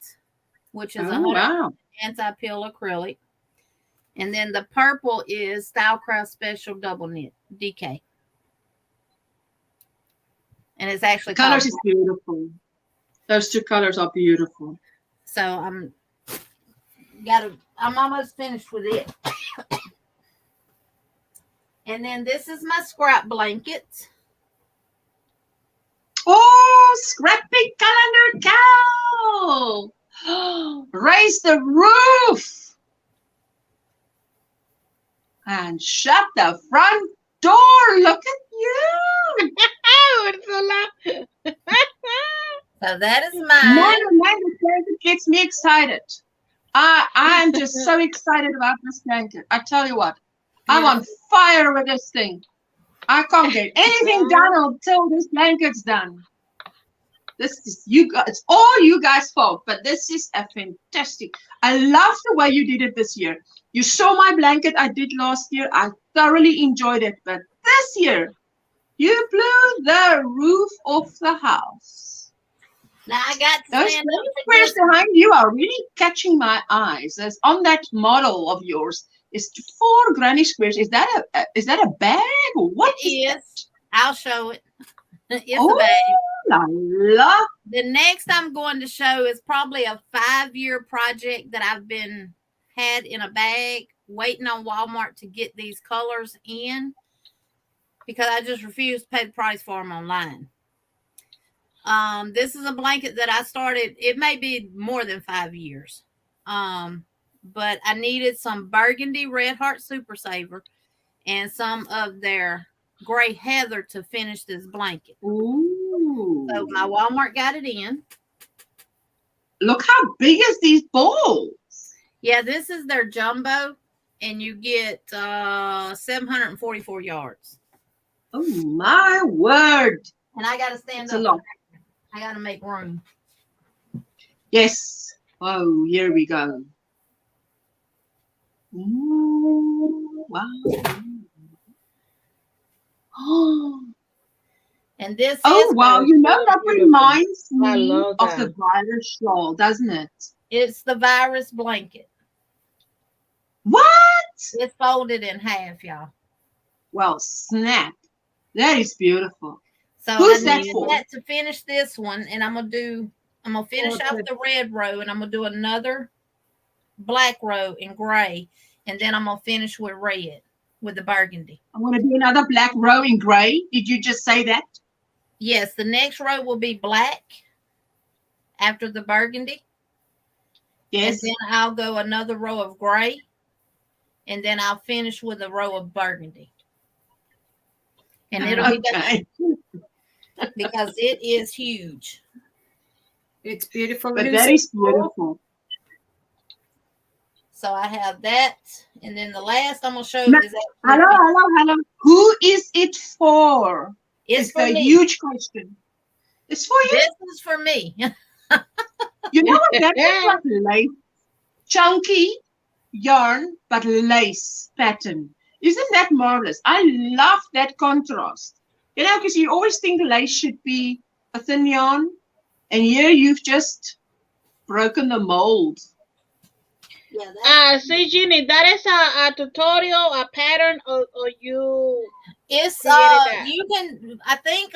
S4: which is 100% anti-peel acrylic. And then the purple is Stylecraft Special Double Knit DK. And it's actually
S2: the colors is beautiful. Those two colors are beautiful.
S4: So I'm almost finished with it. And then this is my scrap blanket.
S2: Oh, scrappy calendar cow! Raise the roof and shut the front door. Look at you.
S4: So that is mine.
S2: Man, it gets me excited. I'm just so excited about this blanket. I tell you what, I'm on fire with this thing. I can't get anything done until this blanket's done. This is you guys, it's all you guys' fault, but this is a fantastic. I love the way you did it this year. You saw my blanket I did last year. I thoroughly enjoyed it, but this year you blew the roof off the house.
S4: Now I got to
S2: those squares behind you are really catching my eyes. As on that model of yours is 4 granny squares. Is that a bag or what?
S4: It is. I'll show it. It's a bag. The next I'm going to show is probably a 5-year project that I've been had in a bag, waiting on Walmart to get these colors in because I just refuse to pay the price for them online. This is a blanket that I started. It may be more than 5 years. But I needed some burgundy Red Heart Super Saver and some of their gray heather to finish this blanket.
S2: Ooh.
S4: So my Walmart got it in.
S2: Look how big is these balls.
S4: Yeah, this is their jumbo, and you get 744 yards.
S2: Oh my word.
S4: And I got to stand up.
S2: A lot.
S4: I got to make room.
S2: Yes. Oh, here we go. Ooh, wow.
S4: And this
S2: wow, you know that reminds me of the virus shawl, doesn't it?
S4: It's the virus blanket.
S2: What?
S4: It's folded in half, y'all.
S2: Well, snap. That is beautiful.
S4: So
S2: who's
S4: I
S2: that for?
S4: That to finish this one, and I'm gonna finish off the red row, and I'm gonna do another black row in gray, and then I'm gonna finish with red with the burgundy.
S2: I'm gonna do another black row in gray. Did you just say that?
S4: Yes, the next row will be black after the burgundy.
S2: Yes.
S4: And then I'll go another row of gray, and then I'll finish with a row of burgundy. And it'll be done because it is huge.
S1: It's beautiful.
S2: But that is beautiful.
S4: So I have that, and then the last I'm gonna show you is that.
S2: Hello. Who is it for?
S4: It's for
S2: a
S4: me.
S2: Huge question. It's for you.
S4: This is for me.
S2: You know what? That is like lace, chunky yarn, but lace pattern. Isn't that marvelous? I love that contrast. You know, because you always think lace should be a thin yarn, and here you've just broken the mold.
S3: Yeah. See, Jeannie, that is a tutorial, a pattern, or you.
S4: It's you can. I think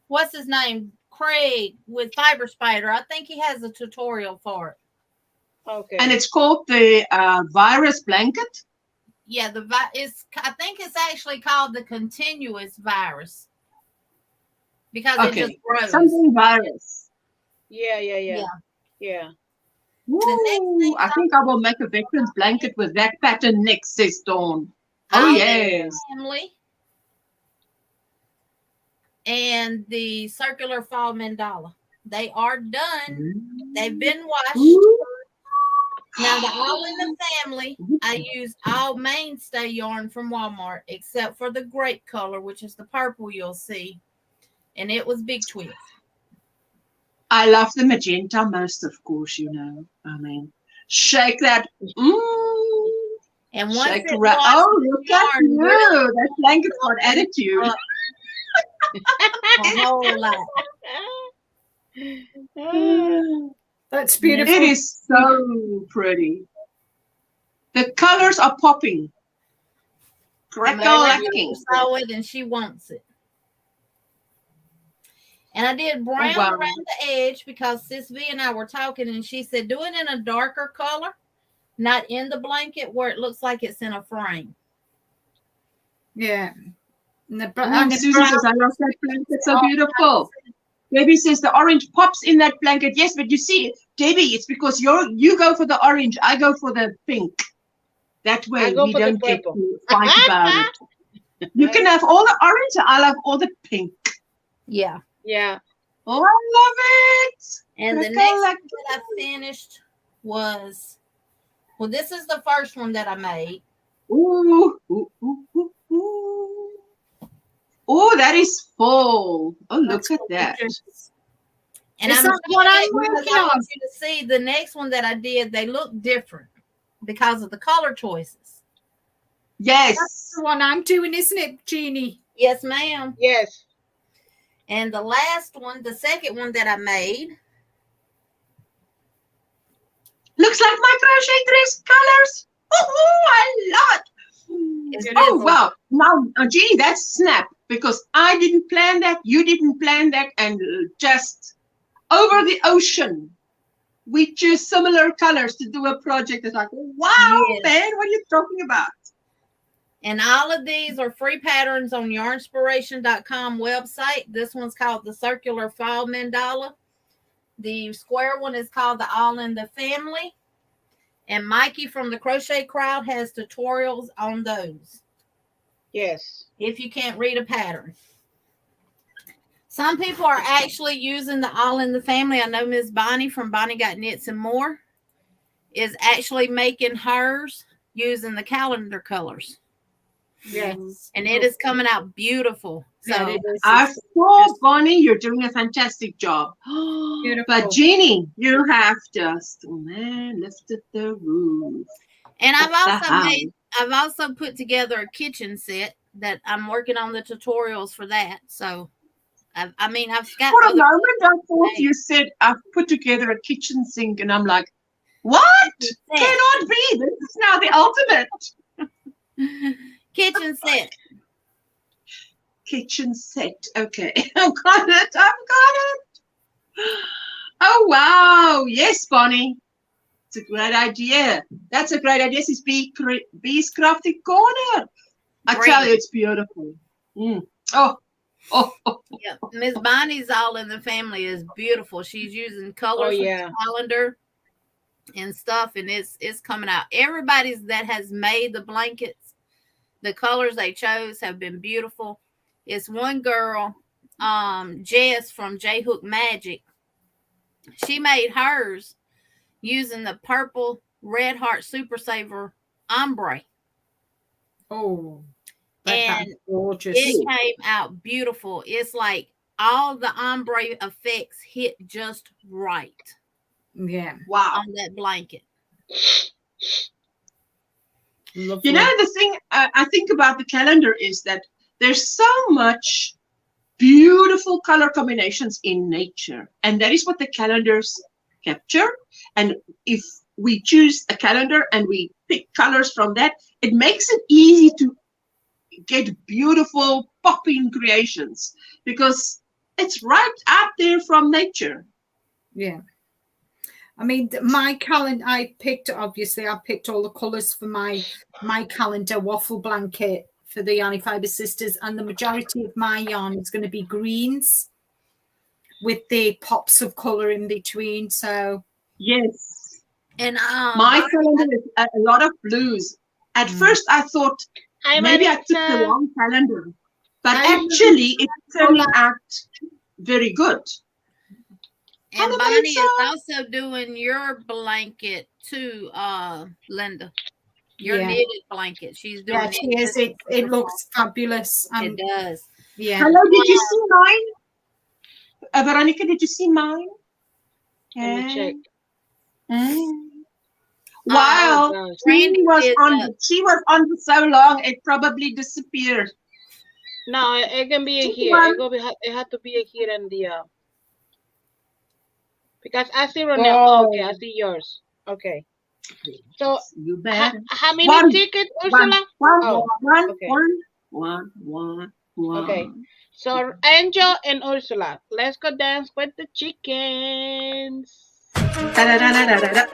S4: what's his name? Craig with Fiber Spider. I think he has a tutorial for it.
S3: Okay.
S2: And it's called the virus blanket.
S4: Yeah, I think it's actually called the continuous virus because it just grows.
S2: Something virus.
S3: Yeah.
S2: Ooh, I think I will make a veteran's blanket with that pattern next, says Dawn. Oh, yes.
S4: Family. And the circular fall mandala They are done. They've been washed.
S2: Ooh.
S4: Now, the All in the Family, I used all mainstay yarn from Walmart, except for the grape color, which is the purple you'll see. And it was Big Twist.
S2: I love the magenta most, of course, you know. I mean, shake that.
S4: And once
S2: Shake
S4: it
S2: right.
S4: washed,
S2: Oh,
S4: the
S2: look at
S4: yarn
S2: you.
S4: really
S2: That blanket's got attitude.
S4: a whole lot.
S1: That's beautiful.
S2: It is so pretty. The colors are popping. Crack-a-lacking.
S4: Saw it and she wants it. And I did brown around the edge because Sis V and I were talking, and she said, do it in a darker color, not in the blanket where it looks like it's in a frame.
S1: Yeah. And
S2: Susan says, I love that blanket. So beautiful. Debbie says the orange pops in that blanket. Yes, but you see, Debbie, it's because you go for the orange, I go for the pink. That way we don't get to fight about it. You can have all the orange, I'll have all the pink.
S4: Yeah.
S3: Yeah.
S2: Oh, I love it.
S4: And the next one that I finished was, well, this is the first one that I made.
S2: Ooh, ooh, ooh, ooh, ooh. Oh, that is full. Oh, look at that.
S4: And
S1: I'm working on.
S4: I want you to see the next one that I did. They look different because of the color choices.
S2: Yes.
S1: That's the one I'm doing, isn't it, Jeannie?
S4: Yes, ma'am.
S3: Yes.
S4: And the last one, the second one that I made.
S2: Looks like my crochet dress colors. Oh, I love it. Oh, wow. Now, Jeannie, that's snap. Because I didn't plan that, you didn't plan that, and just over the ocean, we choose similar colors to do a project. It's like, wow, man, what are you talking about?
S4: And all of these are free patterns on yarnspiration.com website. This one's called the Circular Fall Mandala. The square one is called the All in the Family. And Mikey from the Crochet Crowd has tutorials on those.
S3: Yes.
S4: If you can't read a pattern. Some people are actually using the All in the Family. I know Miss Bonnie from Bonnie Got Knits and More is actually making hers using the calendar colors.
S1: Yes.
S4: And it is coming out beautiful. So
S2: I saw, Bonnie, you're doing a fantastic job. But Jeannie, you have just, oh man, lifted the roof.
S4: And I've also put together a kitchen set that I'm working on the tutorials for that. So, I've got.
S2: For a moment, I thought you said I've put together a kitchen sink, and I'm like, what? Cannot be. This is now the ultimate
S4: kitchen set.
S2: Kitchen set. Okay, I've got it. Oh wow! Yes, Bonnie. It's a great idea. That's a great idea. This is Bee's Crafty Corner. I tell you, it's beautiful. Oh.
S4: Yeah, Miss Bonnie's All in the Family is beautiful. She's using colors from the calendar and stuff, and it's coming out. Everybody's that has made the blankets, the colors they chose have been beautiful. It's one girl, Jess from J Hook Magic. She made hers using the purple Red Heart Super Saver ombre.
S1: Oh,
S4: and
S1: gorgeous.
S4: It came out beautiful. It's like all the ombre effects hit just right.
S1: Yeah.
S2: Wow.
S4: On that blanket.
S2: Lovely. You know, the thing I think about the calendar is that there's so much beautiful color combinations in nature. And that is what the calendars capture. And if we choose a calendar and we pick colors from that, it makes it easy to get beautiful popping creations because it's right out there from nature.
S1: Yeah. I mean, my calendar, I picked all the colors for my calendar waffle blanket for the Yarny Fiber Sisters, and the majority of my yarn is going to be greens with the pops of color in between. So
S2: yes.
S4: And
S2: my calendar is a lot of blues. At first I thought maybe I took the wrong calendar, but actually it's turning out very good.
S4: And
S2: Hello,
S4: Bonnie is
S2: Melissa.
S4: also doing your blanket too, Linda. Your
S1: Yeah.
S4: knitted blanket. She's doing
S1: Yeah, she is. It looks fabulous.
S4: It does.
S1: Yeah.
S2: Hello, did you see mine? Veronica, did you see mine?
S3: Let me check.
S2: Wow,
S3: gosh.
S2: she was on for so long it probably disappeared.
S3: No, it can be
S2: Just
S3: here.
S2: one.
S3: It had to be here in the because I see Ronell. Oh, okay, I see yours. Okay. So
S2: You bet.
S3: how many
S2: One,
S3: tickets,
S2: one,
S3: Ursula?
S2: one,
S3: Oh,
S2: one,
S3: okay.
S2: one.
S3: Okay. So Angel and Ursula, let's go dance with the chickens.
S2: Da-da-da-da-da-da.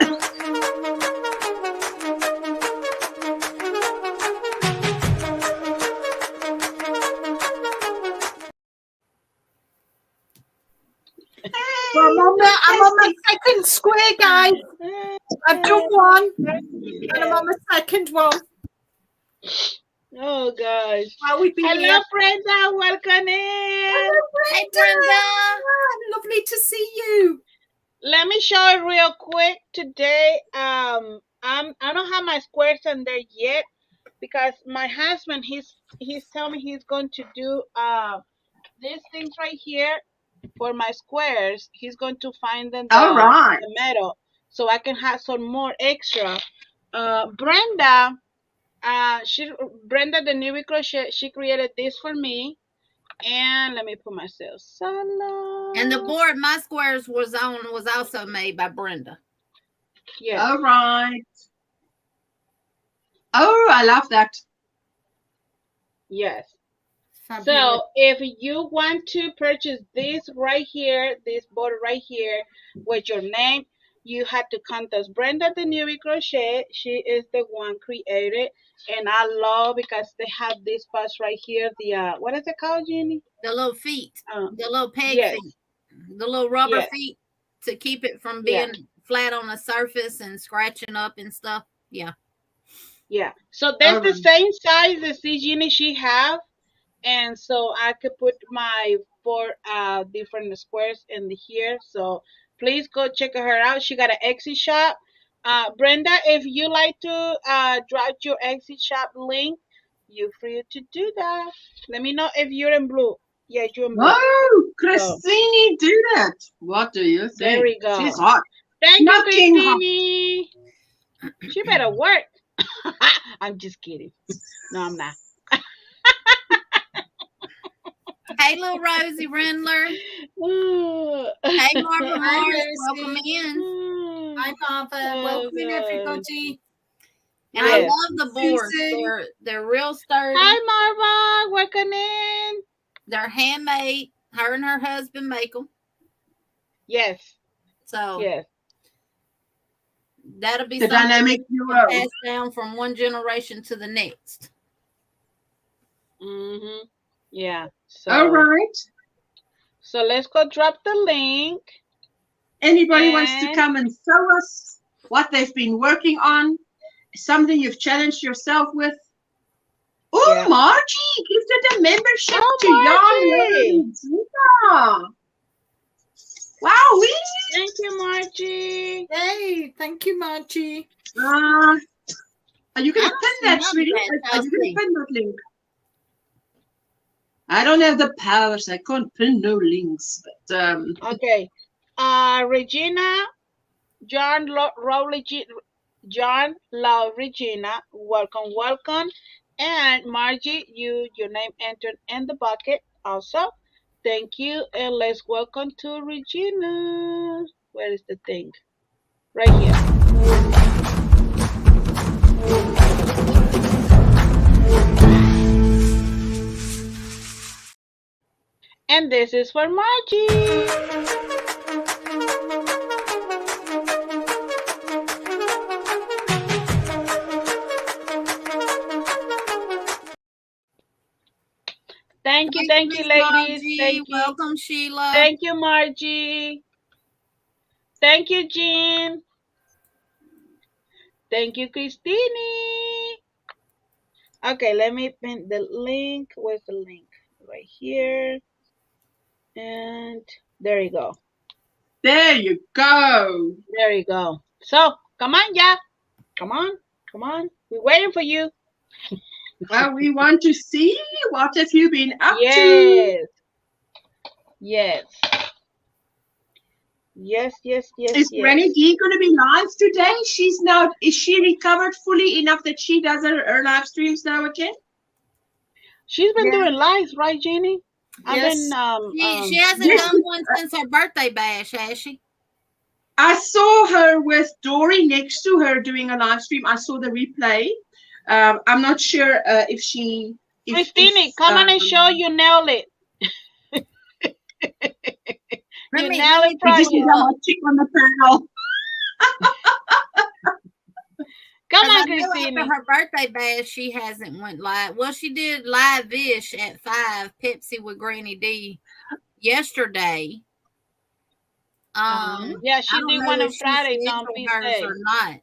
S1: Well, I'm on my second square, guys. I've done one, and I'm on the second one.
S3: Oh gosh.
S1: Wow, we've been
S3: Hello,
S1: here.
S3: Brenda. Welcome in.
S1: Hello, Brenda.
S4: Hey, Brenda.
S1: Lovely to see you.
S3: Let me show it real quick today. I don't have my squares in there yet because my husband he's telling me he's going to do these things right here for my squares. He's going to find them the metal so I can have some more extra. Brenda the new crochet, she created this for me. And let me put myself solo.
S4: And the board my squares was also made by Brenda.
S3: Yeah.
S2: All right. Oh, I love that.
S3: Yes.
S1: Fabulous.
S3: So if you want to purchase this right here, this border right here with your name, you have to contact Brenda the Newbie Crochet. She is the one created, and I love because they have this parts right here. The what is it called, Jenny?
S4: The little feet, the little peg feet, the little rubber feet to keep it from being flat on the surface and scratching up and stuff. Yeah.
S3: Yeah. So that's the same size as Jenny she have. And so I could put my 4 different squares in here. So please go check her out. She got an Etsy shop. Brenda, if you like to drop your Etsy shop link, you're free to do that. Let me know if you're in blue. Yes, you're in blue.
S2: Oh, Christine did it. What do you think?
S3: There we go.
S2: She's hot.
S3: Thank you, Christine. She better work. I'm just kidding. No, I'm not.
S4: Hey, little Rosie Rendler. Hey, Martha Morris. Welcome in.
S1: Hi, Martha. Welcome in, everybody.
S4: And I love the boards. They're real sturdy.
S3: Hi, Marva. Welcome in.
S4: They're handmade. Her and her husband make them.
S3: Yes.
S4: So that'll be
S2: the dynamic duo
S4: passed down from one generation to the next.
S3: Yeah. So,
S2: all right.
S3: So let's go drop the link.
S2: Anybody wants to come and show us what they've been working on? Something you've challenged yourself with? Oh, Margie gifted a membership to Yarn. Yeah. Wow,
S3: thank you, Margie.
S1: Hey, thank you, Margie.
S2: Are you going to pin that, sweetie? Are you going to pin that link? I don't have the powers. I can't pin no links. But
S3: okay. Regina, John Love Regina, welcome. And Margie, your name entered in the bucket also. Thank you. And let's welcome to Regina. Where is the thing? Right here. And this is for Margie. Thank you, ladies.
S4: Margie.
S3: Thank you.
S4: Welcome, Sheila.
S3: Thank you, Margie. Thank you, Jean. Thank you, Christine. Okay, let me pin the link. Where's the link? Right here. And there you go.
S2: There you go.
S3: There you go. So come on, yeah. Come on. We're waiting for you.
S2: Well, we want to see what have you been up to.
S3: Yes.
S2: Is Granny D going to be live today? Is she recovered fully enough that she does her live streams now again?
S3: She's been doing lives, right, Jeannie?
S1: Yes.
S4: She hasn't done one since her birthday bash, has she?
S2: I saw her with Dory next to her doing a live stream. I saw the replay. I'm not sure if she...
S3: Christine, come on and show you nailed it. You nailed it,
S2: Just chick on the panel.
S3: Come on, Christine.
S4: After her birthday bash, she hasn't went live. Well, she did live-ish at 5, Pepsi with Granny D yesterday.
S3: Yeah, she did one on Friday on Tuesday
S4: or not.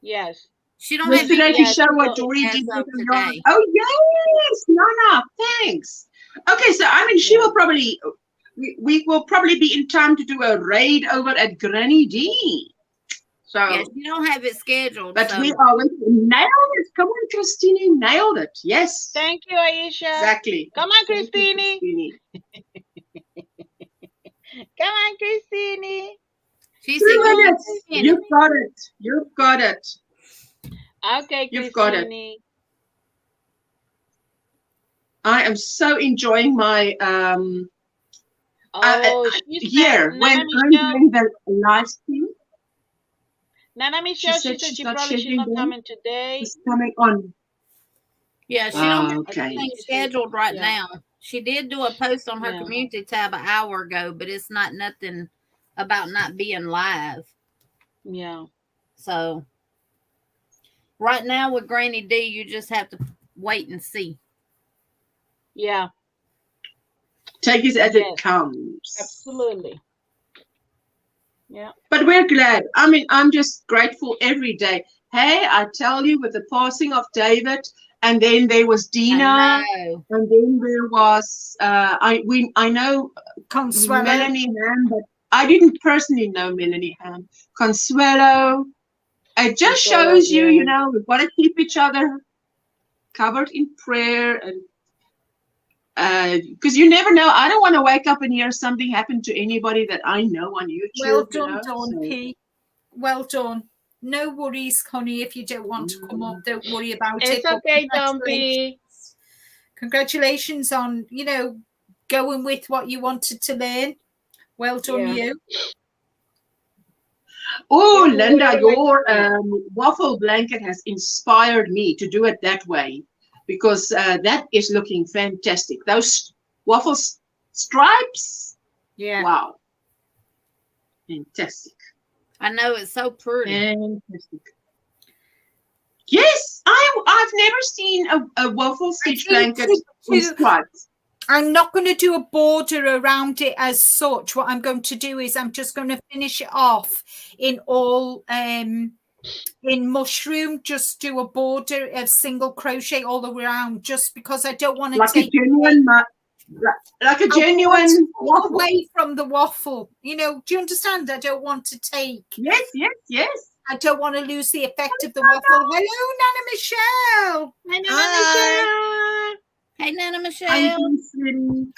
S3: Yes.
S4: She don't
S2: yesterday
S4: have
S2: to show what Dory did today. Oh yes, Nana, thanks. Okay, so I mean, she will probably. We will probably be in time to do a raid over at Granny D. So
S4: yes, you don't have it scheduled.
S2: But we are nailed it. Come on, Christine, nailed it. Yes.
S3: Thank you, Aisha.
S2: Exactly.
S3: Come on, Christine. Come on, Christine.
S4: She said,
S2: "You've got it. You've got it."
S3: Okay,
S2: you've got it. I am so enjoying my here when I'm doing the live stream.
S3: Nana Michelle, she said she's not coming today.
S2: She's coming on.
S4: Yeah, she don't have anything scheduled right now. She did do a post on her community tab an hour ago, but it's not nothing about not being live.
S3: Yeah.
S4: So right now with Granny D, you just have to wait and see.
S3: Yeah.
S2: Take it as it comes.
S3: Absolutely. Yeah.
S2: But we're glad. I mean, I'm just grateful every day. Hey, I tell you, with the passing of David, and then there was Dina, and then there was I know
S1: Consuelo.
S2: Melanie Ham, but I didn't personally know Melanie Ham. Consuelo. It just shows you, you know, we've got to keep each other covered in prayer, and because you never know. I don't want to wake up and hear something happen to anybody that I know on YouTube.
S1: Well done, Dawn P. Well done. No worries, Connie, if you don't want to come up. Don't worry about it.
S3: It's okay, Dawn P.
S1: Congratulations on, you know, going with what you wanted to learn. Well done, you.
S2: Oh, Linda, your waffle blanket has inspired me to do it that way, because that is looking fantastic. Those waffle stripes.
S1: Yeah.
S2: Wow. Fantastic.
S4: I know, it's so pretty.
S2: Fantastic. Yes, I've never seen a waffle stitch blanket with stripes.
S1: I'm not going to do a border around it as such. What I'm going to do is I'm just going to finish it off in all in mushroom. Just do a border of single crochet all the way around, just because I don't want to take
S2: like a genuine
S1: waffle away from the waffle. You know, do you understand? I don't want to take.
S2: Yes.
S1: I don't want to lose the effect of the waffle. Hello, Nana Michelle.
S4: Hi, Nana Michelle. Hey, Nana Michelle.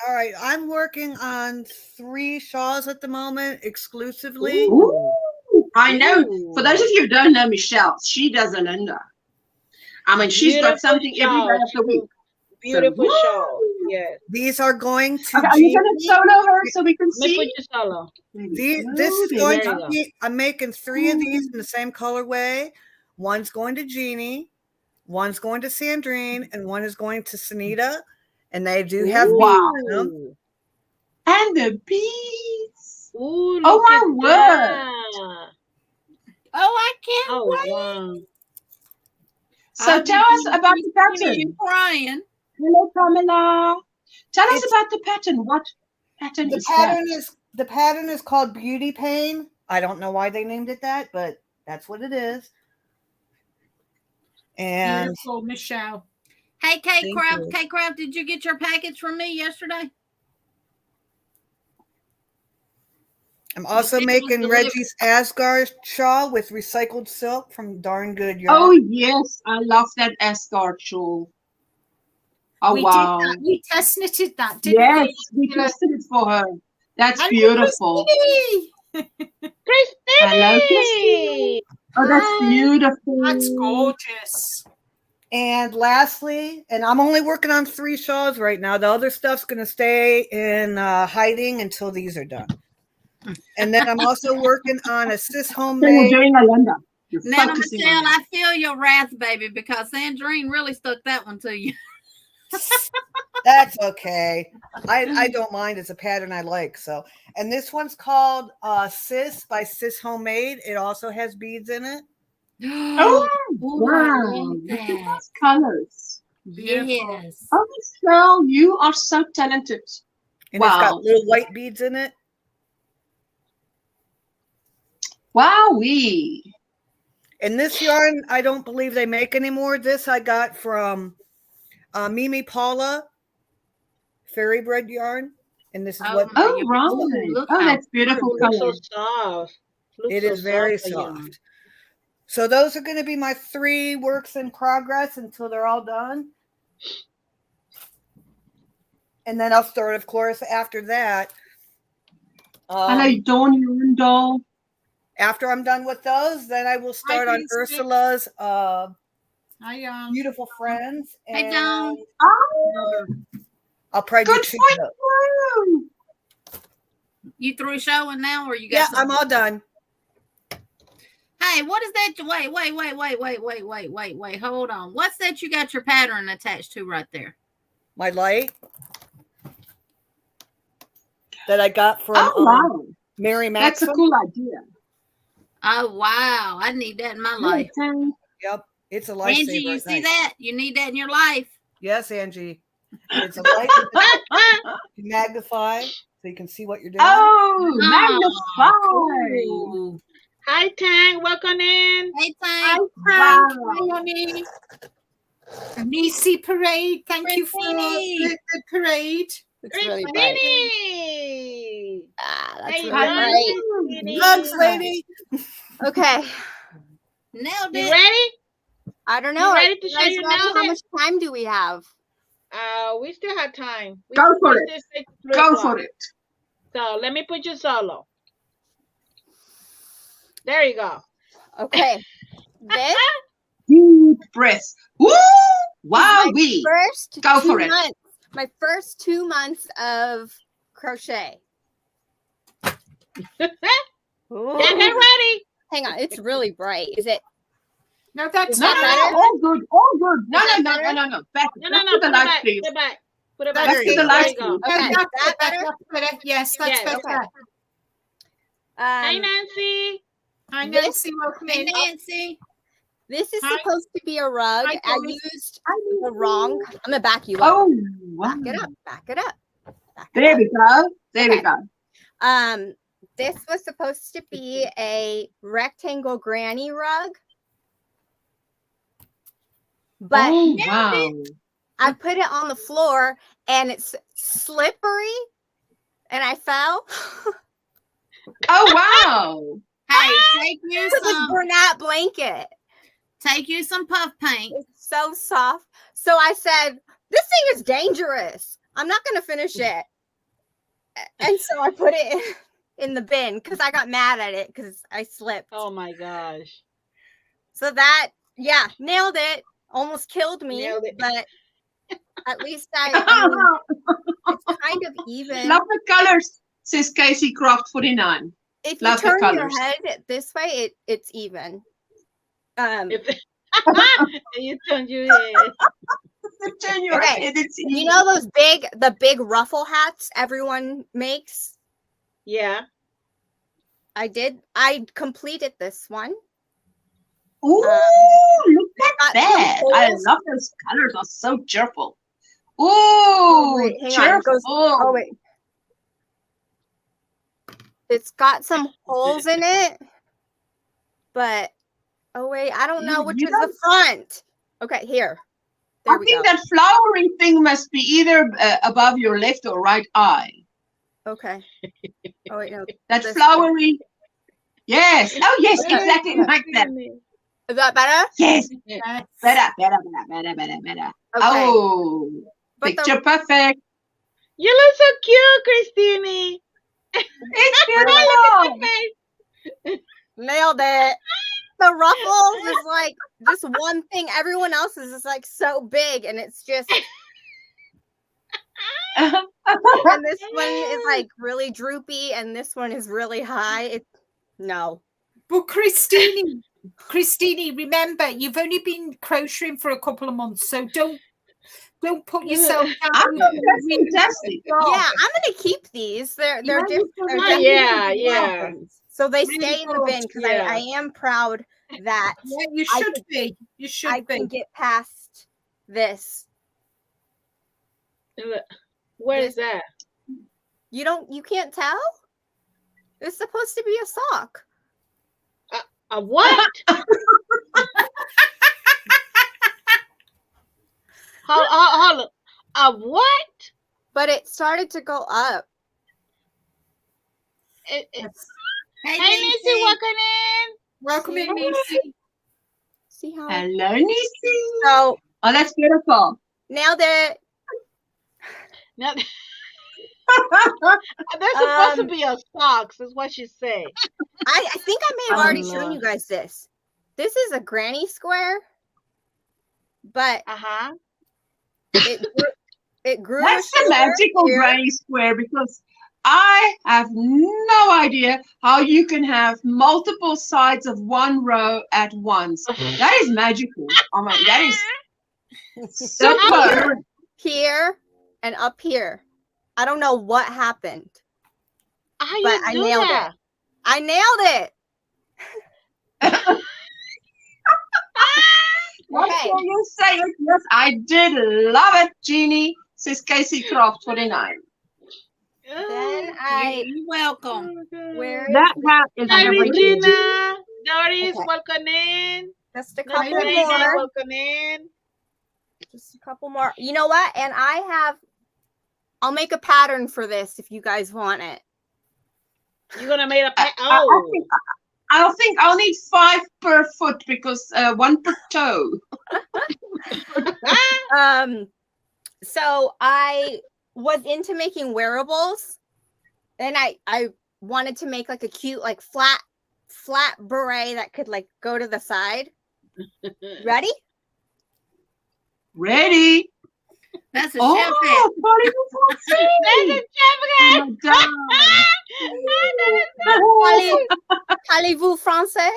S5: All right, I'm working on 3 shawls at the moment exclusively.
S2: Ooh, I know. For those of you who don't know Michelle, she does a Linda. I mean, she's got something every day of the week.
S3: Beautiful shawl. Yes.
S5: These are going to.
S2: Okay, are you going to solo her so we can see?
S3: Put your solo.
S5: This is going to be. I'm making 3 of these in the same colorway. One's going to Jeannie. One's going to Sandrine, and one is going to Sunita, and they do have beads in them.
S2: And the beads.
S3: Ooh,
S2: oh my word!
S4: Oh, I can't wait.
S3: Wow.
S2: So tell us about the pattern.
S4: You're crying.
S2: Hello, Pamela. Tell us about the pattern. What pattern is that?
S5: The pattern is called Beauty Pain. I don't know why they named it that, but that's what it is. And
S1: beautiful, Michelle.
S4: Hey, Kate Craft. Kate Craft, did you get your package from me yesterday?
S5: I'm also making Reggie's Asgard shawl with recycled silk from Darn Good Yarn.
S2: Oh, yes. I love that Asgard shawl. Oh,
S1: we
S2: wow.
S1: did that. We test knitted that, didn't
S2: Yes, we tested it for her. That's
S1: And
S2: beautiful.
S3: Christine!
S2: Hello, Christine. Oh, that's beautiful.
S1: That's gorgeous.
S5: And lastly, and I'm only working on 3 shawls right now. The other stuff's going to stay in hiding until these are done. And then I'm also working on a sis homemade.
S4: Now, Michelle, I feel your wrath, baby, because Sandrine really stuck that one to you.
S5: That's okay. I don't mind. It's a pattern I like. So, and this one's called Sis by Sis Homemade. It also has beads in it.
S2: Oh, wow. Look at those colors.
S4: Yes.
S2: Oh, Michelle, you are so talented.
S5: And it's got little white beads in it.
S2: Wowee.
S5: And this yarn, I don't believe they make anymore. This I got from Mimi Paula Fairy Bread yarn. And this is what.
S2: Oh, right. Oh, that's beautiful color.
S3: So soft.
S5: It is very soft. So those are going to be my 3 works in progress until they're all done. And then I'll start, of course, after that.
S2: Hello, Dawn Rundle.
S5: After I'm done with those, then I will start on Ursula's Beautiful Friends. And
S4: hey, Dawn.
S5: I'll probably
S2: Good
S5: do 2
S2: for
S5: of
S2: you.
S4: You through showing now, or you got?
S5: Yeah, I'm all done.
S4: Hey, what is that? Wait. Hold on. What's that you got your pattern attached to right there?
S5: My light that I got from Mary Maxwell.
S2: That's a cool idea.
S4: Oh, wow. I need that in my life.
S5: Yep. It's a lifesaver.
S4: Angie, you see that? You need that in your life.
S5: Yes, Angie. It's a light to magnify so you can see what you're doing.
S2: Magnify.
S4: Cool.
S3: Hi, Tang. Welcome in.
S4: Hey, Tang.
S1: Hi, Honey. Nisi Parade. Thank you for the parade.
S6: It's really bright. That's really bright.
S5: Hugs, lady.
S6: Okay.
S4: Nailed
S3: You
S4: it.
S3: ready?
S6: I don't know.
S3: You ready to show
S6: Guys,
S3: you
S6: ready?
S3: nailed
S6: How
S3: it?
S6: much time do we have?
S3: We still have time.
S2: Go for it. Go for it.
S3: So let me put you solo. There you go.
S6: Okay. This
S2: Deep breath. Woo!
S6: my
S2: Wowee.
S6: first
S2: Go
S6: 2
S2: for it.
S6: months. My first 2 months of crochet.
S3: Get ready.
S6: Hang on, it's really bright. Is it?
S1: No, that's
S2: No,
S1: not
S2: no,
S1: better.
S2: no, all good, all good. No,
S6: Is
S2: no,
S6: that
S2: no, no, no, no. Back,
S3: No,
S2: back
S3: no,
S2: to
S3: no.
S2: the
S3: Put it
S2: light,
S3: back.
S2: please.
S3: Put it back. Put it
S1: Back
S3: back.
S2: Back to the
S3: There
S2: light,
S3: you go.
S2: please.
S6: Okay.
S1: That's
S6: That better?
S1: better. Yes, that's
S3: Yes,
S1: better.
S6: okay.
S3: Hi, Nancy.
S1: Hi,
S6: This-
S1: Nancy. Welcome
S4: Hey,
S1: in.
S4: Nancy.
S6: This is
S1: Hi.
S6: supposed to be a rug.
S1: Hi,
S6: I
S1: Doris.
S6: used the wrong. I'm gonna back you up.
S2: Oh, wow.
S6: Back it up. Back it up. Back it
S2: There
S6: up.
S2: we go. There we
S6: Okay.
S2: go.
S6: This was supposed to be a rectangle granny rug, but
S2: Oh, wow.
S6: I put it on the floor and it's slippery, and I fell.
S2: Oh, wow.
S4: Hey, take you
S6: It was a
S4: some.
S6: Bernat blanket.
S4: Take you some puff paint.
S6: It's so soft. So I said, "This thing is dangerous. I'm not going to finish it." And so I put it in the bin because I got mad at it because I slipped.
S3: Oh my gosh.
S6: So that, yeah, nailed it. Almost killed me,
S3: Nailed it.
S6: but at least it's kind of even.
S2: Love the colors, says Casey Croft 49.
S6: If you
S2: love the
S6: turn your
S2: colours.
S6: head this way, it's even.
S3: If you turn your head.
S2: Turn your
S6: Okay.
S2: head, it's
S6: You know the big ruffle hats everyone makes?
S3: Yeah.
S6: I completed this one.
S2: Ooh, look
S6: got
S2: at that.
S6: some
S2: I
S6: holes.
S2: love those colors. Are so cheerful. Ooh,
S6: wait, hang on. It
S2: cheerful.
S6: goes- Oh wait. It's got some holes in it. But oh wait, I don't know which
S2: You
S6: is the front. Okay, here. There
S2: I
S6: we
S2: think
S6: go.
S2: that flowering thing must be either above your left or right eye.
S6: Okay. Oh wait, no.
S2: That's
S6: this-
S2: flowery. Yes. Oh, yes, exactly like that.
S6: Is that better?
S2: Yes.
S1: Yes.
S2: Better.
S6: Okay.
S2: Oh,
S6: But the-
S2: picture perfect.
S3: You look so cute, Christine.
S2: It's beautiful.
S6: Nailed it. The ruffles is like this one thing. Everyone else's is like so big, and it's just. And this one is like really droopy, and this one is really high. It's no.
S1: But Christine, remember, you've only been crocheting for a couple of months, so don't put yourself down.
S2: I think that's fantastic.
S6: Yeah, I'm gonna keep these. They're
S1: Yeah,
S6: different.
S1: you
S6: They're
S1: can-
S6: definitely
S3: Yeah,
S6: good
S3: yeah.
S6: ones. So they
S1: Really
S6: stay in the
S1: good,
S6: bin because
S3: yeah.
S6: I am proud that
S1: Yeah, you
S6: I
S1: should
S6: could-
S1: be. You should
S6: I
S1: be.
S6: can get past this.
S3: Where is that?
S6: You can't tell? It's supposed to be a sock.
S3: A what? Hold on. A what?
S6: But it started to go up.
S1: Yes.
S3: Hey, Nancy, welcome in.
S1: Welcome in, Lucy.
S6: See how
S2: Hello, Nisi.
S6: so
S2: Oh, that's beautiful.
S6: now that
S3: Now, that's supposed to be a socks, is what she said.
S6: I think I may have already shown
S3: Lord.
S6: you guys this. This is a granny square, but
S3: Uh-huh.
S6: it grew.
S2: That's
S6: a
S2: the
S6: shoulder
S2: magical
S6: here.
S2: granny square, because I have no idea how you can have multiple sides of one row at once. That is magical. Oh my, that is super.
S6: Here and up here. I don't know what happened.
S3: How
S6: But
S3: you
S6: I
S3: do
S6: nailed
S3: that?
S6: I nailed it.
S2: What
S6: Okay.
S2: can you say? Yes, I did love it, Jeannie, says Casey Croft 49.
S6: Then
S4: You're welcome.
S6: where
S2: That hat is
S3: Hi,
S2: everything.
S3: Regina. Doris,
S6: Okay.
S3: welcome in.
S6: just a
S3: Miss
S6: couple
S3: Lady,
S6: more.
S3: welcome in.
S6: Just a couple more. You know what? And I'll make a pattern for this if you guys want it.
S3: You're gonna make a
S2: I think I'll need 5 per foot, because 1 per toe.
S6: So I was into making wearables, and I wanted to make like a cute like flat beret that could like go to the side. Ready?
S2: Ready?
S4: That's a chef hat.
S2: Oh, Polly
S3: That's a
S2: Oh
S3: chef
S2: my God.
S6: Parlez-vous français?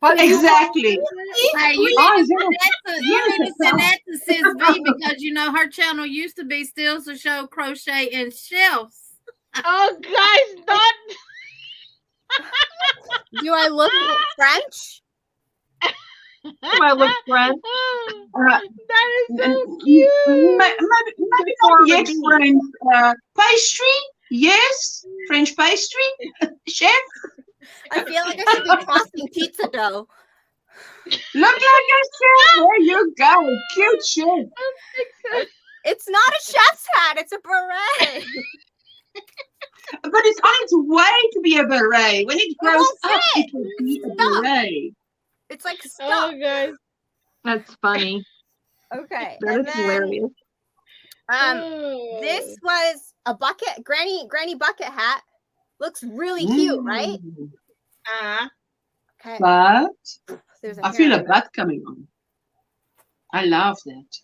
S2: Exactly.
S4: Hey, you
S2: Oh,
S4: need
S2: is
S4: to
S2: that
S4: send that to Sis V, because you know her channel used to be Steele to Show Crochet and Shelves.
S3: Oh, guys, don't.
S6: Do I look French?
S2: I look French.
S3: That is so
S2: Maybe
S3: cute.
S2: not yet French. Pastry? Yes. French pastry? Chef?
S6: I feel like I should be tossing pizza dough.
S2: Look like a chef. There you go. Cute chef.
S6: It's not a chef's hat, it's a beret.
S2: But it's on its way to be a beret. When it grows
S6: won't
S2: up,
S6: fit.
S2: it will be a
S6: Stop.
S2: beret.
S6: It's like
S3: Oh,
S6: stuff.
S3: guys.
S7: That's funny.
S6: Okay.
S7: That
S6: And
S7: is
S6: then
S7: hilarious.
S6: this was a bucket, granny bucket hat. Looks really cute, right? Okay.
S2: But
S6: There's a
S2: I feel
S6: hair.
S2: a butt coming on. I love that.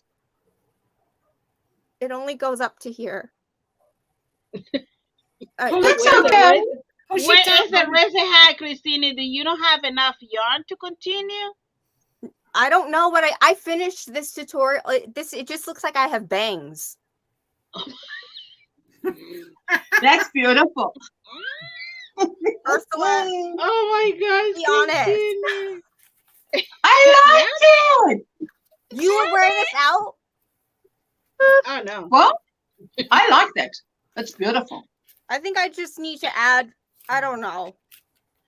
S6: It only goes up to here.
S2: That's okay.
S1: Push
S3: Where
S1: it down.
S3: is the rest of the hat, Christina? Do you don't have enough yarn to continue?
S6: I don't know what I finished this tutorial. It just looks like I have bangs.
S2: That's beautiful.
S6: Ursula,
S3: Oh my gosh.
S6: Be honest.
S3: Christina.
S2: I like it.
S6: you would wear this out?
S3: Oh no.
S2: Well, I like that. That's beautiful.
S6: I think I just need to add, I don't know.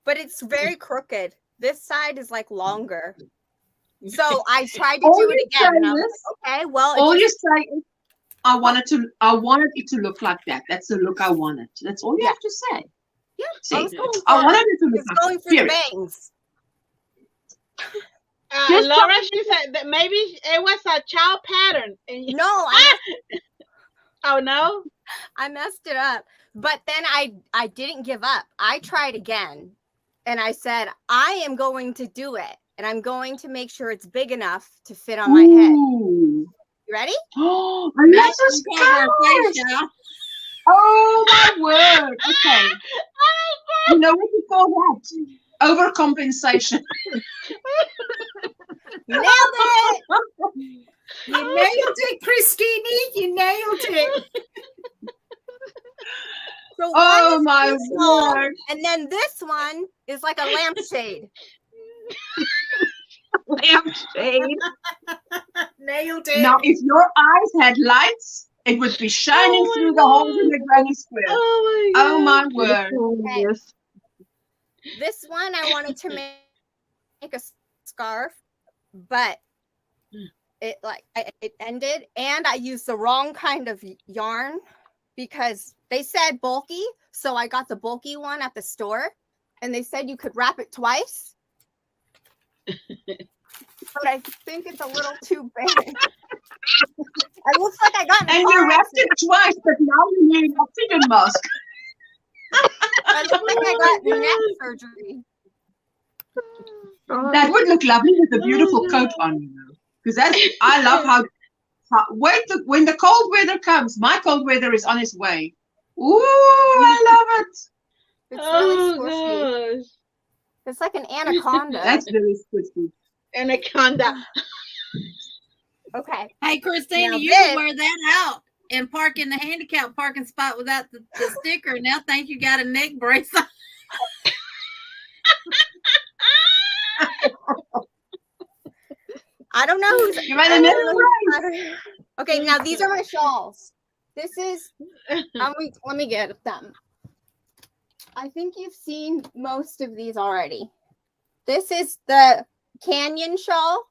S6: But it's very crooked. This side is like longer. So I tried to
S2: All
S6: do
S2: you
S6: it again. And I
S2: say
S6: was
S2: is-
S6: like, okay, well,
S2: All
S6: it
S2: you
S6: just,
S2: say is I wanted it to look like that. That's the look I wanted. That's all you have to say.
S6: Yeah,
S2: See,
S6: I
S2: wanted it to look like
S6: going
S2: that.
S6: for the
S2: Period.
S6: bangs.
S3: Laura, she said that maybe it was a child pattern. And
S6: No,
S3: oh no,
S6: I messed it up. But then I didn't give up. I tried again, and I said I am going to do it, and I'm going to make sure it's big enough to fit on my head.
S2: Ooh.
S6: You ready?
S2: Oh, this is
S4: face, y'all.
S2: Oh my word. Okay. You know what you call that? Overcompensation.
S6: Nailed it!
S1: You nailed it, Christine. You nailed it.
S6: So
S2: Oh
S6: one is
S2: my
S6: too small,
S2: word.
S6: and then this one is like a lampshade.
S2: Lampshade.
S1: Nailed it.
S2: Now, if your eyes had lights, it would be shining through the holes in the granny square.
S3: oh
S2: my word.
S6: Okay.
S7: Yes.
S6: This one I wanted to make a scarf, but it ended, and I used the wrong kind of yarn because they said bulky, so I got the bulky one at the store, and they said you could wrap it twice. But I think it's a little too big. It looks like I got.
S2: And you wrapped it twice, but now you need an oxygen mask.
S6: I look like I got neck surgery.
S2: That would look lovely with a beautiful coat on, you know. Because I love how when the cold weather comes, my cold weather is on its way. Ooh, I love it.
S6: It's really squishy.
S3: gosh.
S6: It's like an anaconda.
S2: That's very squishy.
S3: Anaconda.
S6: Okay.
S4: Hey, Christina,
S6: Now
S4: you
S6: this-
S4: can wear that out and park in the handicap parking spot without the sticker. Now think you got a neck brace on.
S6: I don't know who's.
S2: You might have never
S6: Okay, now these are my shawls. This is. Let me get them. I think you've seen most of these already. This is the Canyon shawl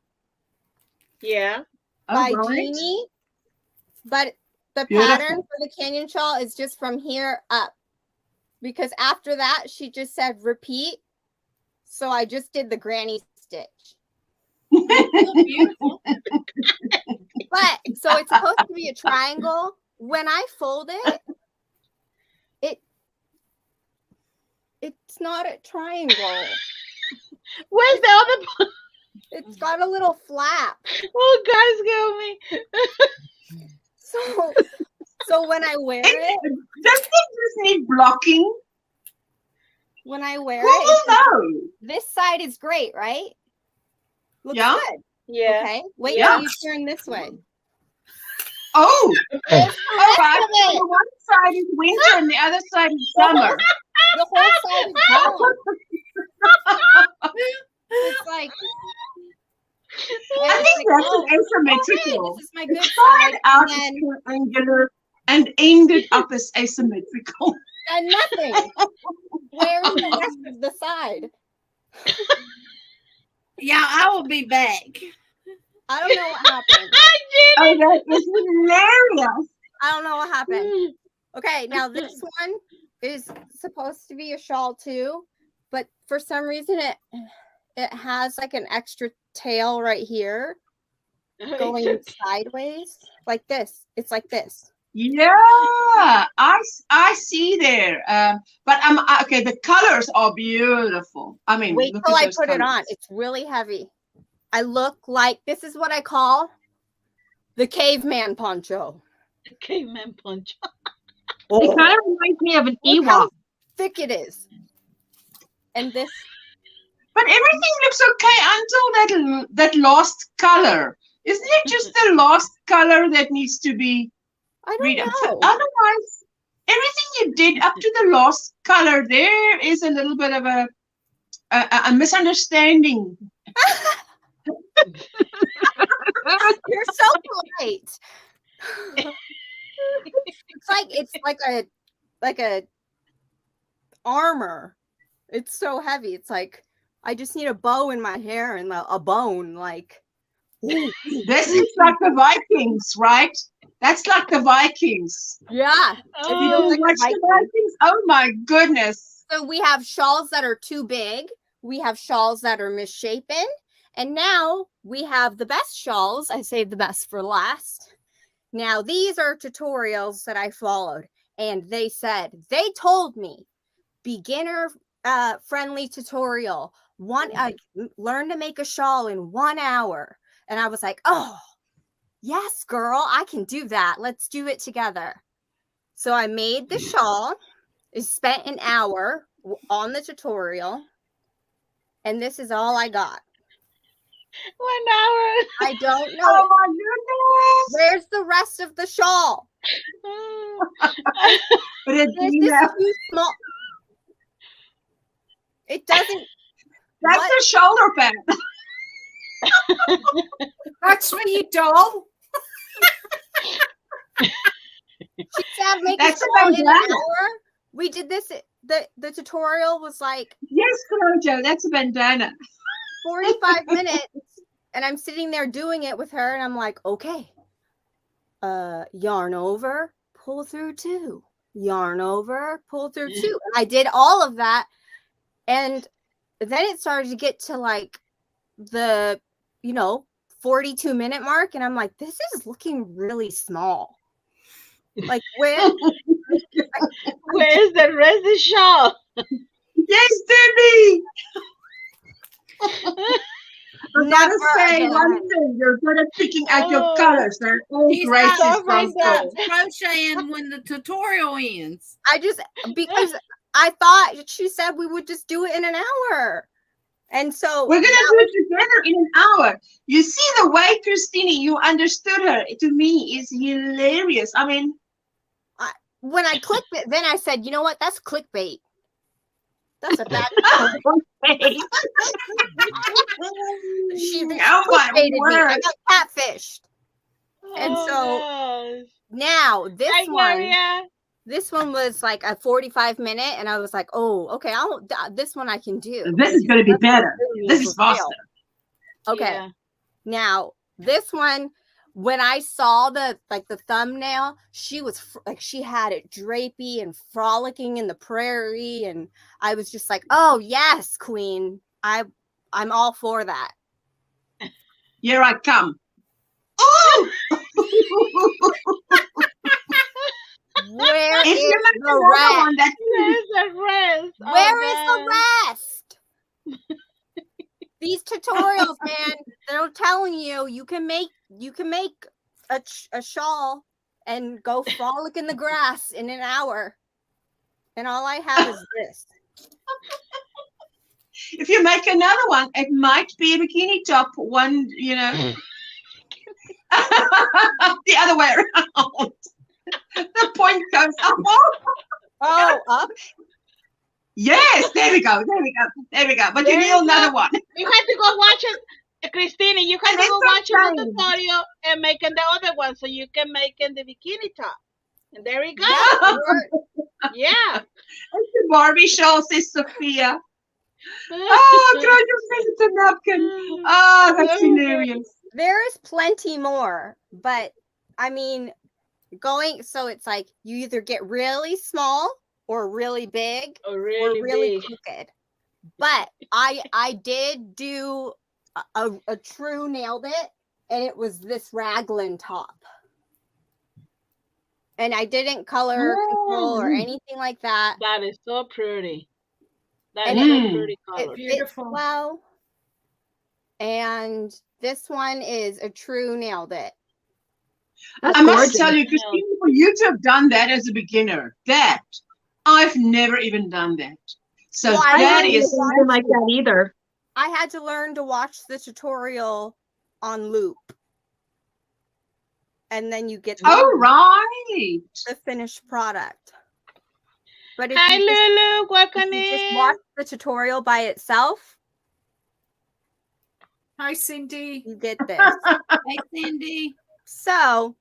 S3: Yeah.
S6: by
S2: All right.
S6: Jeannie, but the
S2: Beautiful.
S6: pattern for the Canyon shawl is just from here up, because after that she just said repeat, so I just did the granny stitch.
S4: Beautiful.
S6: But so it's supposed to be a triangle. When I fold it, it's not a triangle.
S3: Where's the other part?
S6: It's got a little flap.
S3: Oh, guys, kill me.
S6: So when I wear
S2: Does
S6: it,
S2: it just need blocking? Who
S6: it,
S2: will know?
S6: this side is great, right? Looks
S2: Yeah.
S6: good.
S3: Yeah.
S6: Okay. Wait
S2: Yeah.
S6: till you turn this way.
S2: Oh,
S6: There's
S2: all
S6: the rest
S2: right.
S6: of it.
S2: So one side is winter and the other side is summer.
S6: The whole side is gone. It's like
S2: I think that's an
S6: hey,
S2: asymmetrical.
S6: this is my
S2: It
S6: good
S2: started
S6: side,
S2: out
S6: and
S2: as
S6: then
S2: triangular and ended up as asymmetrical.
S6: and nothing. Where's the rest of the side?
S4: Yeah, I will be back.
S6: I don't know what happened.
S2: Oh, that is hilarious.
S6: I don't know what happened. Okay, now this one is supposed to be a shawl too, but for some reason it has like an extra tail right here going sideways like this. It's like this.
S2: Yeah, I see there. But okay. The colors are beautiful. I mean,
S6: Wait
S2: look
S6: till
S2: at
S6: I
S2: those
S6: put it on.
S2: colors.
S6: It's really heavy. I look like this is what I call the caveman poncho.
S3: Caveman punch.
S7: It kind of reminds me of an
S6: Look how
S7: Ewok.
S6: thick it is. And this
S2: But everything looks okay until that last color. Isn't it just the last color that needs to be
S6: I don't
S2: read?
S6: know.
S2: Otherwise, everything you did up to the last color, there is a little bit of a misunderstanding.
S6: You're so polite. It's like a armor. It's so heavy. It's like I just need a bow in my hair and a bone. Like
S2: This is like the Vikings, right? That's like the Vikings.
S6: Yeah.
S2: Have you watched the Vikings? Oh my goodness.
S6: So we have shawls that are too big. We have shawls that are misshapen. And now we have the best shawls. I saved the best for last. Now these are tutorials that I followed. And they told me, beginner friendly tutorial. Learn to make a shawl in 1 hour. And I was like, oh, yes, girl, I can do that. Let's do it together. So I made the shawl. I spent an hour on the tutorial. And this is all I got.
S3: 1 hour.
S6: I don't know.
S2: Oh my goodness.
S6: Where's the rest of the shawl?
S2: But it's
S6: Too small. It doesn't.
S2: That's a shoulder pad.
S1: That's for your doll.
S6: She said make
S2: That's
S6: a shawl in an
S2: bandana.
S6: hour. We did this. The tutorial was like
S2: Yes, Claudia, that's a bandana.
S6: 45 minutes, and I'm sitting there doing it with her, and I'm like, okay, yarn over, pull through 2, yarn over, pull through 2. And I did all of that, and then it started to get to like the 42-minute mark, and I'm like, this is looking really small. Like, where's
S3: the rest of the shawl?
S2: Yes, Debbie. I gotta say one thing, you're good at picking out your colors. They're all
S4: He's
S2: gracious.
S4: crocheting when the tutorial ends.
S6: because I thought she said we would just do it in an hour. And so
S2: we're gonna do it together in an hour. You see the way, Christina, you understood her. To me, is hilarious. I mean,
S6: when I clicked it, then I said, you know what? That's clickbait. That's a bad. She clickbaited me. I got catfished. And so now this one was like a 45-minute, and I was like, oh, okay, this one I can do.
S2: This is going to be better. This is faster.
S6: Okay. Yeah. Now this one, when I saw the thumbnail, she was she had it drapey and frolicking in the prairie, and I was just like, oh yes, queen, I'm all for that.
S2: Here I come. Oh!
S6: Where is the rest? Where is the rest? These tutorials, man, they're telling you can make a shawl and go frolic in the grass in an hour, and all I have is this.
S2: If you make another one, it might be a bikini top one, the other way around. The point goes up.
S6: Oh, up?
S2: Yes, there we go. But you need another one.
S3: You have to go watch it, Christina. You have to go watch the tutorial and make the other one so you can make the bikini top. And there we go. Yeah.
S2: It's the Barbie shawl, says Sophia. Oh, girl, you said it's a napkin. Oh, that's hilarious.
S6: There is plenty more, but I mean, so it's like you either get really small or really big or really crooked. But I did do a true nailed it, and it was this raglan top. And I didn't color control or anything like that.
S3: That is so pretty. That is so pretty color.
S1: Beautiful.
S6: Well, and this one is a true nailed it.
S2: I must tell you, Christina, for you to have done that as a beginner, that I've never even done that. So that is
S7: nothing like that either.
S6: I had to learn to watch the tutorial on loop. And then you get
S2: the
S6: finished product. But if
S3: Hi,
S6: you
S3: Lulu, welcome
S6: if you just
S3: in.
S6: watch the tutorial by itself,
S1: hi, Cindy.
S6: you get this.
S4: Hey, Cindy.
S6: So,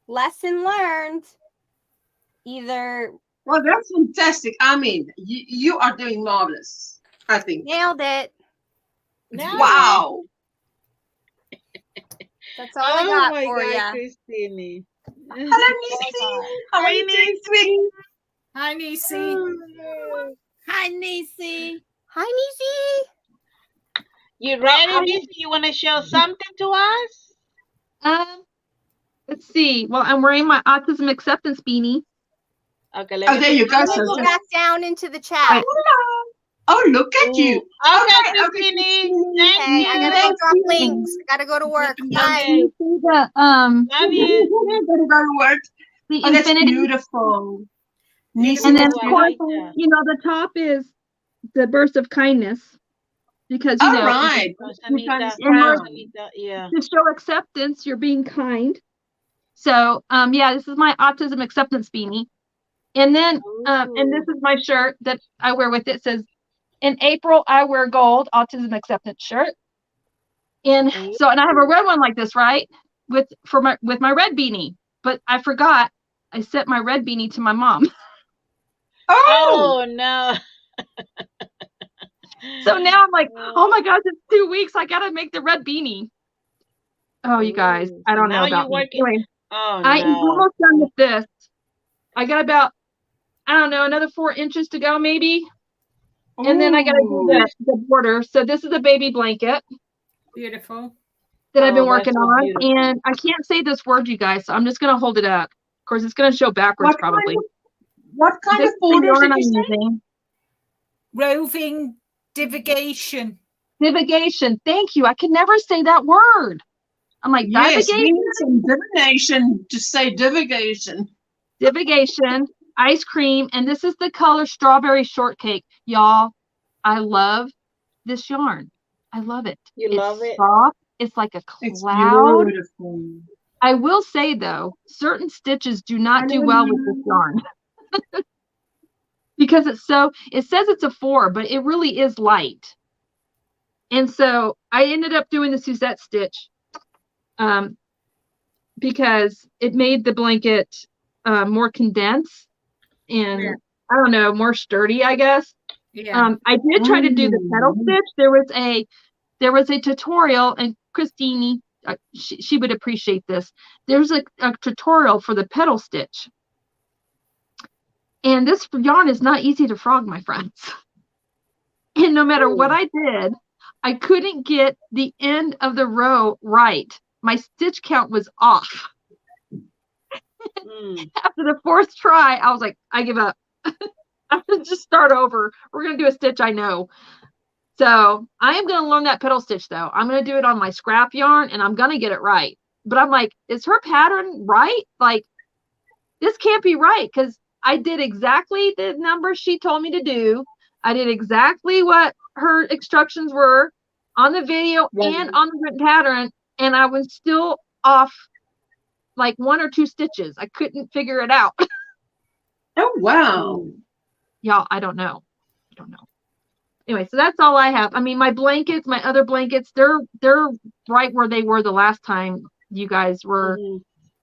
S6: lesson learned. Either
S2: well, that's fantastic. I mean, you are doing marvelous, I think.
S6: nailed it.
S2: Wow.
S6: That's all I got for you.
S3: Christine.
S2: Hello, Nisi. How are you doing, sweetie?
S1: Hi, Nisi.
S4: Hi, Nisi.
S6: Hi, Nisi.
S3: You ready, Nisi? You want to show something to us?
S7: Let's see. Well, I'm wearing my autism acceptance beanie.
S3: Okay,
S2: Oh, there you go.
S6: I'm gonna go back down into the chat.
S2: Oh, look at you.
S3: Okay,
S2: Okay,
S3: Christine.
S6: Okay,
S3: Thank
S6: I
S3: you.
S6: gotta go drop links. I gotta go to work. Bye.
S3: Okay.
S7: See the
S3: Love you.
S2: Gotta go to work.
S7: the
S2: Oh, that's
S7: infinity,
S2: beautiful. Nisi,
S7: and then
S2: that's
S7: of
S3: I
S7: course,
S3: like that.
S7: you know, the top is the burst of kindness, because you
S2: all
S7: know,
S2: right.
S3: Anita, yeah.
S7: to show acceptance, you're being kind. So, yeah, this is my autism acceptance beanie. And then, and this is my shirt that I wear with it. It says, in April, I wear gold, autism acceptance shirt. And so, and I have a red one like this, right? With my red beanie. But I forgot, I sent my red beanie to my mom.
S3: Oh no.
S7: So now I'm like, oh my gosh, it's 2 weeks. I got to make the red beanie. Oh, you guys, I don't know
S3: Now
S7: about
S3: you're working.
S7: Anyway,
S3: Oh
S7: I'm
S3: no.
S7: almost done with this. I got about, I don't know, another 4 inches to go maybe. And then I got to do the border. So this is a baby blanket
S1: Beautiful.
S7: that I've been
S3: Oh, that's
S7: working
S3: so
S7: on.
S3: beautiful.
S7: And I can't say this word, you guys, so I'm just going to hold it up. Of course, it's going to show backwards
S2: What
S7: probably.
S2: What kind
S7: This
S2: of
S7: is the
S2: borders
S7: yarn
S2: did you
S7: I'm
S2: say?
S7: using.
S1: Roving divigation.
S7: Divigation. Thank you. I can never say that word. I'm like,
S2: Yes,
S7: divigation.
S2: we need some divination to say divigation.
S7: Divigation, ice cream, and this is the color strawberry shortcake. Y'all, I love this yarn. I love it.
S3: You love it?
S7: Soft. It's like a
S2: It's
S7: cloud.
S2: beautiful.
S7: I will say though, certain stitches do not do well with this yarn. Because it says it's a 4, but it really is light. And so I ended up doing the Suzette stitch because it made the blanket more condensed and I don't know, more sturdy, I guess.
S6: Yeah.
S7: I did try to do the petal stitch. There was a tutorial, and Christine, she would appreciate this. There's a tutorial for the petal stitch. And this yarn is not easy to frog, my friends. And no matter what I did, I couldn't get the end of the row right. My stitch count was off. After the 4th try, I was like, I give up. I'm going to just start over. We're going to do a stitch I know. So I am going to learn that petal stitch, though. I'm going to do it on my scrap yarn, and I'm going to get it right. But I'm like, is her pattern right? Like, this can't be right, because I did exactly the numbers she told me to do. I did exactly what her instructions were on the video and on the written pattern, and I was still off like 1 or 2 stitches. I couldn't figure it out.
S2: Oh, wow.
S7: Y'all, I don't know. Anyway, so that's all I have. I mean, my blankets, my other blankets, they're right where they were the last time you guys were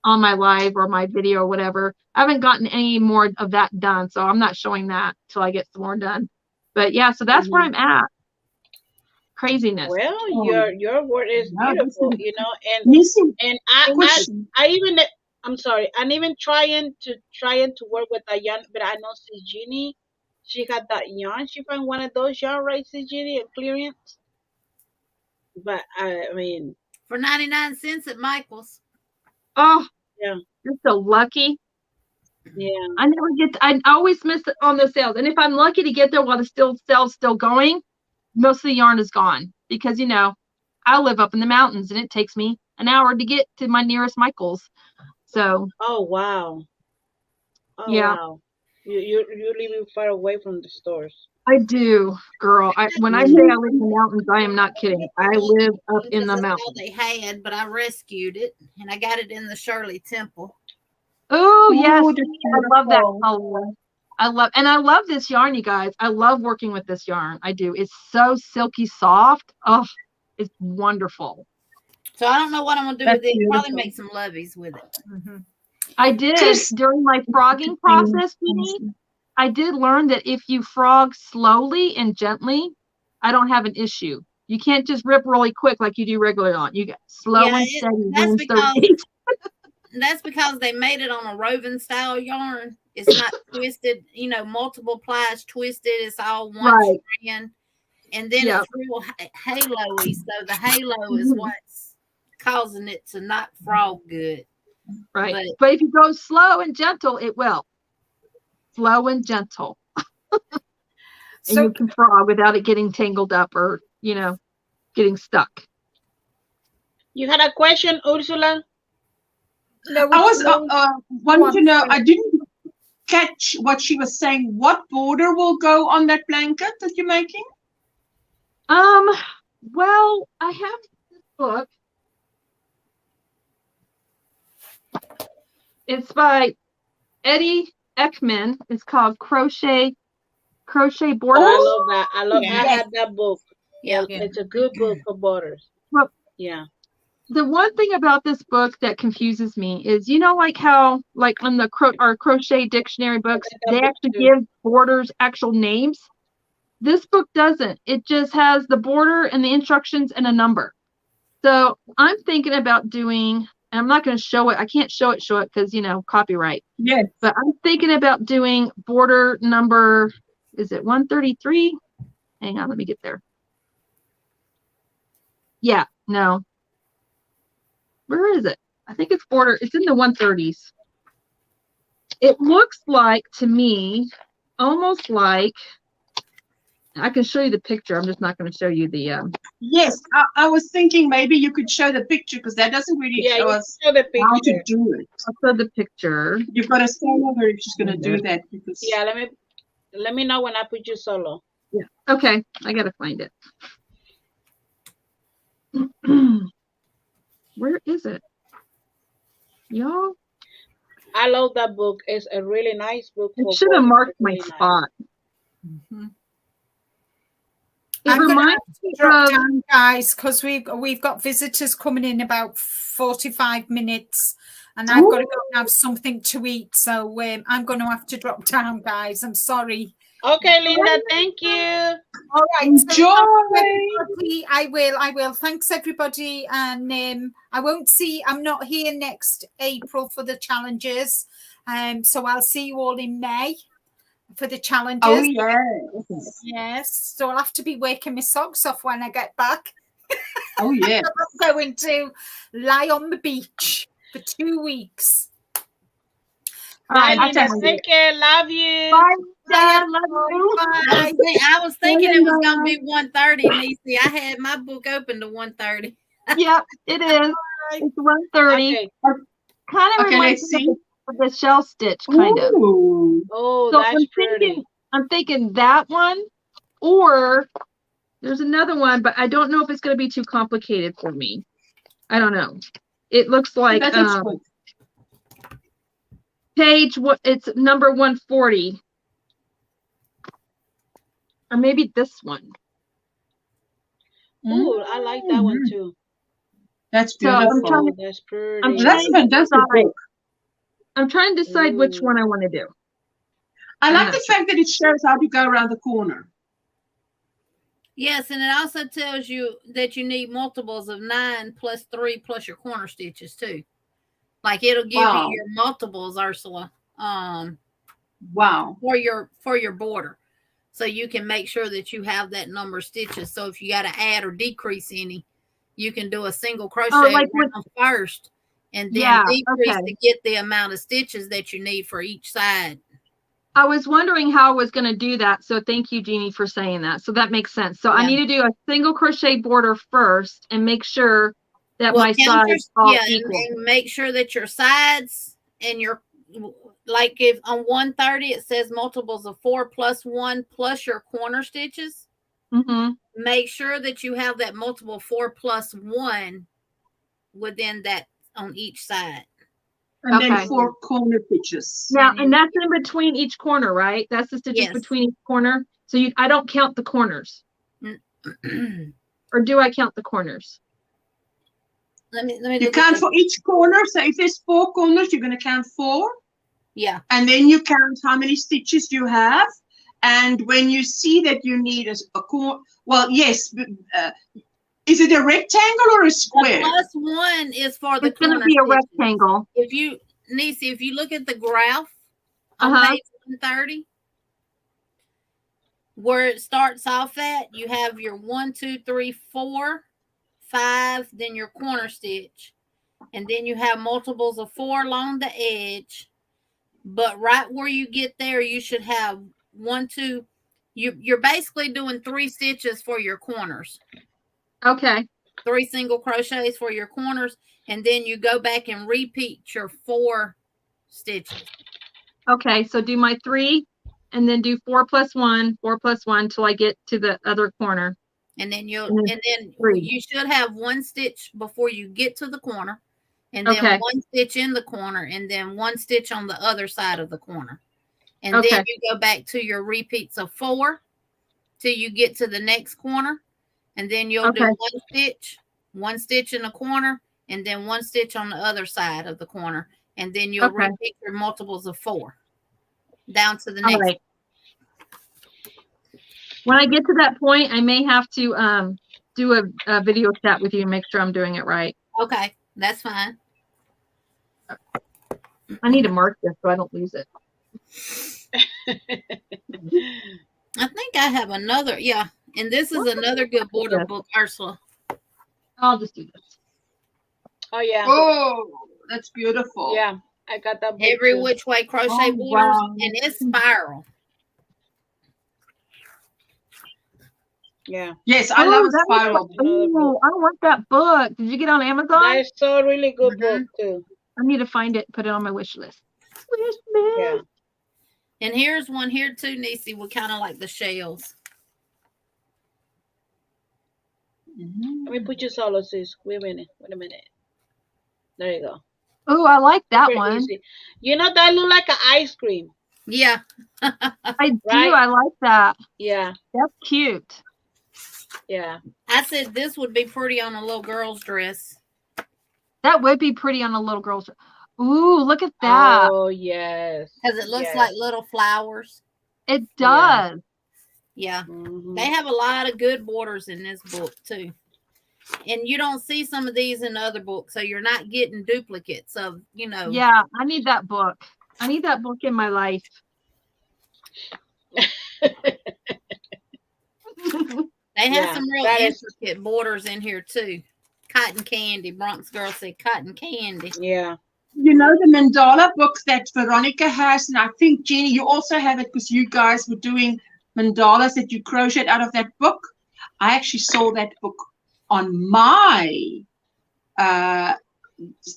S7: on my live or my video or whatever. I haven't gotten any more of that done, so I'm not showing that till I get some more done. But yeah, so that's where I'm at. Craziness.
S3: Well, your word is beautiful, you know, and I even, I'm sorry, I'm even trying to work with a yarn, but I know Sis Jeannie, she got that yarn. She found one of those yarn, right, Sis Jeannie, at clearance. But I mean,
S4: for 99 cents at Michael's.
S7: Oh,
S3: yeah,
S7: you're so lucky.
S3: Yeah,
S7: I always miss it on the sales, and if I'm lucky to get there while the sale's still going, most of the yarn is gone because, you know, I live up in the mountains and it takes me an hour to get to my nearest Michael's. So.
S3: Oh, wow. Oh,
S7: yeah.
S3: Wow. You're living far away from the stores.
S7: I do, girl. When I say I live in the mountains, I am not kidding. I live up in the mountains.
S4: All they had, but I rescued it and I got it in the Shirley Temple.
S7: Oh, yes. I love that color. I love this yarn, you guys. I love working with this yarn. I do. It's so silky soft. Oh, it's wonderful.
S4: So I don't know what I'm gonna do with it. Probably make some loveys with it.
S7: I did during my frogging process, Jeannie. I did learn that if you frog slowly and gently, I don't have an issue. You can't just rip really quick like you do regular on. You get slow and steady.
S4: That's because that's because they made it on a woven style yarn. It's not twisted, you know, multiple plies twisted. It's all one
S7: Right.
S4: strand. And then
S7: Yep.
S4: it's real halo-y. So the halo is what's causing it to not frog good.
S7: Right. But if you go slow and gentle, it will. Slow and gentle. And
S1: So-
S7: you can frog without it getting tangled up or, you know, getting stuck.
S3: You had a question, Ursula?
S1: No,
S2: I was wanting to know,
S1: sorry.
S2: I didn't catch what she was saying. What border will go on that blanket that you're making?
S7: Well, I have this book. It's by Eddie Ekman. It's called Crochet Borders.
S3: Oh, I love that. I
S4: Yeah.
S3: had that book.
S4: Yeah.
S3: It's a good book for borders.
S7: Well,
S3: Yeah.
S7: the one thing about this book that confuses me is, you know, like how, like on the our crochet dictionary books,
S3: that
S7: they
S3: book
S7: actually
S3: too.
S7: give borders actual names. This book doesn't. It just has the border and the instructions and a number. So I'm thinking about doing, and I'm not going to show it. I can't show it because, you know, copyright.
S2: Yes.
S7: But I'm thinking about doing border number, is it 133? Hang on, let me get there. Yeah, no. Where is it? I think it's border. It's in the 130s. It looks like to me, almost like, I can show you the picture. I'm just not going to show you the.
S2: Yes, I was thinking maybe you could show the picture because that doesn't really
S3: Yeah,
S2: show
S3: you
S2: us
S3: show the
S2: how to
S3: picture.
S2: do it.
S7: I'll show the picture.
S2: You've got to stand her if she's going to do that because
S3: Yeah, let me know when I put you solo.
S7: Yeah. Okay, I gotta find it. Where is it, y'all?
S3: I love that book. It's a really nice book.
S7: It
S3: for
S7: should have
S3: borders.
S7: marked
S3: It's
S7: my
S3: really nice.
S7: spot.
S1: Mhm.
S7: It
S1: I'm gonna
S7: reminds
S1: have to
S7: me
S1: drop
S7: of.
S1: down, guys, because we've got visitors coming in about 45 minutes, and I've got to go and have something to eat. So I'm going to have to drop down, guys. I'm sorry.
S3: Okay, Linda, thank you.
S1: All right.
S2: enjoy.
S1: So everybody, I will. Thanks, everybody. And I'm not here next April for the challenges. So I'll see you all in May for the challenges.
S2: Oh, yes.
S1: Yes. So I'll have to be waking my socks off when I get back.
S2: Oh, yes.
S1: I'm going to lie on the beach for 2 weeks.
S3: Bye,
S7: I'll
S3: Linda.
S7: tell you.
S3: Take care. Love you.
S7: Bye, Dad. Love you.
S1: Bye.
S4: I was thinking it was going to be 1:30, Niecy. I had my book open to 1:30.
S7: Yep, it is. It's 1:30.
S3: Okay.
S7: Kind of
S2: Okay,
S7: reminds
S2: let's
S7: me
S2: see.
S7: of the shell stitch, kind of.
S2: Ooh.
S3: Oh,
S7: So
S3: that's pretty.
S7: I'm thinking that one, or there's another one, but I don't know if it's going to be too complicated for me. I don't know. It looks like
S2: That looks good.
S7: page. It's number 140, or maybe this one.
S3: Ooh, I like that one too.
S2: That's
S7: So I'm
S2: beautiful.
S7: trying
S3: Oh, that's pretty.
S7: I'm
S2: That's a
S7: trying to
S2: fantastic
S7: decide.
S2: book.
S7: I'm trying to decide which
S3: Ooh.
S7: one I want to do.
S2: I
S7: I'm
S2: like
S7: not
S2: the fact that it shows how to go around the corner.
S4: Yes, and it also tells you that you need multiples of 9 plus 3 plus your corner stitches too. Like it'll give
S2: Wow.
S4: you your multiples, Ursula,
S2: Wow.
S4: for your border. So you can make sure that you have that number of stitches. So if you got to add or decrease any, you can do a single crochet
S7: like with-
S4: round first and then
S7: Yeah,
S4: decrease
S7: okay.
S4: to get the amount of stitches that you need for each side.
S7: I was wondering how I was going to do that. So thank you, Jeannie, for saying that. So that makes sense. So I
S4: Yeah.
S7: need to do a single crochet border first and make sure that
S4: Well,
S7: my
S4: count your-
S7: sides all
S4: yeah,
S7: equal.
S4: and make sure that your sides and your, like if on 130 it says multiples of 4 plus 1 plus your corner stitches,
S7: Mm-hmm.
S4: make sure that you have that multiple 4 plus 1 within that on each side.
S2: And
S7: Okay.
S2: then 4 corner stitches.
S7: Now, and that's in between each corner, right? That's the stitches
S4: Yes.
S7: between each corner. So I don't count the corners,
S4: Let
S7: or do I count the corners?
S4: me
S2: You
S4: look
S2: count
S4: at
S2: for each corner. So if there's 4 corners, you're going to count 4.
S4: yeah.
S2: And then you count how many stitches you have. And when you see that you need a corner, well, yes, Is it a rectangle or a
S4: The
S2: square?
S4: +1 is for the
S7: It's going to
S4: corner
S7: be a
S4: stitches.
S7: rectangle.
S4: If you, Nisi, if you look at the graph on
S7: Uh-huh.
S4: page 130, where it starts off at, you have your 1, 2, 3, 4, 5, then your corner stitch. And then you have multiples of 4 along the edge. But right where you get there, you should have 1, 2. You're basically doing 3 stitches for your corners.
S7: Okay.
S4: 3 single crochets for your corners. And then you go back and repeat your 4 stitches.
S7: Okay. So do my 3 and then do 4 + 1, 4 + 1 till I get to the other corner.
S4: And then
S7: And then 3.
S4: you should have 1 stitch before you get to the corner. And then
S7: Okay.
S4: 1 stitch in the corner, and then 1 stitch on the other side of the corner. And
S7: Okay.
S4: then you go back to your repeats of 4 till you get to the next corner. And then you'll do
S7: Okay.
S4: 1 stitch in the corner, and then 1 stitch on the other side of the corner. And then you'll
S7: Okay.
S4: repeat your multiples of 4 down to the
S7: All
S4: next.
S7: right. When I get to that point, I may have to do a video chat with you and make sure I'm doing it right.
S4: Okay, that's fine.
S7: I need to mark this so I don't lose it.
S4: I think I have another, yeah. And this is another good border book, Ursula.
S7: I'll just do this.
S3: Oh yeah.
S2: Oh, that's beautiful.
S3: Yeah, I got that. book
S4: Every
S3: too.
S4: which way crochet
S7: Oh,
S4: borders,
S7: wow.
S4: and it's spiral.
S3: Yeah,
S2: Yes, I love a
S7: that was
S2: spiral.
S7: Oh, I want that book. Did you get it on Amazon?
S3: that is so really good book too.
S7: I need to find it, put it on my wish list. Wish
S3: Yeah.
S7: list.
S4: And here's one here too, Nisi, with kind of like the shells.
S3: Let me put you solo, sis. Wait a minute. There you go.
S7: Oh, I like that
S3: Very
S7: one.
S3: easy. You know that look like an ice cream.
S4: Yeah.
S7: I do.
S3: Right?
S7: I like that.
S3: Yeah,
S7: That's cute.
S3: yeah.
S4: I said this would be pretty on a little girl's dress.
S7: That would be pretty on a little girl's. Ooh, look at that.
S3: Oh yes.
S4: Because it looks
S3: Yes.
S4: like little flowers.
S7: It does.
S4: Yeah.
S3: Mhm.
S4: They have a lot of good borders in this book too. And you don't see some of these in the other books, so you're not getting duplicates of, you know.
S7: Yeah, I need that book. I need that book in my life.
S4: They have
S3: Yeah,
S4: some real
S3: that is-
S4: intricate borders in here too. Cotton candy. Bronx girl said cotton candy.
S3: Yeah.
S2: You know the mandala book that Veronica has, and I think Jenny, you also have it because you guys were doing mandalas that you crocheted out of that book. I actually saw that book on my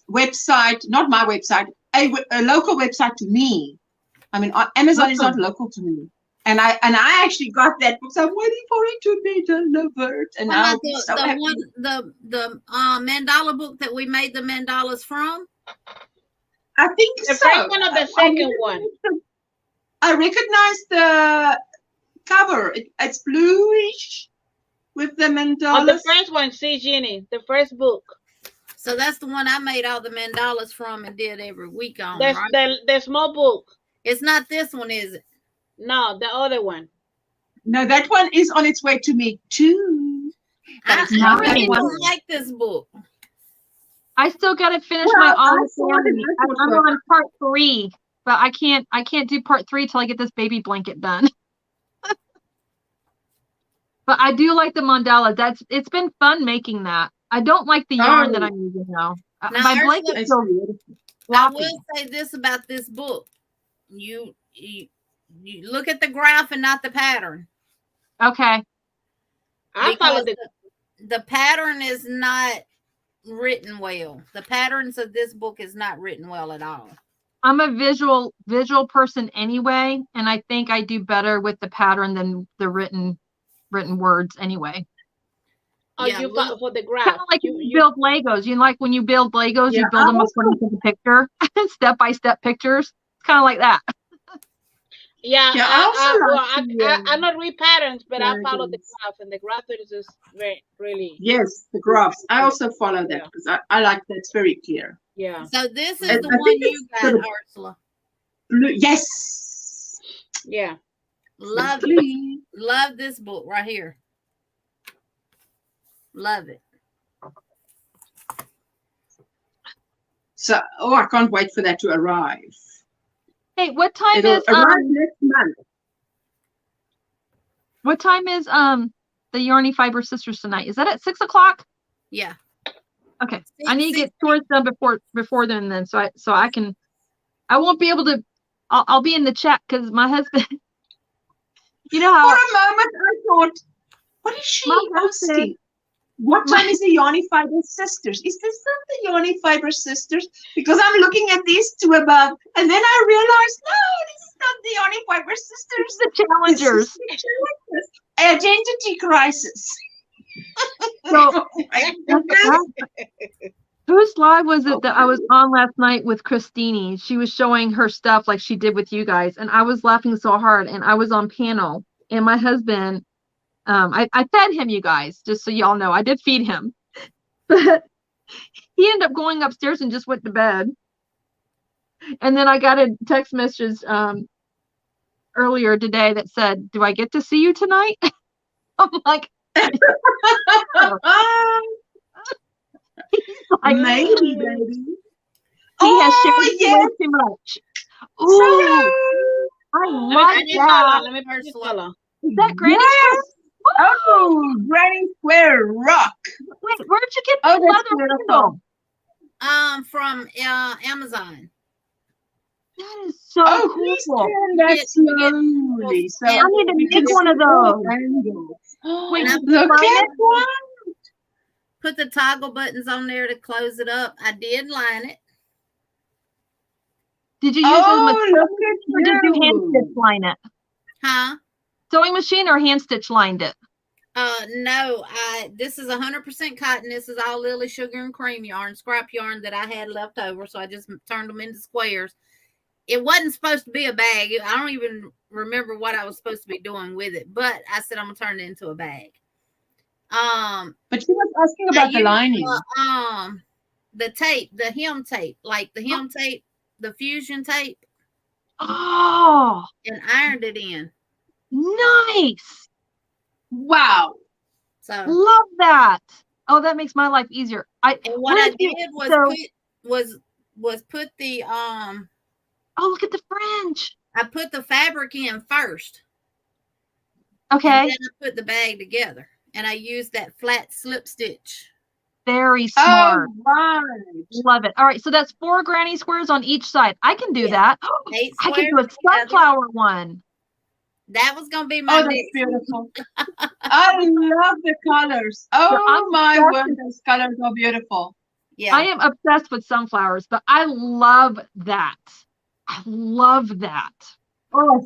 S2: website, not my website, a local website to me. I mean, Amazon is not local to me. And I actually got that book. So I'm waiting for it to be delivered. And
S4: What
S2: I'll
S4: about
S2: be
S4: the,
S2: so
S4: the
S2: happy.
S4: one the mandala book that we made the mandalas from?
S2: I think
S3: The
S2: so.
S3: first one or the second one?
S2: I recognize the cover. It's bluish with the
S3: Oh,
S2: mandalas.
S3: the first one, see, Jenny, the first book.
S4: So that's the one I made all the mandalas from and did every week on,
S3: That's
S4: right?
S3: the small book.
S4: It's not this one, is it?
S3: No, the other one.
S2: No, that one is on its way to me too. But
S4: I
S2: it's not that
S4: really
S2: one.
S4: don't like this book.
S7: I still got to finish
S2: Well,
S7: my
S2: I
S7: all
S2: saw it in
S7: I'm
S2: Ecuador.
S7: on part 3, but I can't do part 3 till I get this baby blanket done. But I do like the mandala. It's been fun making that. I don't like the yarn that
S2: Oh.
S7: I'm using though.
S4: Now,
S7: My
S4: Ursula,
S7: blanket's
S2: It's
S7: so
S2: beautiful.
S4: I
S7: floppy.
S4: will say this about this book. You look at the graph and not the pattern.
S7: Okay.
S3: I follow
S4: Because the pattern is not written well. The patterns of this book is not written well at all.
S7: I'm a visual person anyway, and I think I do better with the pattern than the written words anyway.
S3: Oh,
S4: Yeah,
S3: you
S4: look-
S3: follow for the
S7: Kind
S3: graph.
S7: of like when you build Legos. You know, like when you build Legos, you
S2: Yeah,
S7: build them
S2: I
S7: according to the picture, step-by-step pictures. It's kind of like that.
S3: Yeah,
S2: Yeah, I also
S3: I not read patterns, but I follow the
S2: Legos.
S3: graph, and the graph is just very, really,
S2: Yes, the graphs. I also follow that
S3: Yeah.
S2: because I like that's very clear.
S3: yeah,
S4: So this is
S2: I
S4: the
S2: think
S4: one you
S2: it's
S4: got,
S2: sort of-
S4: Ursula.
S2: Blue. Yes.
S3: yeah.
S4: Love
S2: Blue.
S4: love this book right here. Love it.
S2: So, I can't wait for that to arrive.
S7: Hey, what time
S2: It'll
S7: is
S2: arrive next month.
S7: what time is the Yarny Fiber Sisters tonight? Is that at 6 o'clock?
S4: Yeah.
S7: Okay. I need to get chores done before then, so I can. I won't be able to. I'll be in the chat because my husband. You know how.
S2: For a moment, I thought, what is she asking? What time is the Yarny Fiber Sisters? Is this not the Yarny Fiber Sisters? Because I'm looking at these two above, and then I realized, no, this is not the Yarny Fiber Sisters.
S7: The challengers.
S2: This is the challengers. Identity crisis.
S7: So, whose live was it that I was on last night with Christine? She was showing her stuff like she did with you guys, and I was laughing so hard, and I was on panel, and my husband, I fed him, you guys, just so y'all know, I did feed him, but he ended up going upstairs and just went to bed. And then I got a text message earlier today that said, "Do I get to see you tonight?" I'm like, like,
S2: maybe, baby.
S7: He has shared way too much. Ooh, I like that.
S3: Let me put this color.
S7: Is that Granny Square?
S2: Oh, Granny Square rock.
S7: Wait, where'd you get
S2: Oh,
S7: the
S2: that's
S7: leather
S2: beautiful.
S7: handle?
S4: From Amazon.
S7: That is so
S2: Please
S7: cool.
S2: turn that slowly. So
S7: I need to make one of those. Wait,
S2: Look at one.
S4: Put the toggle buttons on there to close it up. I did line it.
S7: Did you use a machine
S2: look
S7: or
S2: at
S7: did you hand
S2: you.
S7: stitch line it?
S4: Huh?
S7: Sewing machine or hand stitch lined it?
S4: No, this is 100% cotton. This is all Lily Sugar and Cream yarn, scrap yarn that I had left over. So I just turned them into squares. It wasn't supposed to be a bag. I don't even remember what I was supposed to be doing with it, but I said I'm gonna turn it into a bag.
S2: But she was asking about the lining.
S4: The tape, the hem tape, like the hem tape, the fusion tape.
S7: Oh,
S4: and ironed it in.
S7: Nice.
S2: Wow.
S4: So
S7: love that. Oh, that makes my life easier.
S4: And what I did was put the
S7: oh, look at the fringe.
S4: I put the fabric in first.
S7: Okay.
S4: And then I put the bag together. And I used that flat slip stitch.
S7: Very smart.
S2: Oh, right.
S7: Love it. All right. So that's 4 granny squares on each side. I can do that.
S4: 8
S7: I can do a
S4: squares
S7: sunflower one.
S4: That was going to be my
S2: that's beautiful. I love the colors. Oh, my word. Those colors are beautiful.
S4: Yeah.
S7: I am obsessed with sunflowers, but I love that. I love that. Oh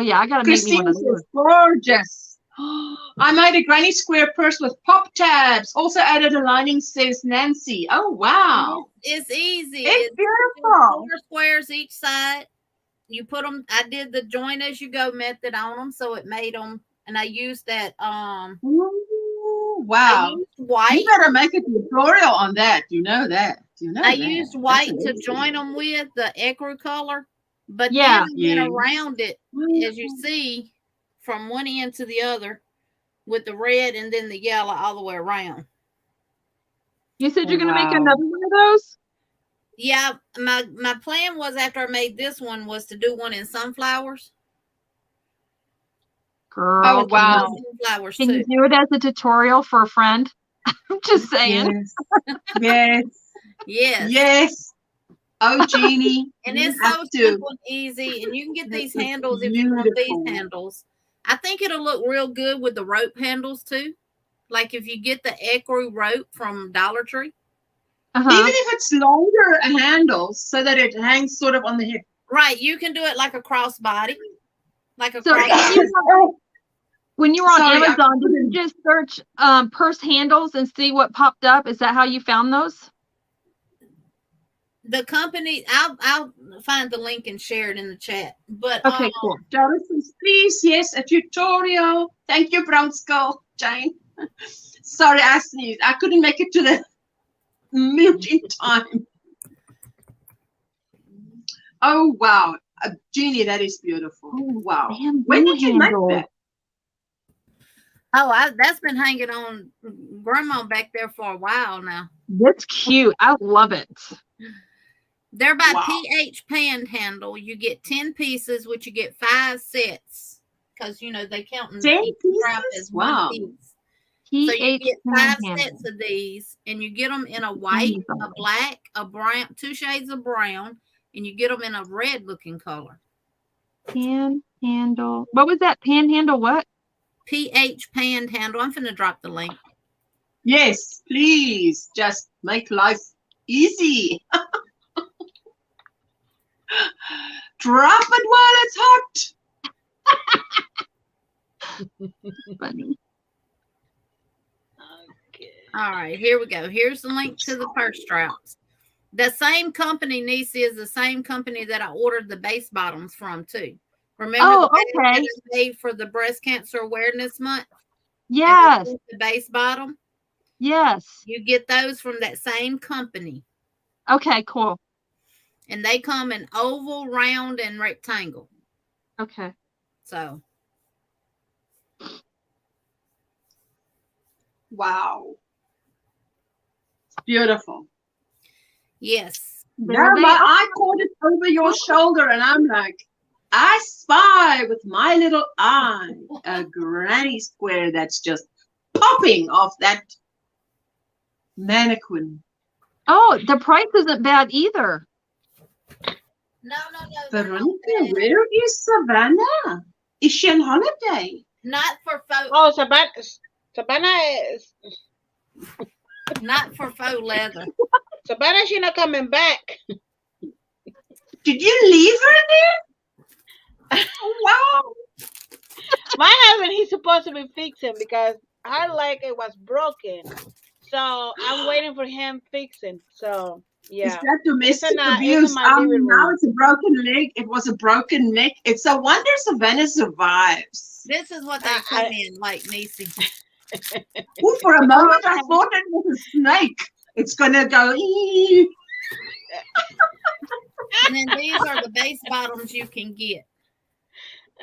S7: yeah. I got to make me one of those.
S2: Is gorgeous. I made a granny square purse with pop tabs. Also added a lining, says Nancy. Oh, wow.
S4: It's easy.
S2: It's beautiful.
S4: 4 squares each side. You put them, I did the join as you go method on them. So it made them, and I used that.
S2: Ooh, wow.
S4: I used white.
S2: You better make a tutorial on that. You know that.
S4: I used white to join them with the ecru color. But then I went around it, as you see, from one end to the other with the red and then the yellow all the way around.
S7: You said you're going to make another one of those?
S4: Yeah, my plan was after I made this one was to do one in sunflowers.
S7: Girl,
S2: oh wow!
S4: Sunflowers
S7: can
S4: too.
S7: You do it as a tutorial for a friend? I'm just saying.
S2: Yes.
S4: Yes.
S2: Yes. Oh, Jeannie.
S4: And it's so simple and easy, and you can get these handles if you want these handles. I think it'll look real good with the rope handles too. Like if you get the ecru rope from Dollar Tree.
S2: Even if it's longer handles so that it hangs sort of on the hip.
S4: Right. You can do it like a crossbody. Like a
S7: when you were on Amazon, did you just search purse handles and see what popped up? Is that how you found those?
S4: The company, I'll find the link and share it in the chat. But
S7: okay, cool.
S2: Jonathan, please, yes, a tutorial. Thank you, Brown Skull, Jane. Sorry, I sneezed. I couldn't make it to the mute in time. Oh wow, Jeannie, that is beautiful. Oh, wow. When did you make that?
S4: Oh, that's been hanging on Grandma back there for a while now.
S7: That's cute. I love it.
S4: They're by
S2: Wow.
S4: PH Panhandle. You get 10 pieces, which you get 5 sets. Because, you know, they count
S2: 10
S4: each scrap
S2: pieces?
S4: as one
S2: Wow.
S4: piece. So you get 5
S7: Panhandle.
S4: sets of these, and you get them in a white, a black, a brown, 2 shades of brown, and you get them in a red looking color.
S7: Panhandle. What was that? Panhandle what?
S4: PH Panhandle. I'm finna drop the link.
S2: Yes, please. Just make life easy. Drop it while it's hot.
S7: Funny.
S3: Okay.
S4: All right, here we go. Here's the link to the purse straps. The same company, Nisi, is the same company that I ordered the base bottoms from too. Remember
S7: Oh,
S4: the bag that
S7: okay.
S4: I made for the Breast Cancer Awareness Month?
S7: Yes.
S4: And the base bottom.
S7: Yes.
S4: You get those from that same company.
S7: Okay, cool.
S4: And they come in oval, round, and rectangle.
S7: Okay.
S4: So.
S2: Wow. Beautiful.
S4: Yes.
S2: Yeah, my eye caught it over your shoulder, and I'm like, I spy with my little eye a granny square that's just popping off that mannequin.
S7: Oh, the price isn't bad either.
S4: No.
S2: Veronica, where is Savannah? Is she on holiday?
S4: Not for faux.
S3: Oh, Savannah is.
S4: Not for faux leather.
S3: Savannah, she's not coming back.
S2: Did you leave her there? Wow.
S3: My husband, he's supposed to be fixing because her leg it was broken. So I'm waiting for him fixing. So yeah.
S2: Is that domestic
S3: It's
S2: abuse?
S3: in my living
S2: Now
S3: room.
S2: it's a broken leg. It was a broken neck. It's a wonder Savannah survives.
S4: This is what they come in, like Nisi.
S2: Ooh, for a moment, I thought it was a snake. It's gonna go. Ee.
S4: And then these are the base bottoms you can get.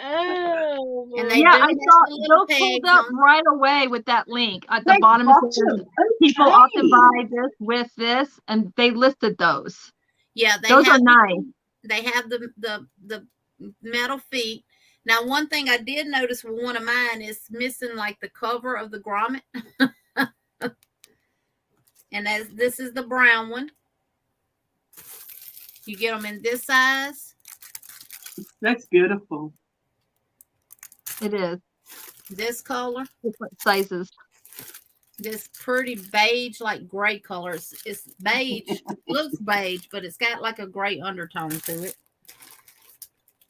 S3: Oh,
S4: And they
S7: Yeah,
S4: do
S7: I
S4: have
S7: saw
S4: the little
S7: those pulled
S4: pegs
S7: up
S4: on.
S7: right away with that link at the
S2: They
S7: bottom. It
S2: got
S7: says,
S2: them.
S7: people
S2: Okay.
S7: often buy this with this, and they listed those.
S4: Yeah,
S7: Those are nice.
S4: They have the metal feet. Now, one thing I did notice with one of mine is missing like the cover of the grommet. And as this is the brown one, you get them in this size.
S2: That's beautiful.
S7: It is.
S4: This color,
S7: Different sizes.
S4: this pretty beige, like gray colors. It's beige, looks beige, but it's got like a gray undertone to it.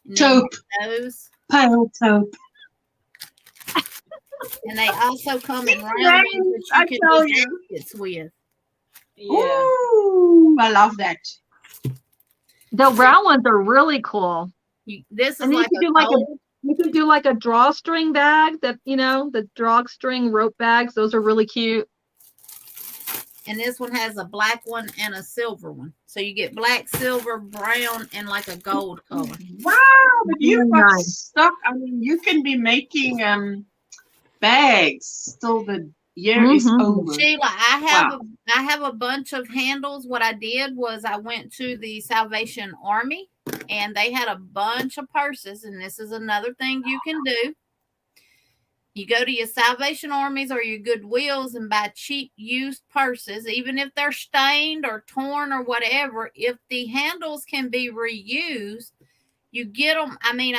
S4: And then
S2: Taupe.
S4: those,
S2: Pale taupe.
S4: and they also come in round
S2: Nice,
S4: ones
S2: I
S4: that you
S2: tell
S4: can do
S2: you.
S4: jackets with.
S3: yeah.
S2: Ooh, I love that.
S7: The round ones are really cool.
S4: This is
S7: And then
S4: like
S7: you can do like you can do like a drawstring bag that, you know, the drawstring rope bags. Those are really cute.
S4: and this one has a black one and a silver one. So you get black, silver, brown, and like a gold color.
S2: Wow, but you've
S7: Very
S2: got
S7: nice.
S2: stuff. I mean, you can be making bags till the year is
S7: Mhm.
S2: over.
S4: Sheila, I have a bunch of handles. What I did was I went to the Salvation Army and they had a bunch of purses, and this is another thing you can do. You go to your Salvation Armies or your Goodwills and buy cheap used purses, even if they're stained or torn or whatever. If the handles can be reused, you get them. I mean,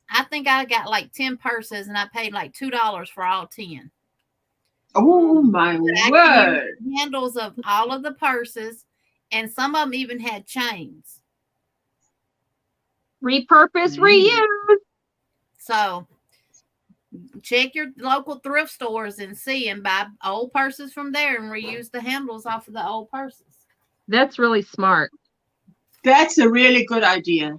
S4: I think I got like 10 purses and I paid like $2 for all 10.
S2: Oh my
S4: But I can
S2: word.
S4: use the handles of all of the purses, and some of them even had chains.
S7: Repurpose, reuse.
S4: So check your local thrift stores and see, and buy old purses from there and reuse the handles off of the old purses.
S7: That's really smart.
S2: That's a really good idea.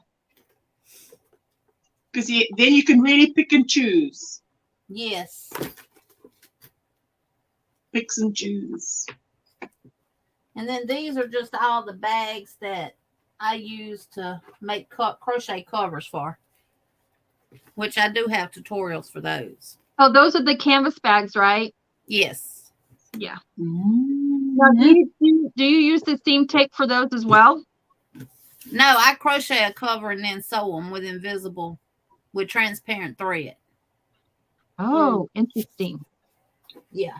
S2: Because then you can really pick and choose.
S4: Yes.
S2: Picks and choose.
S4: And then these are just all the bags that I use to make crochet covers for, which I do have tutorials for those.
S7: Oh, those are the canvas bags, right?
S4: Yes.
S7: Yeah. Now, do you use the seam tape for those as well?
S4: No, I crochet a cover and then sew them with transparent thread.
S7: Oh, interesting.
S4: Yeah.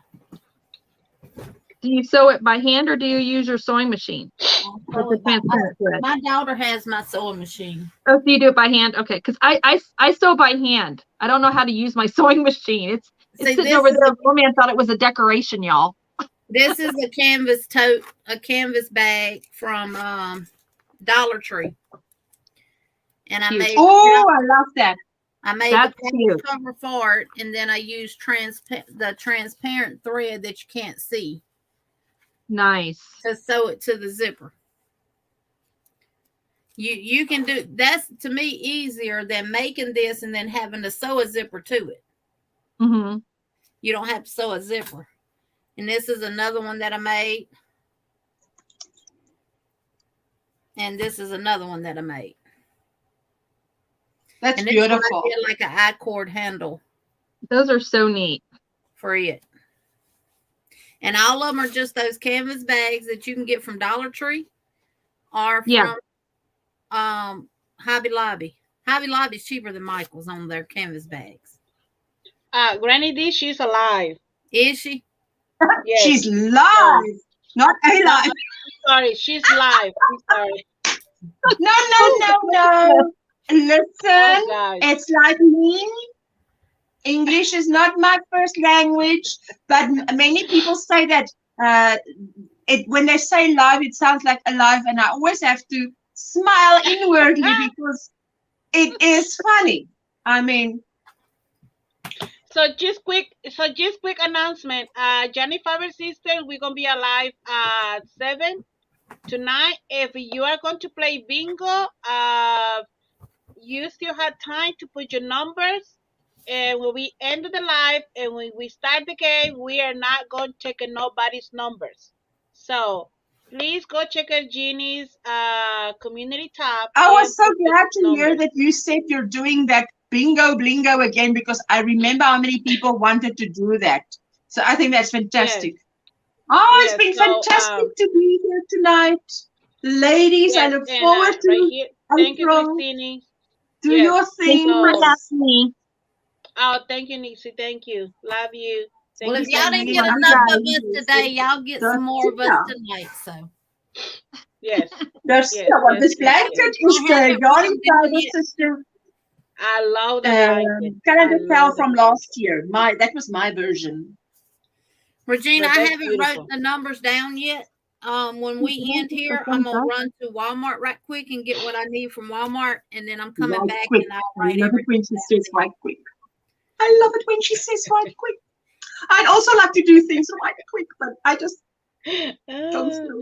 S7: Do you sew it by hand or do you use your sewing machine?
S4: My daughter has my sewing machine.
S7: Oh, so you do it by hand? Okay, because I sew by hand. I don't know how to use my sewing machine. It's sitting over there. Poor man thought it was a decoration, y'all.
S4: This is a canvas bag from Dollar Tree. And I made
S2: I love that.
S4: I made the cover for it, and then I used the transparent thread that you can't see.
S7: Nice.
S4: To sew it to the zipper. You can do that's to me easier than making this and then having to sew a zipper to it.
S7: Mm-hmm.
S4: You don't have to sew a zipper. And this is another one that I made. And this is another one that I made.
S2: That's beautiful.
S4: I did like an I-cord handle.
S7: Those are so neat.
S4: For it. And all of them are just those canvas bags that you can get from Dollar Tree or from Hobby Lobby. Hobby Lobby is cheaper than Michael's on their canvas bags.
S3: Granny D, she's alive.
S4: Is she?
S3: Yes.
S2: She's live, not alive.
S3: Sorry, she's live. I'm sorry.
S2: No. Listen, it's like me. English is not my first language, but many people say that when they say live, it sounds like alive, and I always have to smile inwardly because it is funny. I mean,
S3: so just quick announcement. Johnny Faber Sisters, we're gonna be alive at 7 tonight. If you are going to play bingo, you still have time to put your numbers. And when we end the live and when we start the game, we are not going to take nobody's numbers. So please go check out Jeannie's community tab.
S2: I was so glad to hear that you said you're doing that bingo blingo again, because I remember how many people wanted to do that. So I think that's fantastic. Yes. Oh, it's been fantastic to be here tonight. Ladies, I look forward to
S3: thank you, Christine.
S2: Do your thing.
S3: Me. Oh, thank you, Nixie. Thank you. Love you. Thank
S4: well,
S3: you
S4: if y'all didn't get enough of us today, y'all get some more of us tonight. So,
S3: yes.
S2: This blanket is the Yarn Fiber Sister.
S3: I love that.
S2: Calendar fell from last year. That was my version.
S4: Regina, I haven't wrote the numbers down yet. When we end here, I'm gonna run to Walmart right quick and get what I need from Walmart, and then I'm coming back and I'll write everything.
S2: Right quick. I love it when she says right quick. I'd also like to do things right quick, but I just don't know.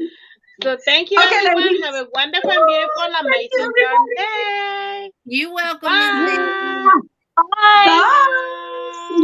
S3: So thank you, everyone. Ladies. Have a wonderful, beautiful, amazing day.
S4: You're welcome.
S3: Bye.
S7: Bye.
S2: Bye.